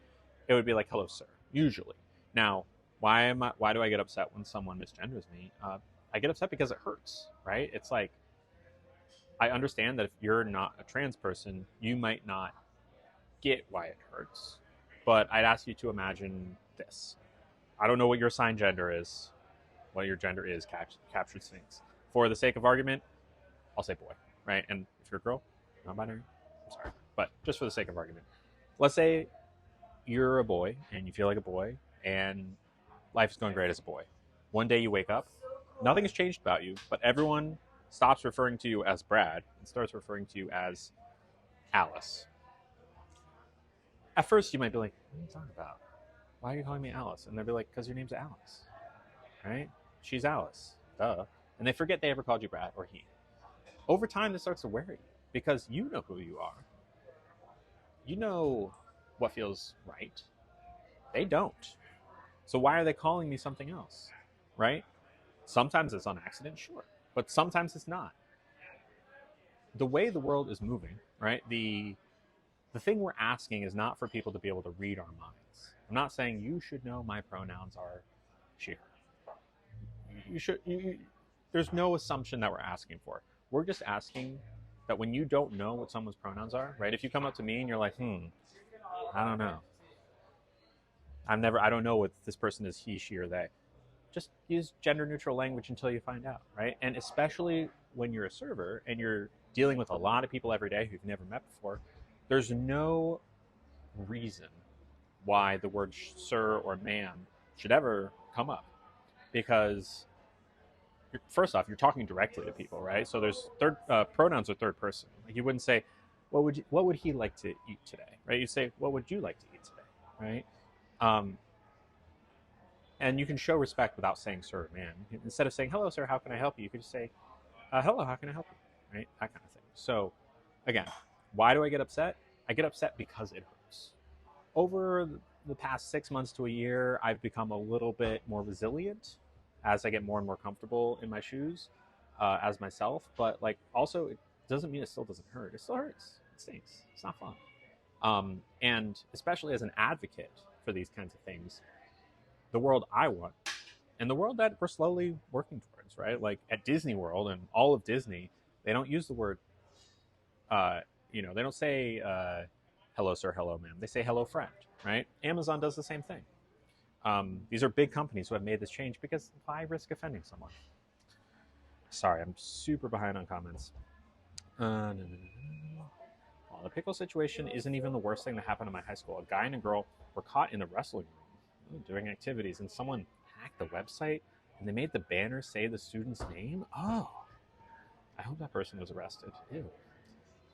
It would be like, hello, sir, usually. Now, why do I get upset when someone misgenders me? I get upset because it hurts, right? It's like, I understand that if you're not a trans person, you might not get why it hurts. But I'd ask you to imagine this. I don't know what your assigned gender is, what your gender is, captured Sphinx. For the sake of argument, I'll say boy, right? And if you're a girl, non-binary, I'm sorry. But just for the sake of argument, let's say you're a boy and you feel like a boy and life's going great as a boy. One day you wake up, nothing has changed about you, but everyone stops referring to you as Brad and starts referring to you as Alice. At first, you might be like, what are you talking about? Why are you calling me Alice? And they'll be like, because your name's Alice, right? She's Alice, duh. And they forget they ever called you Brad or he. Over time, this starts to wear you because you know who you are. You know what feels right. They don't. So why are they calling me something else, right? Sometimes it's on accident, sure, but sometimes it's not. The way the world is moving, right? The thing we're asking is not for people to be able to read our minds. I'm not saying you should know my pronouns are she, her. You should. There's no assumption that we're asking for. We're just asking that when you don't know what someone's pronouns are, right? If you come up to me and you're like, I don't know. I don't know what this person is, he, she, or they. Just use gender neutral language until you find out, right? And especially when you're a server and you're dealing with a lot of people every day who you've never met before, there's no reason why the word sir or ma'am should ever come up. Because first off, you're talking directly to people, right? So there's pronouns are third person. Like you wouldn't say, what would he like to eat today, right? You say, what would you like to eat today, right? And you can show respect without saying sir or ma'am. Instead of saying, hello, sir, how can I help you? You could just say, hello, how can I help you? Right? That kind of thing. So, again, why do I get upset? I get upset because it hurts. Over the past 6 months to a year, I've become a little bit more resilient as I get more and more comfortable in my shoes as myself. But, like, also, it doesn't mean it still doesn't hurt. It still hurts. It stings. It's not fun. And especially as an advocate for these kinds of things, the world I want and the world that we're slowly working towards, right? Like at Disney World and all of Disney, they don't use the word, they don't say hello, sir, hello, ma'am. They say hello, friend, right? Amazon does the same thing. These are big companies who have made this change because why risk offending someone? Sorry, I'm super behind on comments. No. Well, the pickle situation isn't even the worst thing that happened in my high school. A guy and a girl were caught in the wrestling room doing activities, and someone hacked the website and they made the banner say the student's name. Oh, I hope that person was arrested. Ew.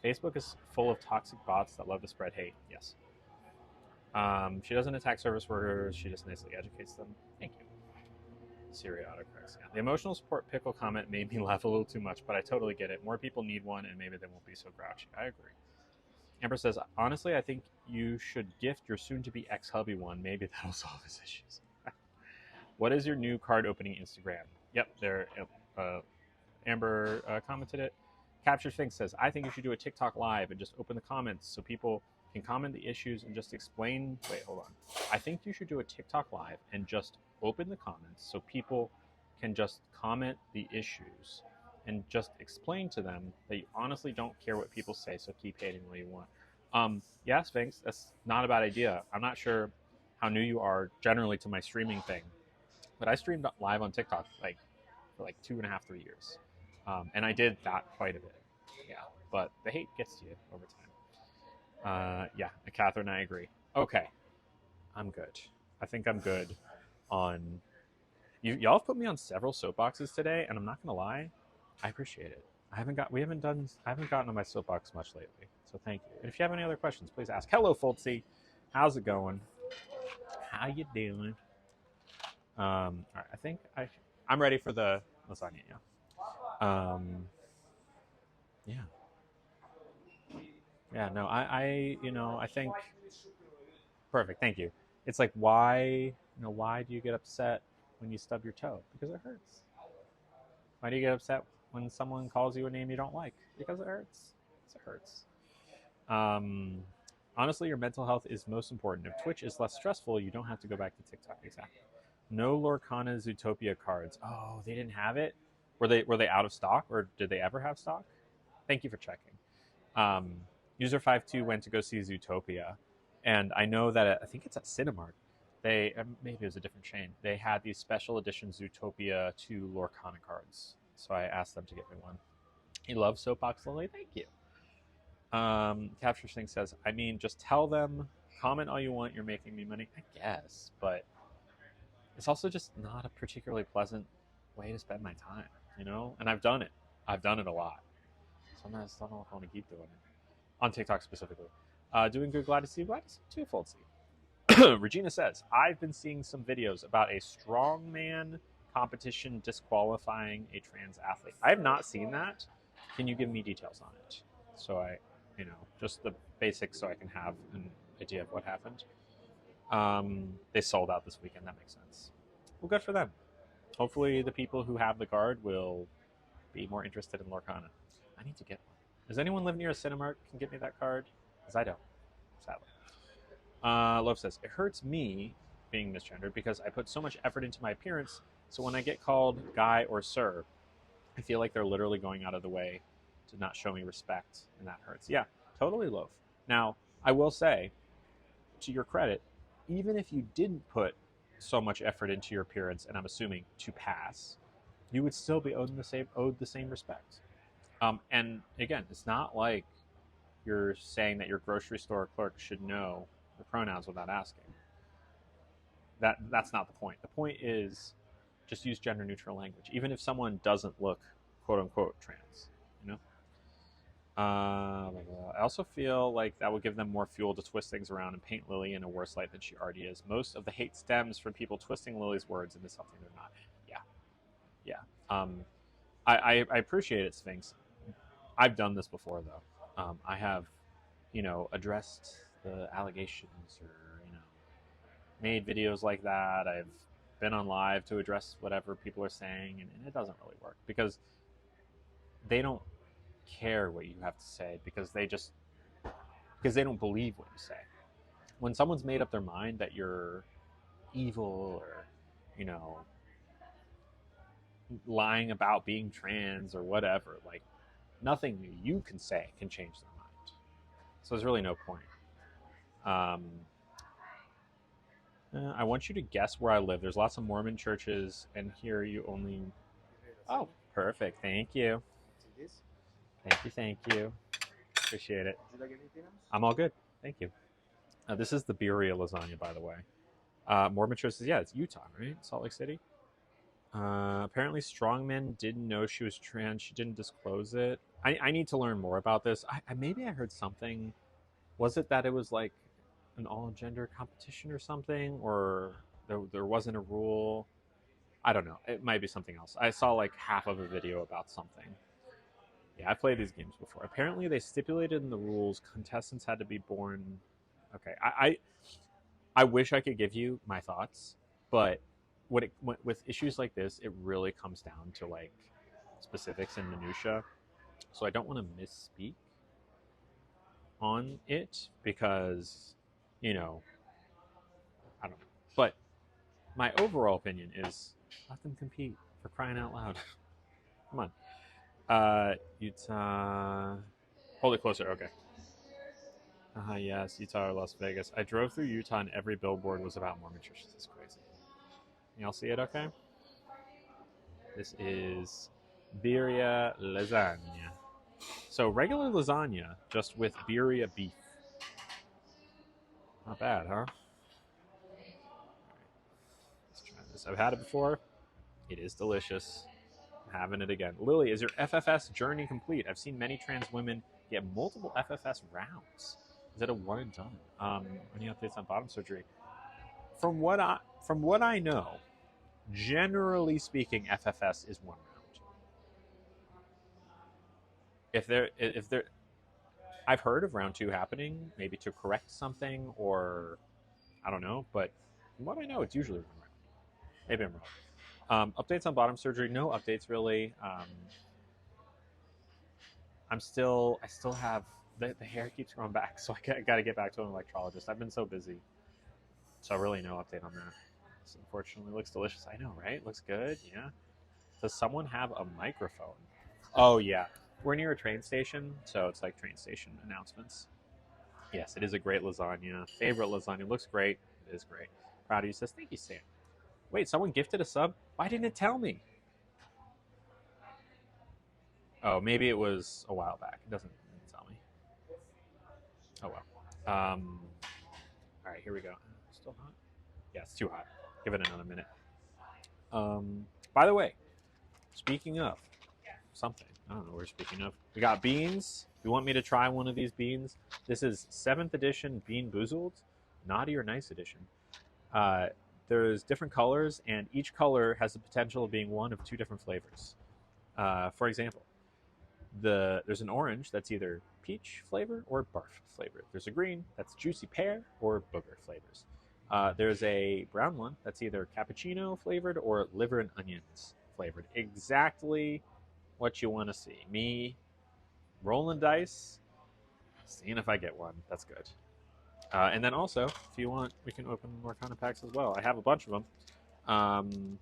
Facebook is full of toxic bots that love to spread hate. Yes. She doesn't attack service workers. She just nicely educates them. Thank you. Siri autocorrects. Yeah. The emotional support pickle comment made me laugh a little too much, but I totally get it. More people need one, and maybe they won't be so grouchy. I agree. Amber says, honestly, I think you should gift your soon-to-be ex-hubby one. Maybe that'll solve his issues. What is your new card opening Instagram? Yep, there. Amber commented it. Captured Sphinx says, I think you should do a TikTok live and just open the comments so people can comment the issues and just explain. Wait, hold on. I think you should do a TikTok live and just open the comments so people can just comment the issues and just explain to them that you honestly don't care what people say, so keep hating what you want. Yeah, Sphinx, that's not a bad idea. I'm not sure how new you are generally to my streaming thing, but I streamed live on TikTok for 2.5, 3 years. And I did that quite a bit. Yeah, but the hate gets to you over time. Yeah, Catherine, I agree. Okay, I'm good. I think I'm good on... Y'all have put me on several soapboxes today, and I'm not gonna lie, I appreciate it. I haven't gotten on my soapbox much lately, so thank you. And if you have any other questions, please ask. Hello, Foltzy. How's it going? How you doing? All right, I think I'm ready for the lasagna now. Yeah. Yeah, no, I think perfect. Thank you. It's like, why do you get upset when you stub your toe? Because it hurts. Why do you get upset when someone calls you a name you don't like? Because it hurts. It hurts. Honestly, your mental health is most important. If Twitch is less stressful, you don't have to go back to TikTok. Exactly. No Lorcana Zootopia cards. Oh, they didn't have it? Were they out of stock, or did they ever have stock? Thank you for checking. User 52 went to go see Zootopia, and I know that I think it's at Cinemark. maybe it was a different chain. They had these special edition Zootopia 2 Lorcana cards, so I asked them to get me one. He loves Soapbox Lily. Thank you. Capture Sing says, I mean, just tell them, comment all you want. You're making me money, I guess, but it's also just not a particularly pleasant way to spend my time, you know. And I've done it. I've done it a lot. Sometimes I don't know if I want to keep doing it on TikTok specifically. Doing good. Glad to see you. Glad to see you too, Foldsy. Regina says, I've been seeing some videos about a strongman competition disqualifying a trans athlete. I have not seen that. Can you give me details on it? So I, just the basics so I can have an idea of what happened. They sold out this weekend. That makes sense. Well, good for them. Hopefully the people who have the card will be more interested in Lorcana. I need to get one. Does anyone live near a Cinemark can get me that card? Because I don't, sadly. Love says, it hurts me being misgendered because I put so much effort into my appearance, so when I get called guy or sir, I feel like they're literally going out of the way to not show me respect, and that hurts. Yeah, totally, Loaf. Now, I will say, to your credit, even if you didn't put so much effort into your appearance, and I'm assuming to pass, you would still be owed the same respect. And again, it's not like you're saying that your grocery store clerk should know the pronouns without asking. That's not the point. The point is just use gender neutral language, even if someone doesn't look quote unquote trans. I also feel like that would give them more fuel to twist things around and paint Lily in a worse light than she already is. Most of the hate stems from people twisting Lily's words into something they're not. Yeah. I appreciate it, Sphinx. I've done this before, though. I have, addressed the allegations or, made videos like that. I've been on live to address whatever people are saying, and it doesn't really work because they don't care what you have to say because they don't believe what you say. When someone's made up their mind that you're evil or, lying about being trans or whatever, like nothing you can say can change their mind. So there's really no point. I want you to guess where I live. There's lots of Mormon churches, and here you only... Oh, perfect. Thank you. Thank you. Appreciate it. Would you like anything else? I'm all good. Thank you. This is the Birria lasagna, by the way. Mormon churches, yeah, it's Utah, right? Salt Lake City. Apparently strongmen didn't know she was trans. She didn't disclose it. I need to learn more about this. Maybe I heard something. Was it that it was like an all-gender competition or something? Or there wasn't a rule? I don't know. It might be something else. I saw like half of a video about something. Yeah, I've played these games before. Apparently they stipulated in the rules contestants had to be born... Okay, I wish I could give you my thoughts, but with issues like this, it really comes down to like specifics and minutia. So I don't want to misspeak on it because, I don't know. But my overall opinion is let them compete, for crying out loud. Come on. Utah. Hold it closer. Okay. Yes, Utah or Las Vegas. I drove through Utah and every billboard was about Mormon churches. It's crazy. Y'all see it okay? This is Birria Lasagna. So regular lasagna, just with Birria beef. Not bad, huh? Let's try this. I've had it before. It is delicious. I'm having it again. Lily, is your FFS journey complete? I've seen many trans women get multiple FFS rounds. Is it a one and done? Any updates on bottom surgery? From what I know, generally speaking, FFS is one round. If there, I've heard of round 2 happening, maybe to correct something or I don't know, but from what I know, it's usually one round. Maybe I'm wrong. Updates on bottom surgery? No updates really. I still have the hair keeps growing back, so I got to get back to an electrologist. I've been so busy, so really no update on that. This unfortunately looks delicious. I know, right? Looks good. Yeah. Does someone have a microphone? Oh yeah, we're near a train station, so it's like train station announcements. Yes, it is a great lasagna. Favorite lasagna. Looks great. It is great. Proud of you says, thank you, Sam. Wait, someone gifted a sub? Why didn't it tell me? Oh, maybe it was a while back. It doesn't tell me. Oh, well. All right, here we go. Still hot? Yeah, it's too hot. Give it another minute. By the way, speaking of something, I don't know what we're speaking of. We got beans. You want me to try one of these beans? This is 7th edition Bean Boozled, Naughty or Nice edition. There's different colors, and each color has the potential of being one of 2 different flavors. For example, there's an orange that's either peach flavor or barf flavor. There's a green that's juicy pear or booger flavors. There's a brown one that's either cappuccino flavored or liver and onions flavored. Exactly what you want to see. Me rolling dice, seeing if I get one. That's good. And then also, if you want, we can open more kind of packs as well. I have a bunch of them.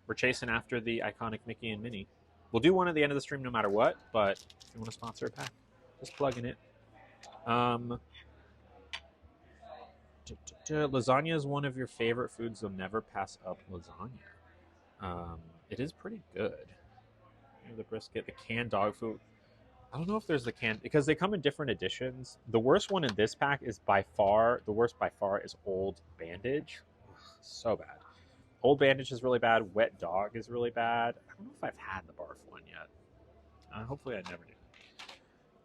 We're chasing after the iconic Mickey and Minnie. We'll do one at the end of the stream no matter what, but if you want to sponsor a pack, just plug in it. Lasagna is one of your favorite foods. You'll never pass up lasagna. It is pretty good. The brisket, the canned dog food. I don't know if there's the canned, because they come in different editions. The worst one in this pack is by far, the worst by far is Old Bandage. Ugh, so bad. Old Bandage is really bad. Wet Dog is really bad. I don't know if I've had the barf one yet. Hopefully I never do.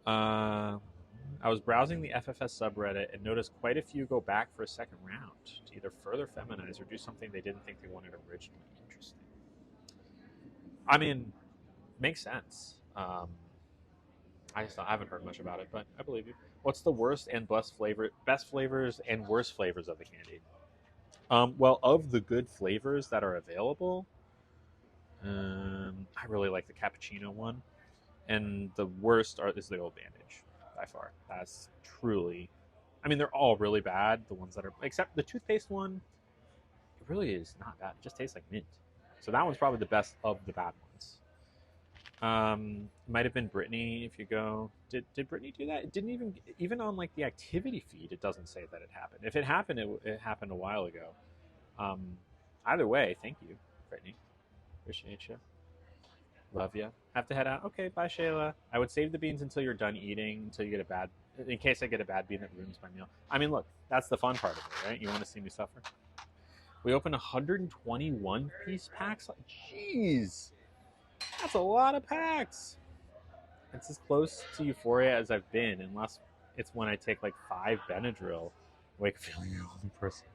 I was browsing the FFS subreddit and noticed quite a few go back for a second round to either further feminize or do something they didn't think they wanted originally. Interesting. I mean, makes sense. I haven't heard much about it, but I believe you. What's the worst and best flavors and worst flavors of the candy? Well, of the good flavors that are available, I really like the cappuccino one, and the worst is the Old Bandage by far. That's truly, I mean, they're all really bad. The ones that are, except the toothpaste one, it really is not bad. It just tastes like mint. So that one's probably the best of the bad ones. Might have been Brittany if you go. Did Brittany do that? It didn't even on like the activity feed, it doesn't say that it happened. If it happened, it happened a while ago. Either way, thank you, Brittany. Appreciate you. Love you. Have to head out. Okay, bye, Shayla. I would save the beans until you're done eating, until you get a bad, in case I get a bad bean that ruins my meal. I mean, look, that's the fun part of it, right? You want to see me suffer? We opened 121 piece packs. Jeez. That's a lot of packs. It's as close to Euphoria as I've been, unless it's when I take like 5 Benadryl. Wake feeling the only person.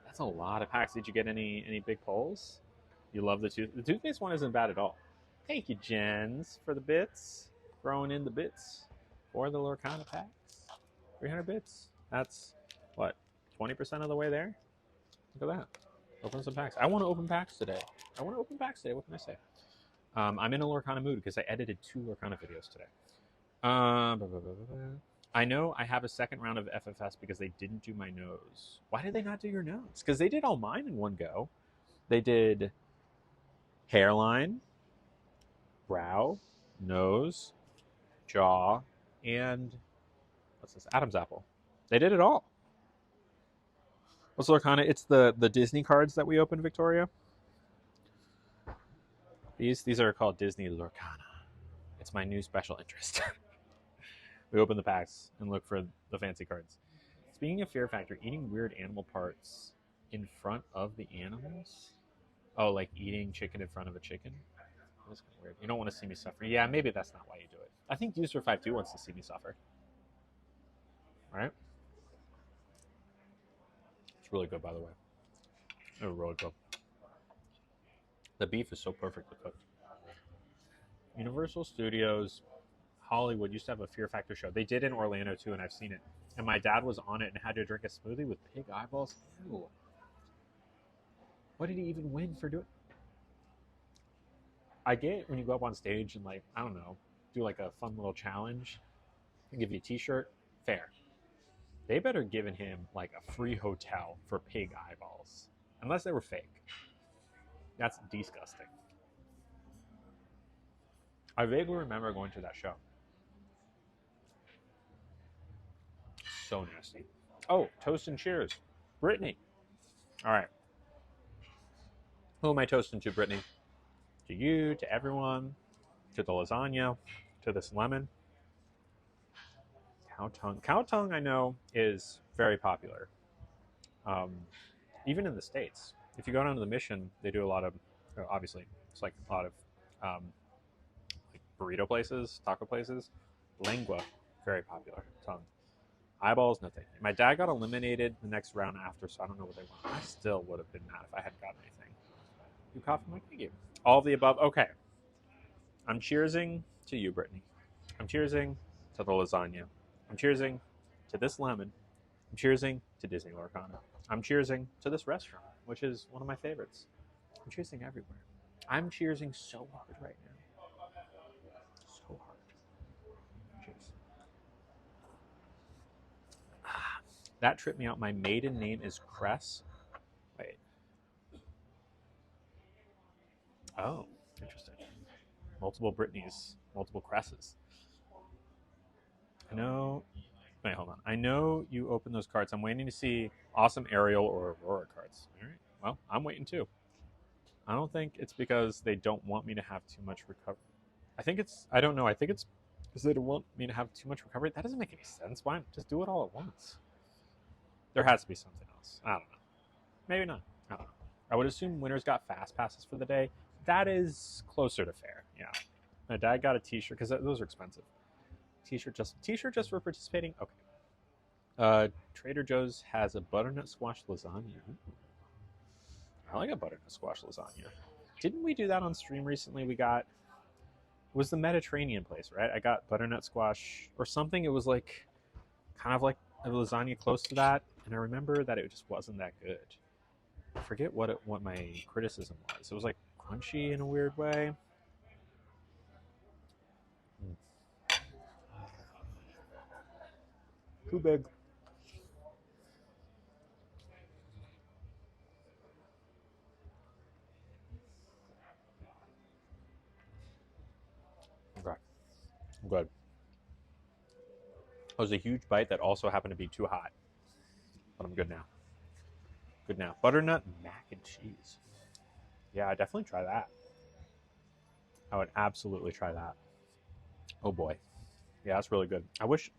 That's a lot of packs. Did you get any big pulls? You love the toothpaste one isn't bad at all. Thank you, Jens, for the bits. Throwing in the bits for the Lorcana packs. 300 bits. That's what, 20% of the way there? Look at that. Open some packs. I want to open packs today. What can I say? I'm in a Lorcana mood because I edited 2 Lorcana videos today. I know I have a second round of FFS because they didn't do my nose. Why did they not do your nose? Because they did all mine in one go. They did hairline, brow, nose, jaw, and what's this? Adam's apple. They did it all. What's Lorcana? It's the Disney cards that we opened, Victoria. These are called Disney Lorcana. It's my new special interest. We open the packs and look for the fancy cards. Speaking of Fear Factor, eating weird animal parts in front of the animals? Oh, like eating chicken in front of a chicken? That's kind of weird. You don't want to see me suffer. Yeah, maybe that's not why you do it. I think User52 wants to see me suffer. Right? It's really good, by the way. It's really good. The beef is so perfectly cooked. Universal Studios Hollywood used to have a Fear Factor show. They did in Orlando too, and I've seen it. And my dad was on it and had to drink a smoothie with pig eyeballs. Ew. What did he even win for doing? I get when you go up on stage and, like, I don't know, do like a fun little challenge, and give you a t-shirt, fair. They better given him like a free hotel for pig eyeballs. Unless they were fake. That's disgusting. I vaguely remember going to that show. So nasty. Oh, toast and cheers. Brittany. All right. Who am I toasting to, Brittany? To you, to everyone, to the lasagna, to this lemon. Cow tongue. Cow tongue, I know, is very popular. Um, Even in the States. If you go down to the Mission, they do a lot of, obviously, it's like a lot of like burrito places, taco places. Lengua, very popular. Tongue. Eyeballs, nothing. My dad got eliminated the next round after, so I don't know what they want. I still would have been mad if I hadn't gotten anything. You cough? I'm like, thank you. All of the above? Okay. I'm cheersing to you, Brittany. I'm cheersing to the lasagna. I'm cheersing to this lemon. I'm cheersing to Disney Lorcana. I'm cheersing to this restaurant, which is one of my favorites. I'm cheersing everywhere. I'm cheersing so hard right now. So hard. Cheers. That tripped me out. My maiden name is Cress. Wait. Oh, interesting. Multiple Britneys, multiple Cresses. I know. Wait, hold on. I know you opened those cards. I'm waiting to see awesome Ariel or Aurora cards. All right. Well, I'm waiting too. I don't think it's because they don't want me to have too much recovery. I think it's. I don't know. I think it's because they don't want me to have too much recovery. That doesn't make any sense. Why not just do it all at once? There has to be something else. I don't know. Maybe not. I don't know. I would assume winners got fast passes for the day. That is closer to fair. Yeah. My dad got a T-shirt because those are expensive. T-shirt just for participating. Okay. Trader Joe's has a butternut squash lasagna. Ooh. I like a butternut squash lasagna. Didn't we do that on stream recently? We got it was the Mediterranean place, right? I got butternut squash or something. It was like kind of like a lasagna close to that, and I remember that it just wasn't that good. I forget what my criticism was. It was like crunchy in a weird way. Too big. Okay, I'm good. It was a huge bite that also happened to be too hot, but I'm good now. Good now. Butternut mac and cheese. Yeah, I definitely try that. I would absolutely try that. Oh boy, yeah, that's really good. I wish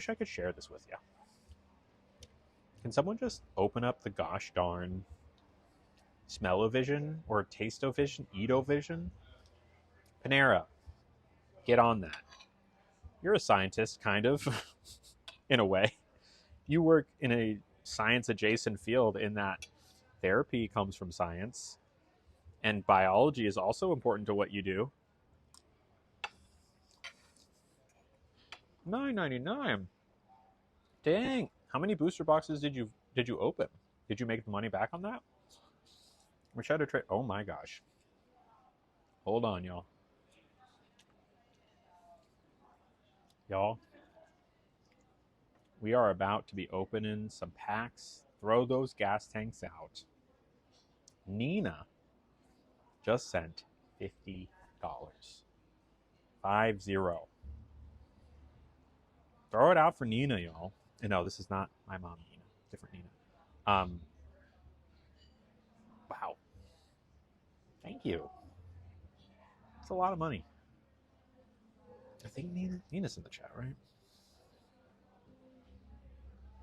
I could share this with you. Can someone just open up the gosh darn smell-o-vision or taste-o-vision, eat-o-vision? Panera, get on that. You're a scientist, kind of, in a way. You work in a science-adjacent field in that therapy comes from science, and biology is also important to what you do. $9.99. Dang! How many booster boxes did you open? Did you make the money back on that? We tried to trade. Oh my gosh! Hold on, y'all. Y'all, we are about to be opening some packs. Throw those gas tanks out. Nina just sent $50. 50. Throw it out for Nina, y'all. And no, this is not my mom, Nina. Different Nina. Wow. Thank you. It's a lot of money. I think Nina's in the chat, right?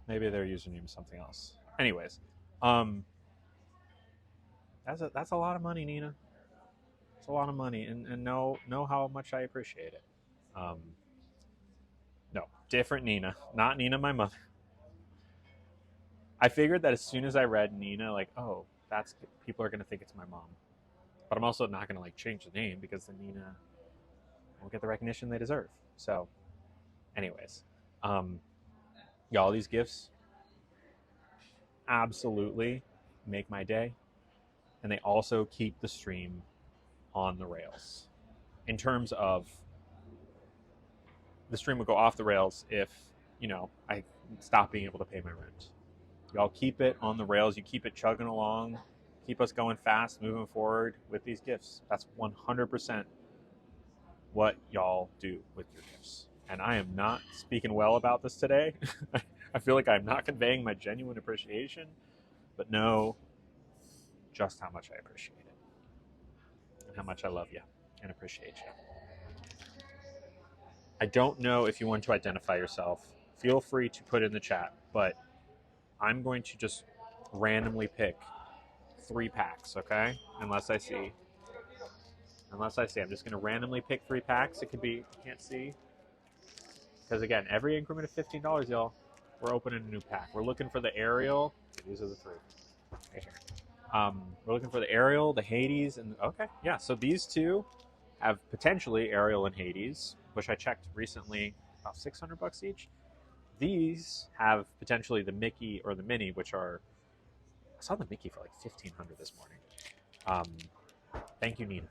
Maybe their username is something else. Anyways, that's a lot of money, Nina. It's a lot of money, and know how much I appreciate it. No, different Nina, not Nina, my mother. I figured that as soon as I read Nina, like, oh, that's people are gonna think it's my mom, but I'm also not gonna like change the name because then Nina won't get the recognition they deserve. So, anyways, y'all, these gifts absolutely make my day, and they also keep the stream on the rails. In terms of the stream would go off the rails if I stop being able to pay my rent. Y'all keep it on the rails. You keep it chugging along. Keep us going fast, moving forward with these gifts. That's 100% what y'all do with your gifts. And I am not speaking well about this today. I feel like I'm not conveying my genuine appreciation. but know just how much I appreciate it and how much I love you and appreciate you. I don't know if you want to identify yourself. Feel free to put in the chat, but I'm going to just randomly pick 3 packs, okay? Unless I see, I'm just going to randomly pick 3 packs. It could be, you can't see. Because again, every increment of $15, y'all, we're opening a new pack. We're looking for the Ariel. These are the 3 right here. We're looking for the Ariel, the Hades, and okay, yeah. So these 2 have potentially Ariel and Hades, which I checked recently, about $600 each. These have potentially the Mickey or the Minnie, which are, I saw the Mickey for like $1,500 this morning. Thank you, Nina.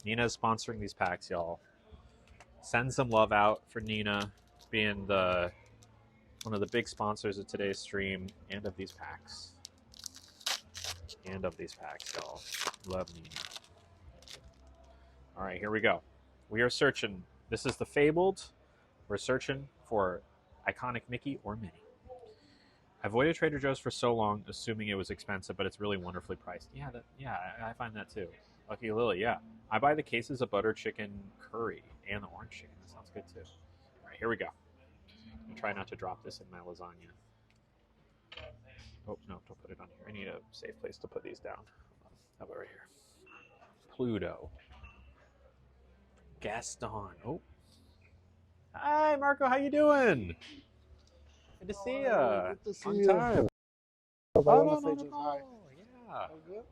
Nina is sponsoring these packs, y'all. Send some love out for Nina being one of the big sponsors of today's stream and of these packs. Y'all. Love Nina. All right, here we go. We are searching. This is the Fabled. We're searching for iconic Mickey or Minnie. I avoided Trader Joe's for so long, assuming it was expensive, but it's really wonderfully priced. Yeah, I find that too. Lucky Lily, yeah. I buy the cases of butter chicken curry and the orange chicken. That sounds good too. All right, here we go. I'm try not to drop this in my lasagna. Oh, no, don't put it on here. I need a safe place to put these down. How about right here? Pluto. Gaston. Oh. Hi, Marco. How you doing? Good to see ya. Good to see On you. time. I Oh, want to no. say just hi. Yeah. All good?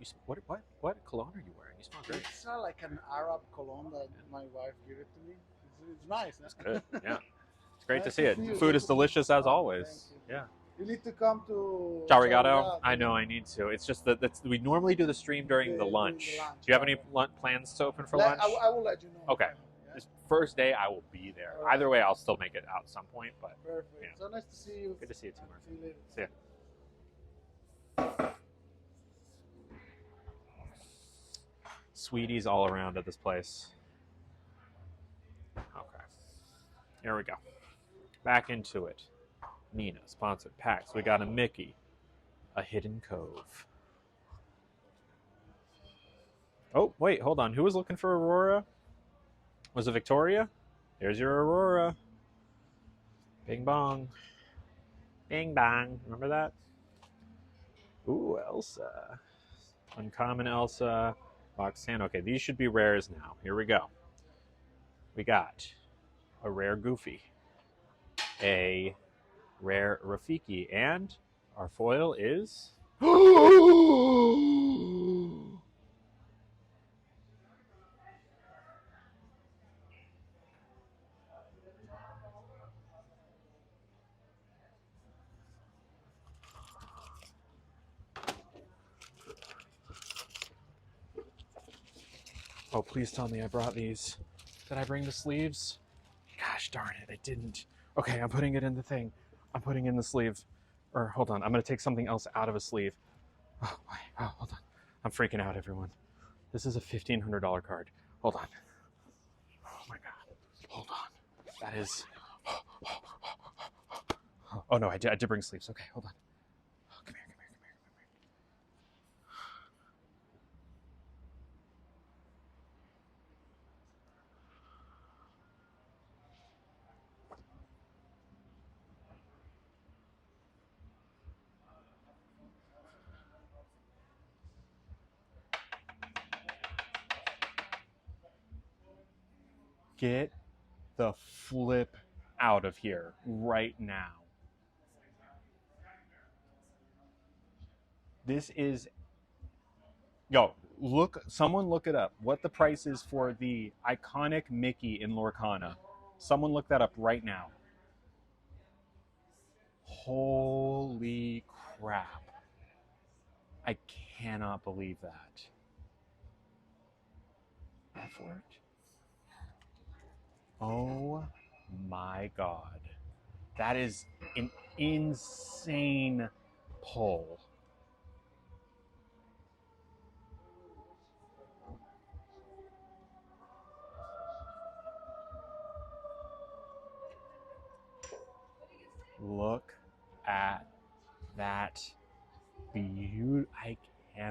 What cologne are you wearing? You smell great. It's like an Arab cologne that my wife gave it to me. It's nice. It's good. Yeah. It's great to Nice see to it. see you. Food is delicious as always. Thank you. Yeah. You need to come to Charigato. I know I need to. It's just that we normally do the stream during the lunch. Do you have any plans to open for lunch? I will let you know. Okay. Yeah. This first day I will be there. All right. Either way, I'll still make it out at some point. But Perfect. Yeah. So nice to see you. good to see you too, Mark. See you later. See ya. Sweeties all around at this place. Okay. Here we go. Back into it. Nina, sponsored packs. We got a Mickey. A Hidden Cove. Oh, wait, hold on. Who was looking for Aurora? Was it Victoria? There's your Aurora. Bing bong. Bing bang. Remember that? Ooh, Elsa. Uncommon Elsa. Roxanne. Okay, these should be rares now. Here we go. We got a rare Goofy, a rare Rafiki, and our foil is... Oh, please tell me I brought these. Did I bring the sleeves? Gosh darn it, I didn't. Okay, I'm putting it in the thing. I'm putting in the sleeve. Or, hold on, I'm going to take something else out of a sleeve. Oh, hold on. I'm freaking out, everyone. This is a $1,500 card. Hold on. Oh my god. Hold on. That is... Oh no, I did bring sleeves. Okay, hold on. Oh, come here. Get the flip out of here right now. This is... Yo, someone look it up. What the price is for the iconic Mickey in Lorcana. Someone look that up right now. Holy crap. I cannot believe that. Effort? Oh my god. That is an insane pull. Look at that beauty.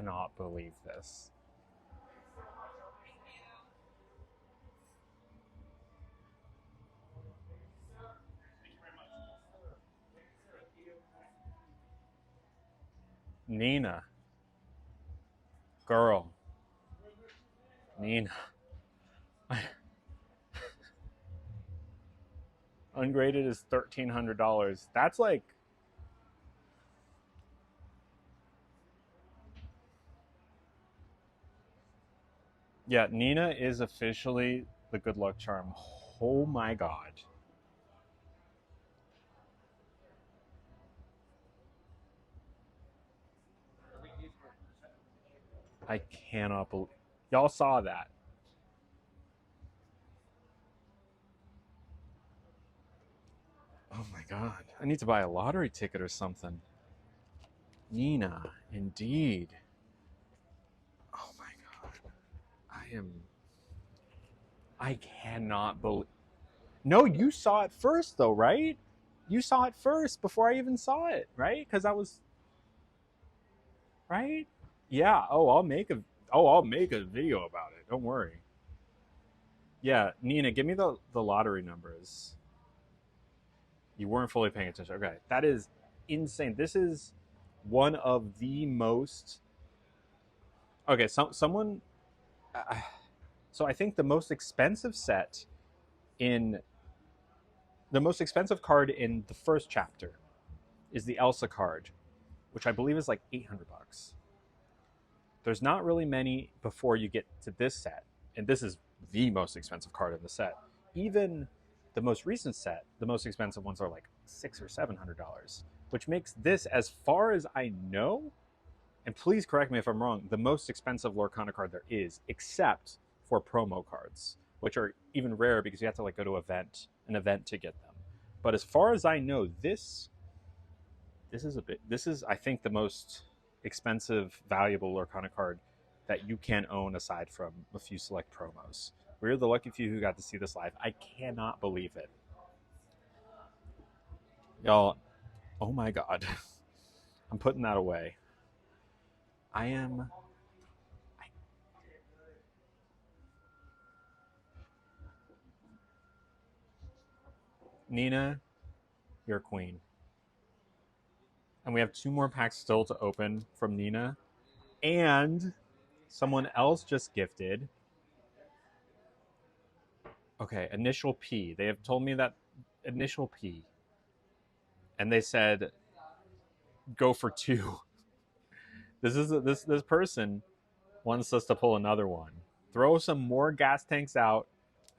cannot believe this. Nina. Girl. Nina. Ungraded is $1,300. That's like... Yeah, Nina is officially the good luck charm. Oh my god. I cannot believe... Y'all saw that. Oh my god. I need to buy a lottery ticket or something. Nina, indeed. Oh my god. I cannot believe... No, you saw it first though, right? You saw it first before I even saw it, right? Because I was... Right? Yeah. I'll make a video about it. Don't worry. Yeah, Nina, give me the lottery numbers. You weren't fully paying attention. Okay, that is insane. This is one of the most... Okay, someone... So I think the most expensive set in... The most expensive card in the first chapter is the Elsa card, which I believe is like $800. There's not really many before you get to this set, and this is the most expensive card in the set. Even the most recent set, the most expensive ones are like $600 or $700, which makes this, as far as I know, and please correct me if I'm wrong, the most expensive Lorcana card there is, except for promo cards, which are even rarer because you have to like go to an event to get them. But as far as I know, this is I think the most expensive, valuable Lorcana card that you can own aside from a few select promos. We're the lucky few who got to see this live. I cannot believe it. Y'all, oh my god. I'm putting that away. Nina, you're a queen. And we have 2 more packs still to open from Nina. And someone else just gifted. Okay, initial P. They have told me that initial P. And they said, go for 2. This person wants us to pull another one. Throw some more gas tanks out.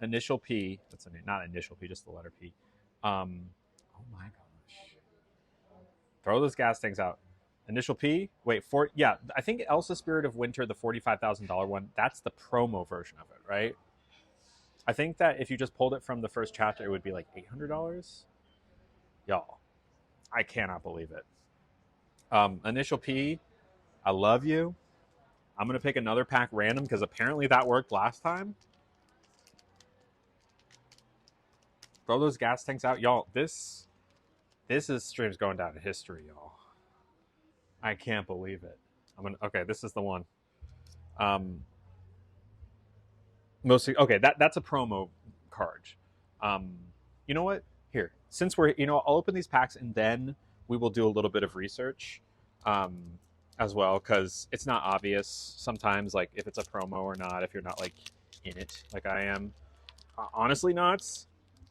Initial P. That's not initial P, just the letter P. Oh my gosh. Throw those gas tanks out. Initial P. Wait, yeah, I think Elsa Spirit of Winter, the $45,000 one, that's the promo version of it, right? I think that if you just pulled it from the first chapter, it would be like $800. Y'all, I cannot believe it. Initial P, I love you. I'm going to pick another pack random because apparently that worked last time. Throw those gas tanks out. Y'all, this is streams going down in history, y'all. I can't believe it. Okay, this is the one. Okay, that's a promo card. You know what? Here, since we're, I'll open these packs and then we will do a little bit of research as well, because it's not obvious sometimes, like if it's a promo or not, if you're not like in it, like I am. Honestly, not.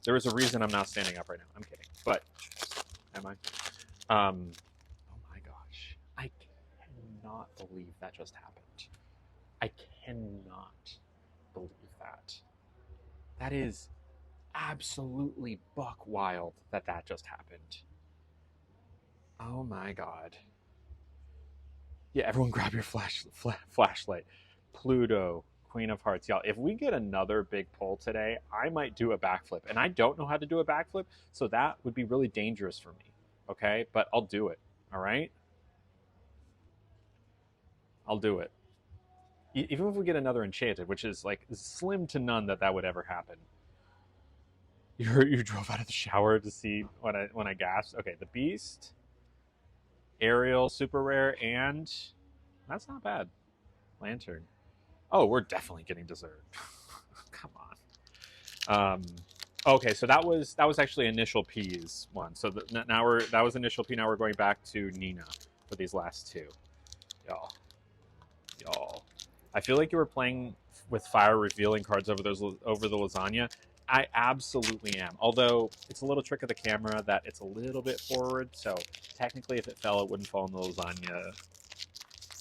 There is a reason I'm not standing up right now. I'm kidding, but am I? Oh my gosh, I cannot believe that just happened. I cannot believe that. That is absolutely buck wild that just happened. Oh my god. Yeah, everyone grab your flashlight. Pluto, Queen of Hearts. Y'all, if we get another big pull today, I might do a backflip. And I don't know how to do a backflip, so that would be really dangerous for me. Okay? But I'll do it. All right? I'll do it. Even if we get another Enchanted, which is like slim to none that would ever happen. You drove out of the shower to see when I gasped. Okay, the Beast, Ariel, super rare, and That's not bad. Lantern. Oh, we're definitely getting dessert. Come on. Okay, so that was actually initial P's one. So now that was initial P. Now we're going back to Nina for these last two. Y'all. I feel like you were playing with fire revealing cards over the lasagna. I absolutely am. Although it's a little trick of the camera that it's a little bit forward, so technically if it fell, it wouldn't fall in the lasagna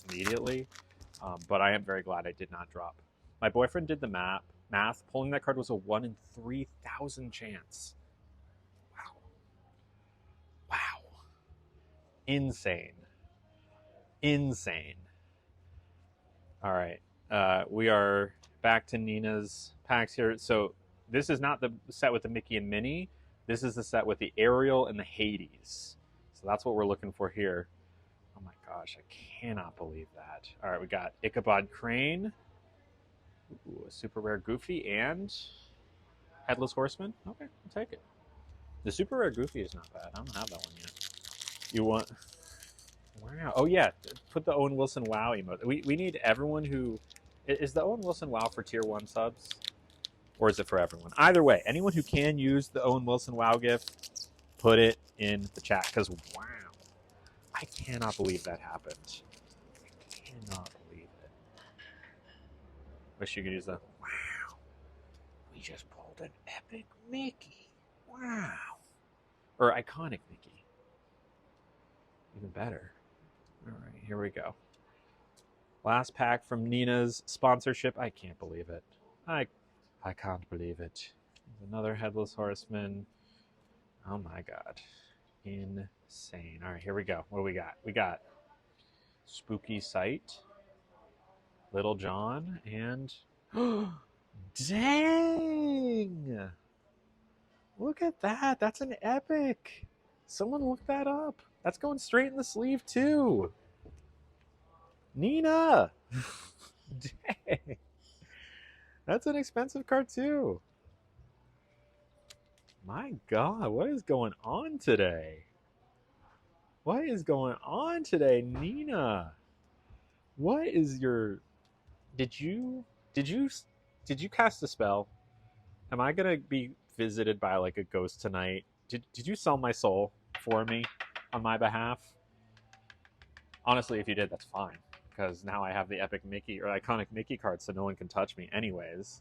immediately. But I am very glad I did not drop. My boyfriend did the math. Pulling that card was a 1 in 3,000 chance. Wow. Insane. All right. We are back to Nina's packs here. So this is not the set with the Mickey and Minnie. This is the set with the Ariel and the Hades. So that's what we're looking for here. Oh my gosh, I cannot believe that. All right, we got Ichabod Crane. Ooh, a super rare Goofy and Headless Horseman. Okay, I'll take it. The super rare Goofy is not bad. I don't have that one yet. You want... Wow. Oh yeah, put the Owen Wilson WoW emote. We need everyone who... Is the Owen Wilson WoW for tier 1 subs? Or is it for everyone? Either way, anyone who can use the Owen Wilson WoW gift, put it in the chat. Because wow, I cannot believe that happened. I cannot believe it. Wish you could use the... Wow. We just pulled an epic Mickey. Wow. Or iconic Mickey. Even better. All right, here we go. Last pack from Nina's sponsorship. I can't believe it. I can't believe it. Another Headless Horseman. Oh my god. Insane. All right, here we go. What do we got? We got Spooky Sight, Little John, and... Dang! Look at that. That's an epic. Someone look that up. That's going straight in the sleeve, too. Nina! Dang. That's an expensive card, too. My god, what is going on today? What is going on today, Nina? What is your... Did you cast a spell? Am I gonna be visited by like a ghost tonight? Did you sell my soul for me on my behalf? Honestly, if you did, that's fine. Because now I have the epic Mickey or iconic Mickey card, so no one can touch me anyways.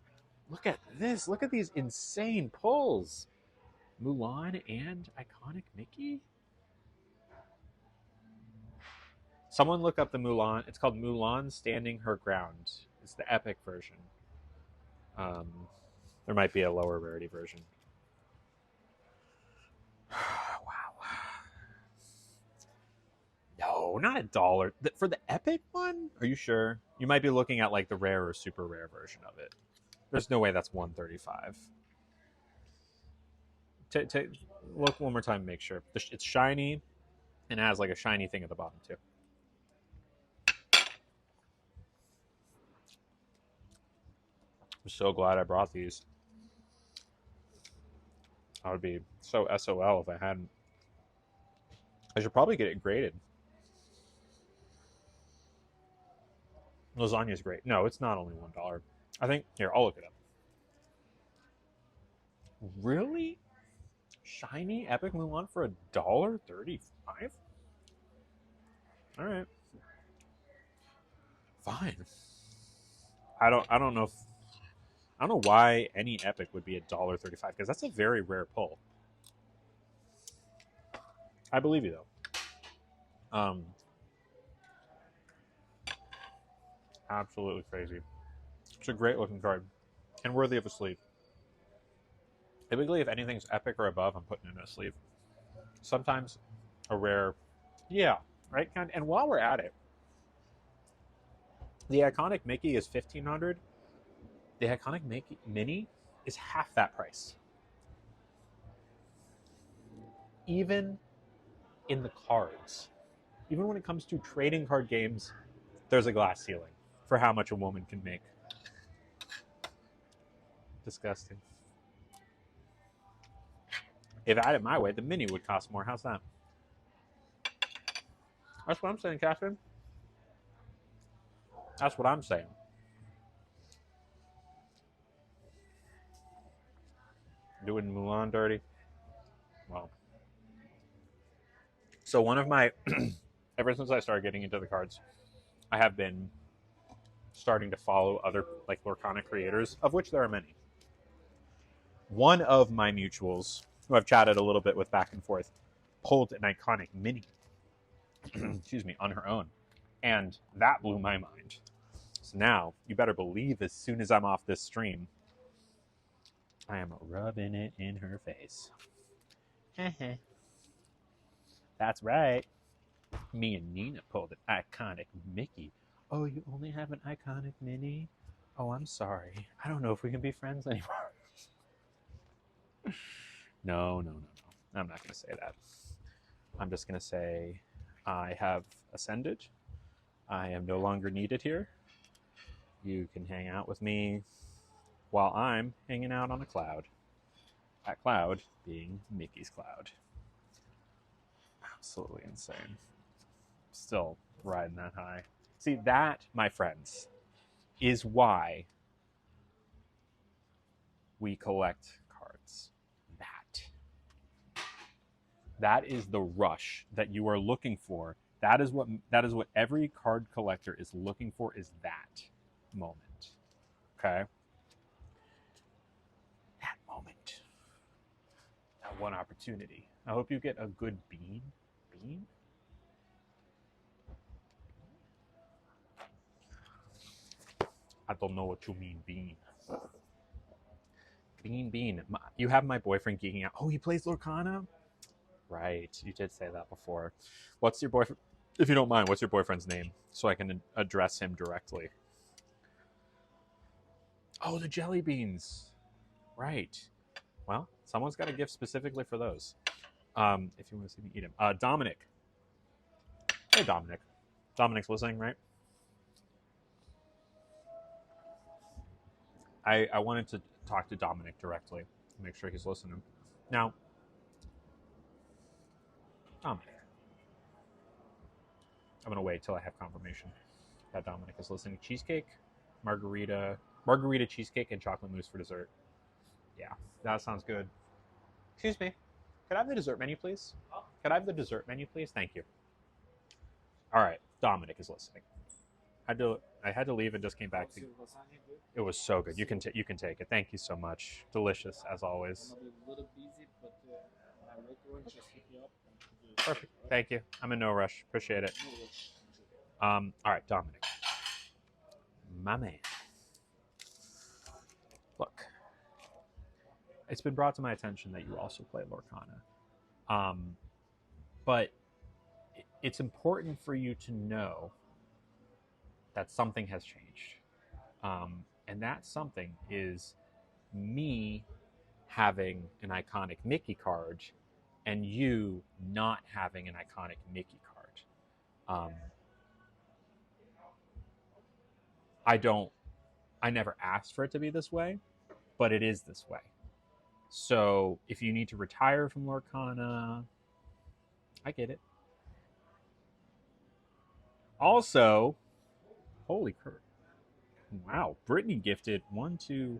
Look at this. Look at these insane pulls. Mulan and iconic Mickey? Someone look up the Mulan. It's called Mulan Standing Her Ground. It's the epic version. There might be a lower rarity version. Wow. No, not $1. For the epic one? Are you sure? You might be looking at like the rare or super rare version of it. There's no way that's $135. Look one more time, make sure. It's shiny and it has like a shiny thing at the bottom too. I'm so glad I brought these. I would be so SOL if I hadn't. I should probably get it graded. Lasagna is great. No, it's not only $1. I think, here, I'll look it up. Really? Shiny Epic Mulan for $1.35? All right. Fine. I don't know why any Epic would be $1.35 because that's a very rare pull. I believe you though. Absolutely crazy. It's a great looking card and worthy of a sleeve. Typically, if anything's epic or above, I'm putting it in a sleeve. Sometimes a rare, yeah, right. And while we're at it, the iconic Mickey is $1,500. The iconic Mickey Mini is half that price. Even in the cards, even when it comes to trading card games, there's a glass ceiling for how much a woman can make. Disgusting. If I had it my way, the Mini would cost more. How's that? That's what I'm saying, Catherine. That's what I'm saying. Doing Mulan dirty. Well. So one of my, ever since I started getting into the cards, I have been starting to follow other like Lorcana creators, of which there are many. One of my mutuals, who I've chatted a little bit with back and forth, pulled an iconic mini, excuse me, on her own. And that blew my mind. So now, you better believe as soon as I'm off this stream, I am rubbing it in her face. That's right. Me and Nina pulled an iconic Mickey. Oh, you only have an iconic mini? Oh, I'm sorry. I don't know if we can be friends anymore. No. I'm not going to say that. I'm just going to say I have ascended. I am no longer needed here. You can hang out with me while I'm hanging out on a cloud. That cloud being Mickey's cloud. Absolutely insane. Still riding that high. See, that, my friends, is why we collect cards. That is the rush that you are looking for. That is what every card collector is looking for, is that moment. Okay? That moment. That one opportunity. I hope you get a good bean. Bean? I don't know what you mean, bean. Bean. You have my boyfriend geeking out. Oh, he plays Lorcana? Right, you did say that before. What's your boyfriend? If you don't mind, what's your boyfriend's name? So I can address him directly. Oh, the jelly beans. Right. Well, someone's got a gift specifically for those. If you want to see me eat them. Dominic. Hey, Dominic. Dominic's listening, right? I wanted to talk to Dominic directly. Make sure he's listening. Now, Dominic. I'm going to wait till I have confirmation that Dominic is listening. Cheesecake, margarita cheesecake, and chocolate mousse for dessert. Yeah, that sounds good. Excuse me. Could I have the dessert menu, please? Could I have the dessert menu, please? Thank you. All right, Dominic is listening. I had to leave and just came back. It was so good. You can take it. Thank you so much. Delicious as always. I'm a little busy, but later on, just hit me up. Perfect. Thank you. I'm in no rush. Appreciate it. All right, Dominic. My man. Look. It's been brought to my attention that you also play Lorcana. But it's important for you to know that something has changed. And that something is me having an iconic Mickey card and you not having an iconic Mickey card. I never asked for it to be this way, but it is this way. So if you need to retire from Lorcana, I get it. Also, holy crap. Wow, Brittany gifted 1, 2,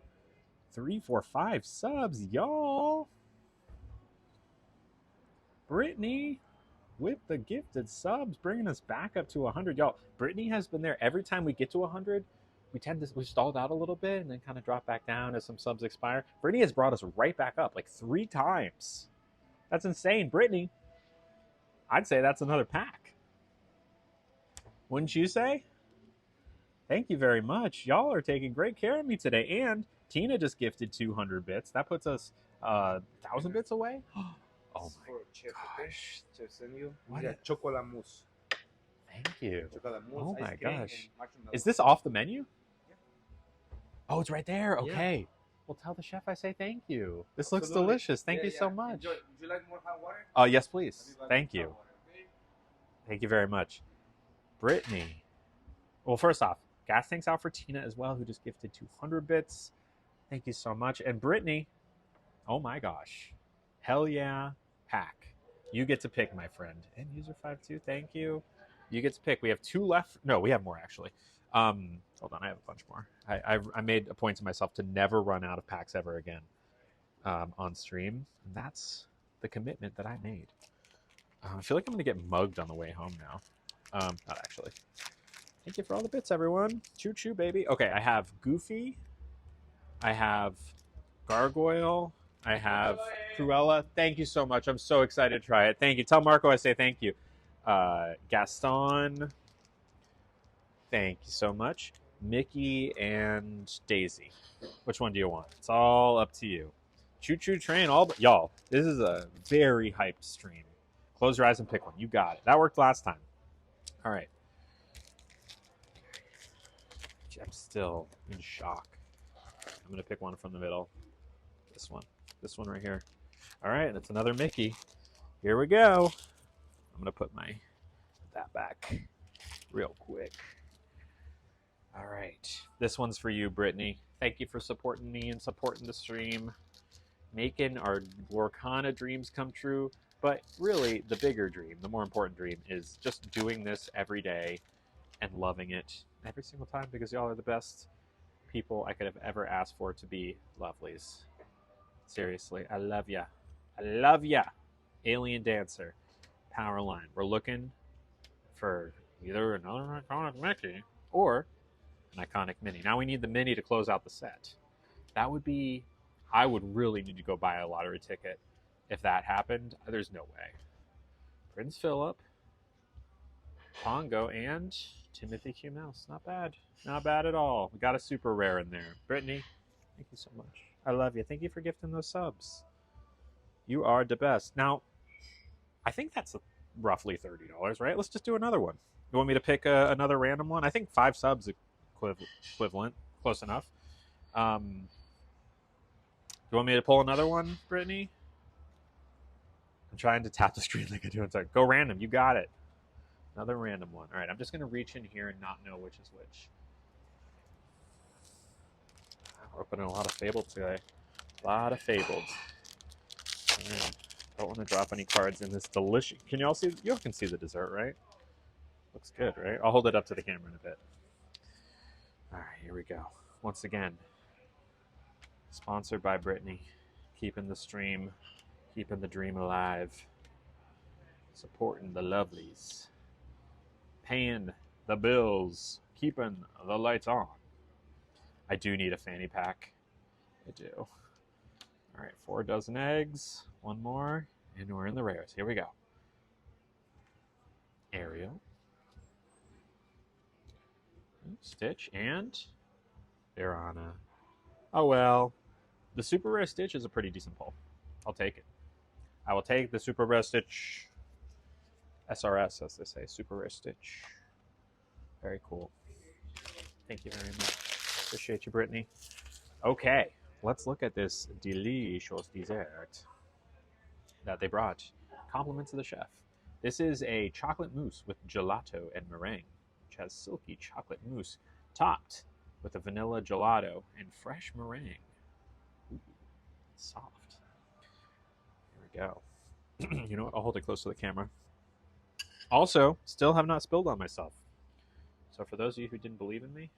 3, 4, 5 subs, y'all. Brittany with the gifted subs, bringing us back up to 100. Y'all, Brittany has been there every time we get to 100. We stalled out a little bit and then kind of drop back down as some subs expire. Brittany has brought us right back up like 3 times. That's insane. Brittany, I'd say that's another pack. Wouldn't you say? Thank you very much. Y'all are taking great care of me today. And Tina just gifted 200 bits. That puts us 1,000 bits away. Oh my gosh. What a chocolate mousse. Thank you. Chocolate mousse, oh my gosh. marshmallow. Is this off the menu? Yeah. Oh, it's right there. Okay. Yeah. Well, tell the chef I say thank you. This Absolutely. looks delicious. Thank you so much. Enjoy. Would you like more hot water? Yes, please. Thank you. Hot water, okay? Thank you very much. Brittany. Well, first off, gas tanks out for Tina as well, who just gifted 200 bits. Thank you so much. And Brittany, oh my gosh. Hell yeah, pack. You get to pick, my friend. And user 52, thank you. You get to pick. We have 2 left. No, we have more actually. Hold on, I have a bunch more. I made a point to myself to never run out of packs ever again on stream. And that's the commitment that I made. I feel like I'm going to get mugged on the way home now. Not actually. Thank you for all the bits, everyone. Choo choo, baby. Okay, I have Goofy. I have Gargoyle. I have Cruella. Thank you so much. I'm so excited to try it. Thank you. Tell Marco I say thank you. Gaston. Thank you so much. Mickey and Daisy. Which one do you want? It's all up to you. Choo choo train. Y'all, this is a very hyped stream. Close your eyes and pick one. You got it. That worked last time. All right. I'm still in shock. I'm going to pick one from the middle. This one. This one right here. All right, that's another Mickey. Here we go. I'm going to put that back real quick. All right. This one's for you, Brittany. Thank you for supporting me and supporting the stream. Making our Lorcana dreams come true. But really, the bigger dream, the more important dream, is just doing this every day and loving it every single time because y'all are the best people I could have ever asked for to be lovelies. Seriously, I love ya. I love ya. Alien Dancer, Powerline. We're looking for either another iconic Mickey or an iconic Minnie. Now we need the Minnie to close out the set. That would be... I would really need to go buy a lottery ticket if that happened. There's no way. Prince Philip, Pongo, and Timothy Q. Mouse. Not bad. Not bad at all. We got a super rare in there. Brittany, thank you so much. I love you. Thank you for gifting those subs. You are the best. Now, I think that's roughly $30, right? Let's just do another one. You want me to pick another random one? I think 5 subs equivalent. Close enough. You want me to pull another one, Brittany? I'm trying to tap the screen like I do inside. Go random. You got it. Another random one. All right, I'm just going to reach in here and not know which is which. We're opening a lot of Fabled today. A lot of Fabled. Right. Don't want to drop any cards in this delicious... Can y'all see? Y'all can see the dessert, right? Looks good, right? I'll hold it up to the camera in a bit. All right, here we go. Once again, sponsored by Brittany. Keeping the stream, keeping the dream alive. Supporting the lovelies. Paying the bills. Keeping the lights on. I do need a fanny pack. I do. All right, 4 dozen eggs. One more. And we're in the rares. Here we go. Ariel. Stitch. And Verana. Oh, well. The super rare Stitch is a pretty decent pull. I'll take it. I will take the super rare Stitch. SRS, as they say. Super rare Stitch. Very cool. Thank you very much. Appreciate you, Brittany. Okay, let's look at this delicious dessert that they brought. Compliments of the chef. This is a chocolate mousse with gelato and meringue, which has silky chocolate mousse topped with a vanilla gelato and fresh meringue. Ooh, soft. Here we go. You know what? I'll hold it close to the camera. Also, still have not spilled on myself. So for those of you who didn't believe in me,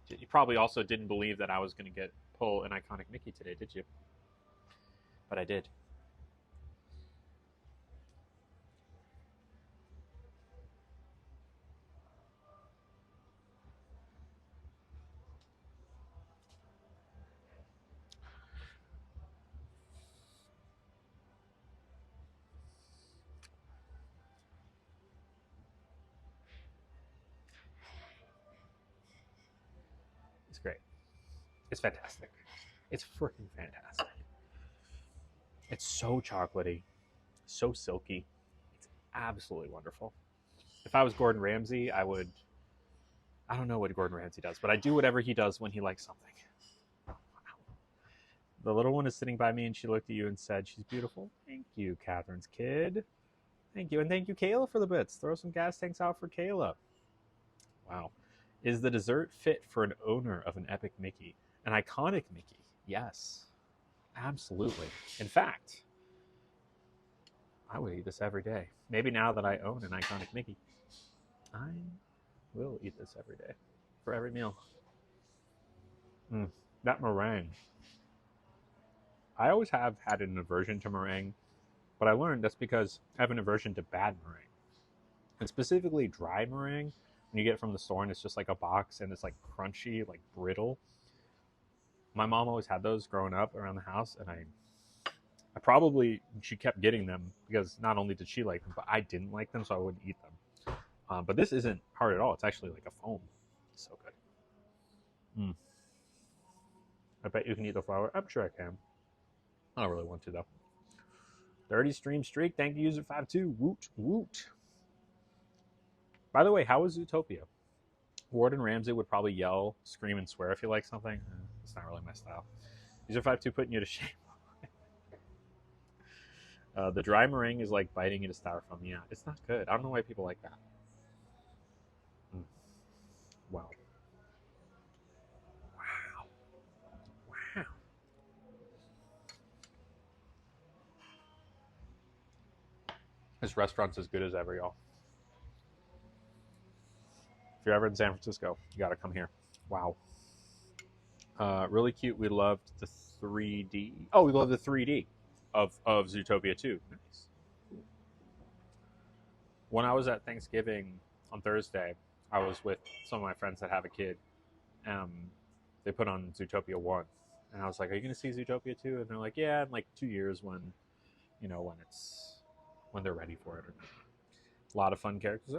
you probably also didn't believe that I was going to pull an iconic Mickey today, did you? But I did. It's great. It's fantastic. It's freaking fantastic. It's so chocolatey, so silky. It's absolutely wonderful. If I was Gordon Ramsay, I don't know what Gordon Ramsay does, but I do whatever he does when he likes something. Wow. The little one is sitting by me and she looked at you and said, she's beautiful. Thank you, Catherine's kid. Thank you. And thank you, Kayla, for the bits. Throw some gas tanks out for Kayla. Wow. Is the dessert fit for an owner of an epic Mickey? An iconic Mickey? Yes. Absolutely. In fact, I would eat this every day. Maybe now that I own an iconic Mickey, I We'll eat this every day, for every meal. That meringue. I always have had an aversion to meringue, but I learned that's because I have an aversion to bad meringue. And specifically dry meringue, when you get it from the store and it's just like a box and it's like crunchy, like brittle. My mom always had those growing up around the house, and she kept getting them because not only did she like them, but I didn't like them, so I wouldn't eat them. But this isn't hard at all. It's actually like a foam. It's so good. I bet you can eat the flour. I'm sure I can. I don't really want to, though. 30 stream streak. Thank you, user52. Woot, woot. By the way, how was Zootopia? Gordon Ramsay would probably yell, scream, and swear if you like something. It's not really my style. User52 putting you to shame. The dry meringue is like biting into styrofoam. Yeah, it's not good. I don't know why people like that. Wow. Wow. This restaurant's as good as ever, y'all. If you're ever in San Francisco, you got to come here. Wow. Really cute. We loved the 3D. Oh, we love the 3D of Zootopia 2. Nice. When I was at Thanksgiving on Thursday, I was with some of my friends that have a kid. They put on Zootopia 1. And I was like, are you going to see Zootopia 2? And they're like, yeah, in like 2 years when they're ready for it. A lot of fun characters.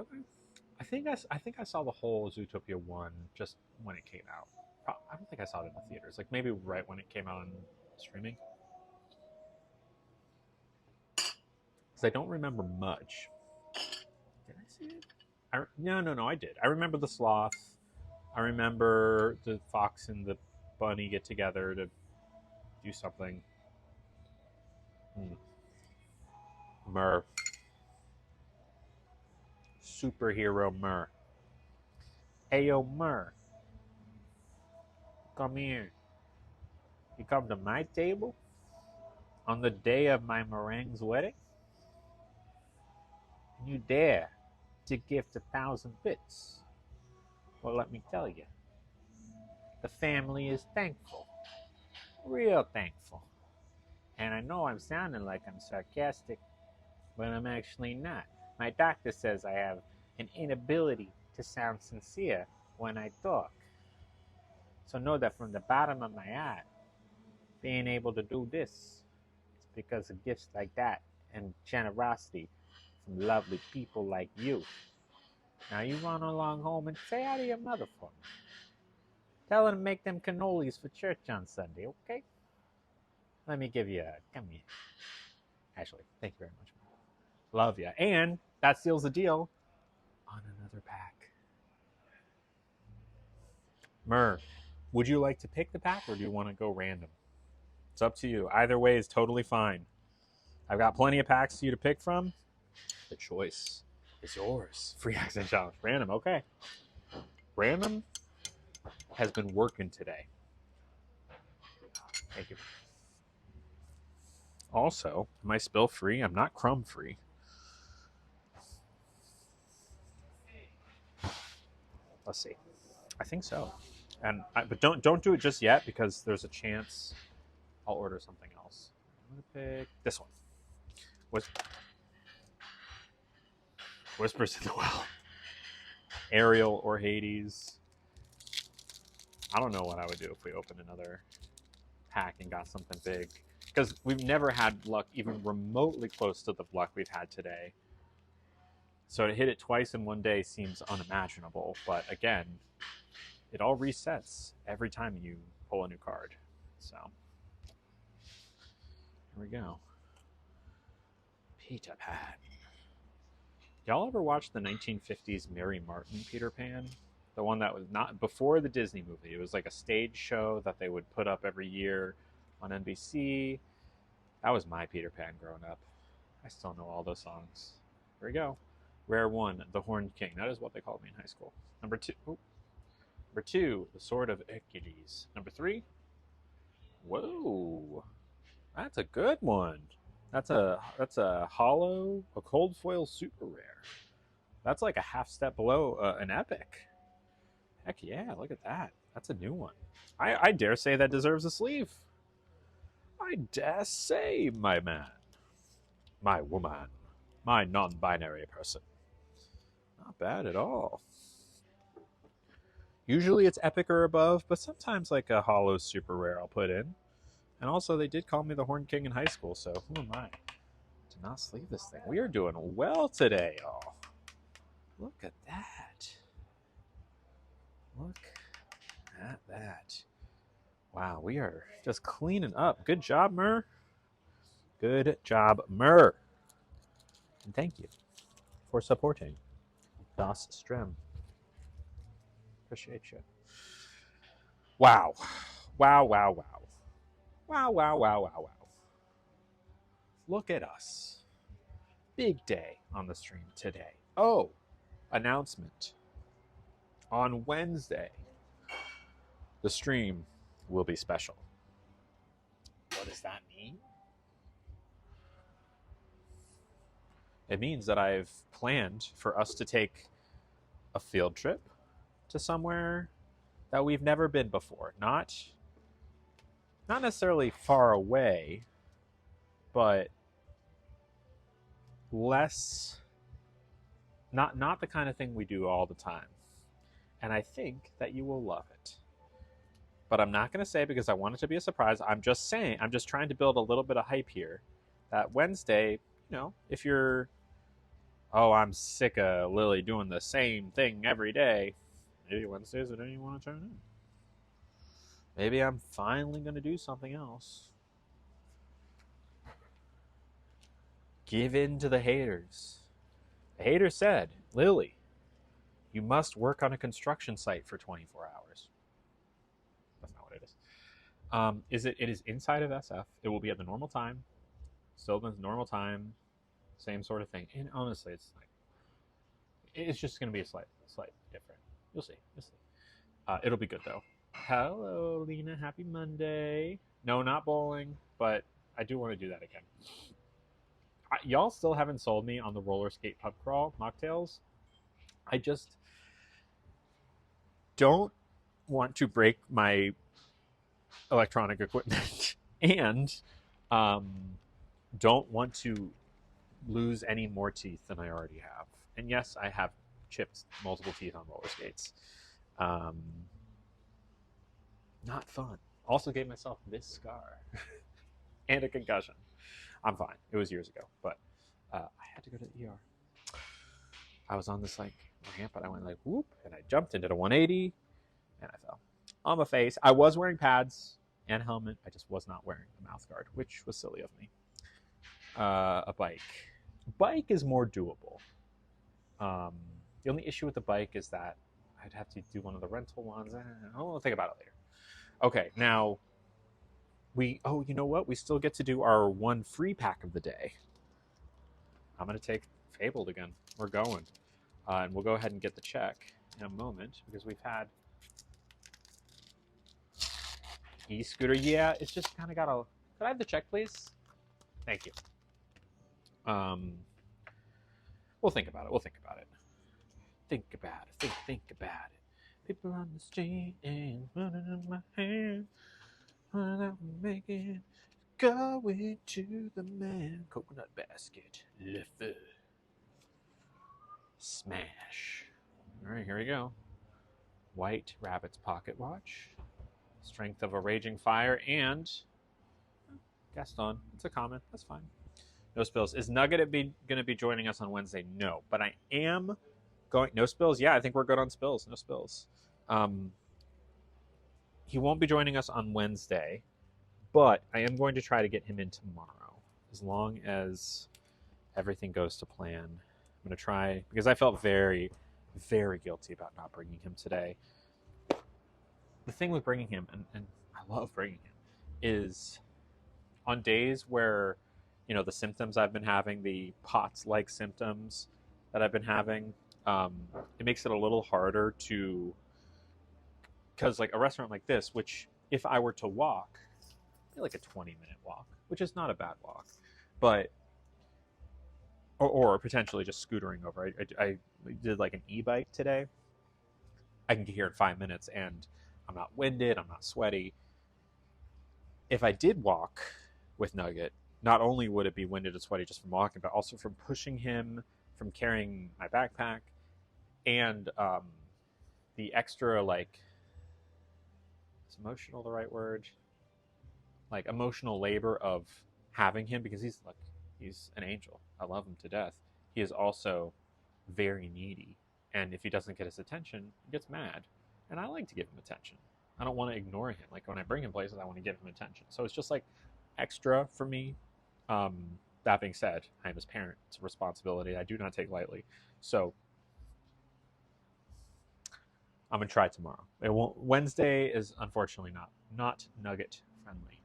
I think I saw the whole Zootopia 1 just when it came out. I don't think I saw it in the theaters. Like maybe right when it came out on streaming. Because I don't remember much. Did I see it? No, I did. I remember the sloth. I remember the fox and the bunny get together to do something. Murr. Superhero Murr. Ayo Murr. Come here. You come to my table on the day of my meringue's wedding? And you dare to gift 1,000 bits? Well, let me tell you, the family is thankful. Real thankful. And I know I'm sounding like I'm sarcastic, but I'm actually not. My doctor says I have an inability to sound sincere when I talk. So know that from the bottom of my heart, being able to do this is because of gifts like that and generosity from lovely people like you. Now you run along home and say hi to your mother for me. Tell her to make them cannolis for church on Sunday, okay? Let me give you a... Come here. Ashley, thank you very much. Love ya. And that seals the deal on another pack. Murr, would you like to pick the pack or do you want to go random? It's up to you. Either way is totally fine. I've got plenty of packs for you to pick from. The choice is yours. Free accent challenge. Random, okay. Random has been working today. Thank you. Also, am I spill free? I'm not crumb free. Let's see. I think so. But don't do it just yet because there's a chance I'll order something else. I'm gonna pick this one. Whispers in the Well. Ariel or Hades. I don't know what I would do if we opened another pack and got something big. Because we've never had luck even remotely close to the luck we've had today. So to hit it twice in one day seems unimaginable. But again, it all resets every time you pull a new card. So here we go. Peter Pan. Y'all ever watch the 1950s Mary Martin Peter Pan? The one that was not before the Disney movie. It was like a stage show that they would put up every year on NBC. That was my Peter Pan growing up. I still know all those songs. Here we go. Rare 1, The Horned King. That is what they called me in high school. Number 2, The Sword of Achilles. Number 3, whoa, that's a good one. That's a hollow, a cold foil super rare. That's like a half step below an epic. Heck yeah, look at that. That's a new one. I dare say that deserves a sleeve. I dare say, my man, my woman, my non-binary person. Not bad at all. Usually it's epic or above, but sometimes like a hollow super rare I'll put in. And also they did call me the Horn King in high school, so who am I to not sleeve this thing? We are doing well today, y'all. Look at that. Look at that. Wow, we are just cleaning up. Good job, Mur. Good job, Mur. And thank you for supporting Das Strem. Appreciate you. Wow. Wow, wow, wow. Wow, wow, wow, wow, wow. Look at us. Big day on the stream today. Oh, announcement. On Wednesday, the stream will be special. What does that mean? It means that I've planned for us to take a field trip to somewhere that we've never been before. Not necessarily far away, but less not the kind of thing we do all the time. And I think that you will love it. But I'm not going to say because I want it to be a surprise. I'm just saying, I'm just trying to build a little bit of hype here. That Wednesday, if you're, oh, I'm sick of Lily doing the same thing every day. Maybe Wednesday's the day you want to turn in. Maybe I'm finally going to do something else. Give in to the haters. The hater said, Lily, you must work on a construction site for 24 hours. That's not what it is. It is inside of SF. It will be at the normal time. Still the normal time. Same sort of thing. And honestly, it's just going to be a slight different. You'll see. It'll be good, though. Hello, Lena. Happy Monday. No, not bowling, but I do want to do that again. Y'all still haven't sold me on the roller skate pub crawl mocktails. I just don't want to break my electronic equipment and don't want to lose any more teeth than I already have. And yes, I have chipped multiple teeth on roller skates. Not fun. Also gave myself this scar and a concussion. I'm fine. It was years ago, but I had to go to the ER. I was on this ramp, and I went whoop, and I jumped and did a 180, and I fell on my face. I was wearing pads and helmet. I just was not wearing a mouth guard, which was silly of me. A bike is more doable. The only issue with the bike is that I'd have to do one of the rental ones. I'll think about it later. Okay, now you know what? We still get to do our one free pack of the day. I'm going to take Fabled again. We're going. And we'll go ahead and get the check in a moment because we've had e-scooter. Yeah, it's just kind of got a... Could I have the check, please? Thank you. We'll think about it. Think about it. People on the street and running in my hand. Making going to the man. Coconut basket. Left. Smash. All right, here we go. White Rabbit's pocket watch. Strength of a Raging Fire and Gaston. It's a common. That's fine. No spills. Is Nugget going to be joining us on Wednesday? No, but I am going. No spills. Yeah, I think we're good on spills. No spills. He won't be joining us on Wednesday, but I am going to try to get him in tomorrow, as long as everything goes to plan. I'm going to try, because I felt very, very guilty about not bringing him today. The thing with bringing him, and I love bringing him, is on days where, the symptoms I've been having, the POTS-like symptoms that I've been having, it makes it a little harder to... Because a restaurant like this, which if I were to walk, it'd be a 20-minute walk, which is not a bad walk. But or potentially just scootering over. I did like an e-bike today. I can get here in 5 minutes, and I'm not winded. I'm not sweaty. If I did walk with Nugget, not only would it be winded and sweaty just from walking, but also from pushing him, from carrying my backpack, and the extra, like, is emotional the right word? Like, emotional labor of having him, because he's an angel. I love him to death. He is also very needy, and if he doesn't get his attention, he gets mad. And I like to give him attention. I don't want to ignore him. Like, when I bring him places, I want to give him attention. So it's just like extra for me. That being said, I am his parent. It's a responsibility I do not take lightly. So I'm gonna try tomorrow. It won't. Wednesday is unfortunately not Nugget friendly.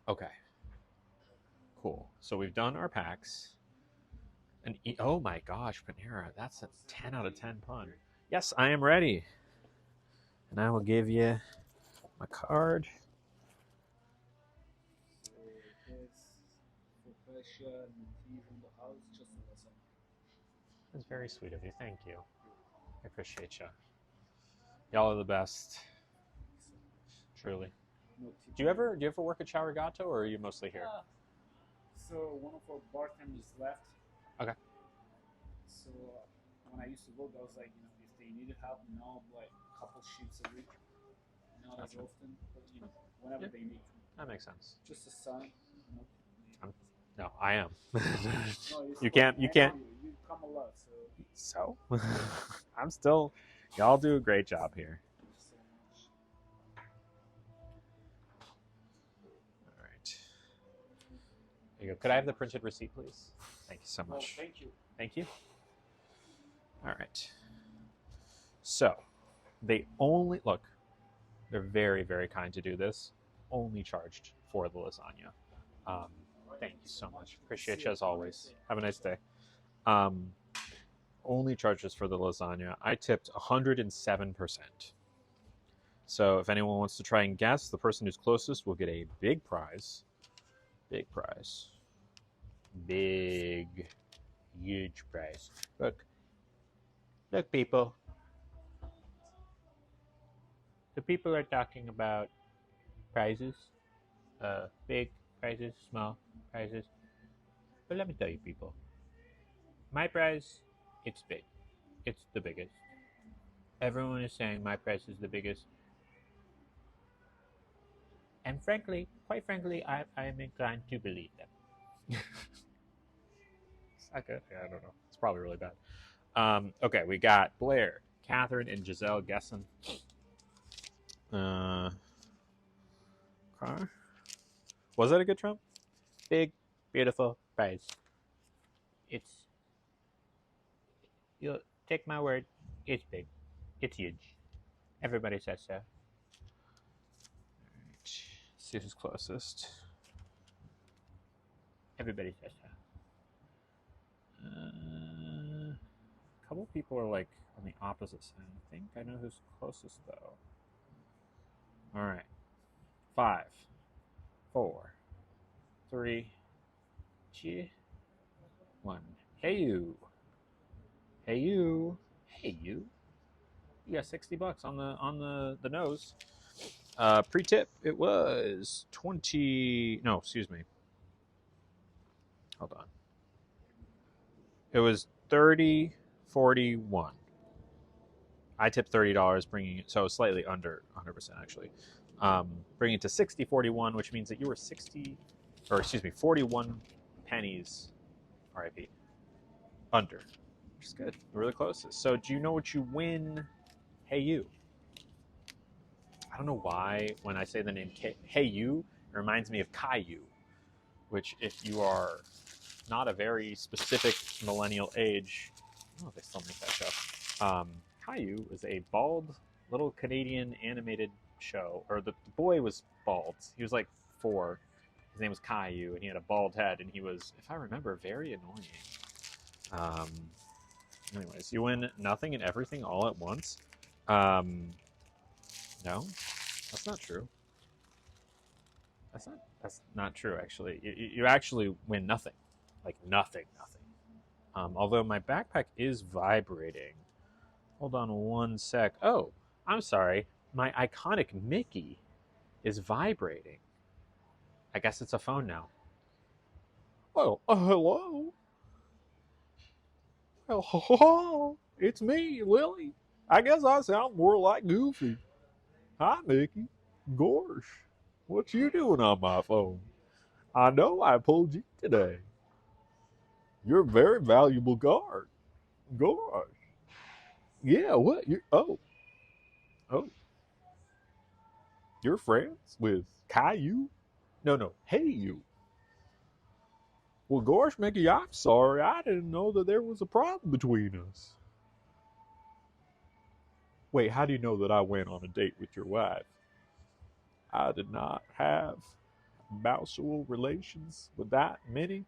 Okay. Cool. So we've done our packs. And oh my gosh, Panera, that's a 10 out of 10 pun. Yes, I am ready. And I will give you my card. This for pressure and tea from the house, just a lesson. That's very sweet of you. Thank you. I appreciate you. Y'all are the best. Truly. No tea. Do you ever work at Chowrigato, or are you mostly here? So one of our bartenders left. Okay. So when I used to work, I was like, if they needed help, like a couple shifts a week, not as Gotcha. often, but whenever Yeah. they need. That makes sense. Just a son. No, I am. No, You can't. You come a lot, so So, I'm still. Y'all do a great job here. thank you so much. All right. There you go. Could I have the printed receipt, please? Thank you so Well, much. thank you. Thank you. All right. So, they only look. They're very, very kind to do this. Only charged for the lasagna. Thank you so much. Appreciate you as always. Have a nice day. Only charges for the lasagna. I tipped 107%. So if anyone wants to try and guess, the person who's closest will get a big prize. Big prize. Big, huge prize. Look. Look, people. The people are talking about prizes. Big prizes, small prizes. But let me tell you, people. My prize, it's big. It's the biggest. Everyone is saying my prize is the biggest. And frankly, quite frankly, I am inclined to believe them. Is that good? Yeah, I don't know. It's probably really bad. Okay, we got Blair, Catherine, and Giselle guessing. Car. Was that a good Trump? Big, beautiful prize. You'll take my word, it's big. It's huge. Everybody says so. Alright. See who's closest. Everybody says so. A couple people are like on the opposite side. I think I know who's closest though. Alright. 5, 4, 3, 2, 1. Hey you. Hey you. Hey you. You got $60 on the nose. Pre-tip, it was 20. No, excuse me. Hold on. It was 30.41. I tipped $30, bringing it so slightly under 100% actually. Bringing it to 60.41, which means that you were 41 pennies. RIP. Under. Which is good. Really close. So do you know what you win? Hey you. I don't know why when I say the name Hey You, it reminds me of Caillou, which if you are not a very specific millennial age, I don't know if they still make that show. Caillou is a bald little Canadian animated show, or the boy was bald. He was like 4. His name was Caillou, and he had a bald head, and he was, if I remember, very annoying. Anyways, you win nothing and everything all at once. No, that's not true. That's not true, actually. You actually win nothing. Like nothing. Although my backpack is vibrating. Hold on one sec. Oh, I'm sorry. My iconic Mickey is vibrating. I guess it's a phone now. Oh, hello. Oh, it's me, Lily. I guess I sound more like Goofy. Hi, Mickey. Gorsh, what you doing on my phone? I know I pulled you today. You're a very valuable guard. Gosh. Yeah, what? Oh, you're friends with Caillou? No, hey you. Well, gosh, Mickey, I'm sorry. I didn't know that there was a problem between us. Wait, how do you know that I went on a date with your wife? I did not have spousal relations with that many.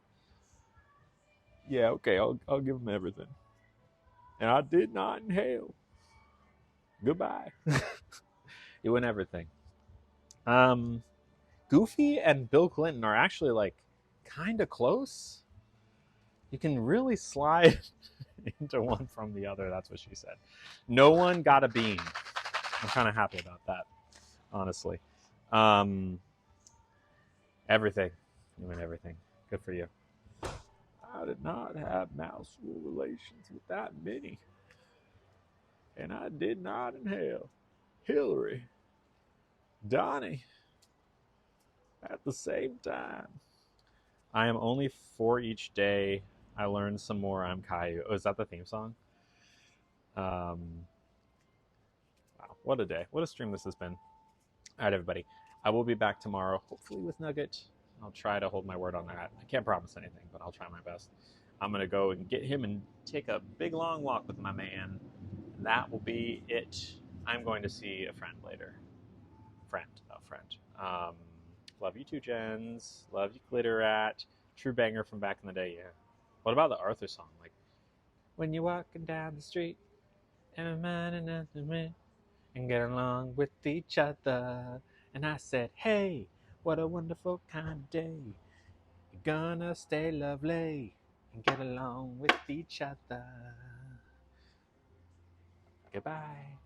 Yeah, okay, I'll give him everything. And I did not inhale. Goodbye. Doing everything. Goofy and Bill Clinton are actually like kind of close. You can really slide into one from the other. That's what she said. No one got a bean. I'm kind of happy about that, honestly. Everything. You win everything. Good for you. I did not have spousal relations with that many. And I did not inhale. Hillary, Donnie, at the same time. I am only 4 each day. I learned some more. I'm Caillou. Oh, is that the theme song? Wow, what a day. What a stream this has been. All right, everybody. I will be back tomorrow, hopefully with Nugget. I'll try to hold my word on that. I can't promise anything, but I'll try my best. I'm going to go and get him and take a big, long walk with my man. And that will be it. I'm going to see a friend later. Friend. Love you too, Jens. Love you, Glitterat. True banger from back in the day, yeah. What about the Arthur song? Like, when you're walking down the street and get along with each other. And I said, hey, what a wonderful kind of day. You're gonna stay lovely and get along with each other. Goodbye.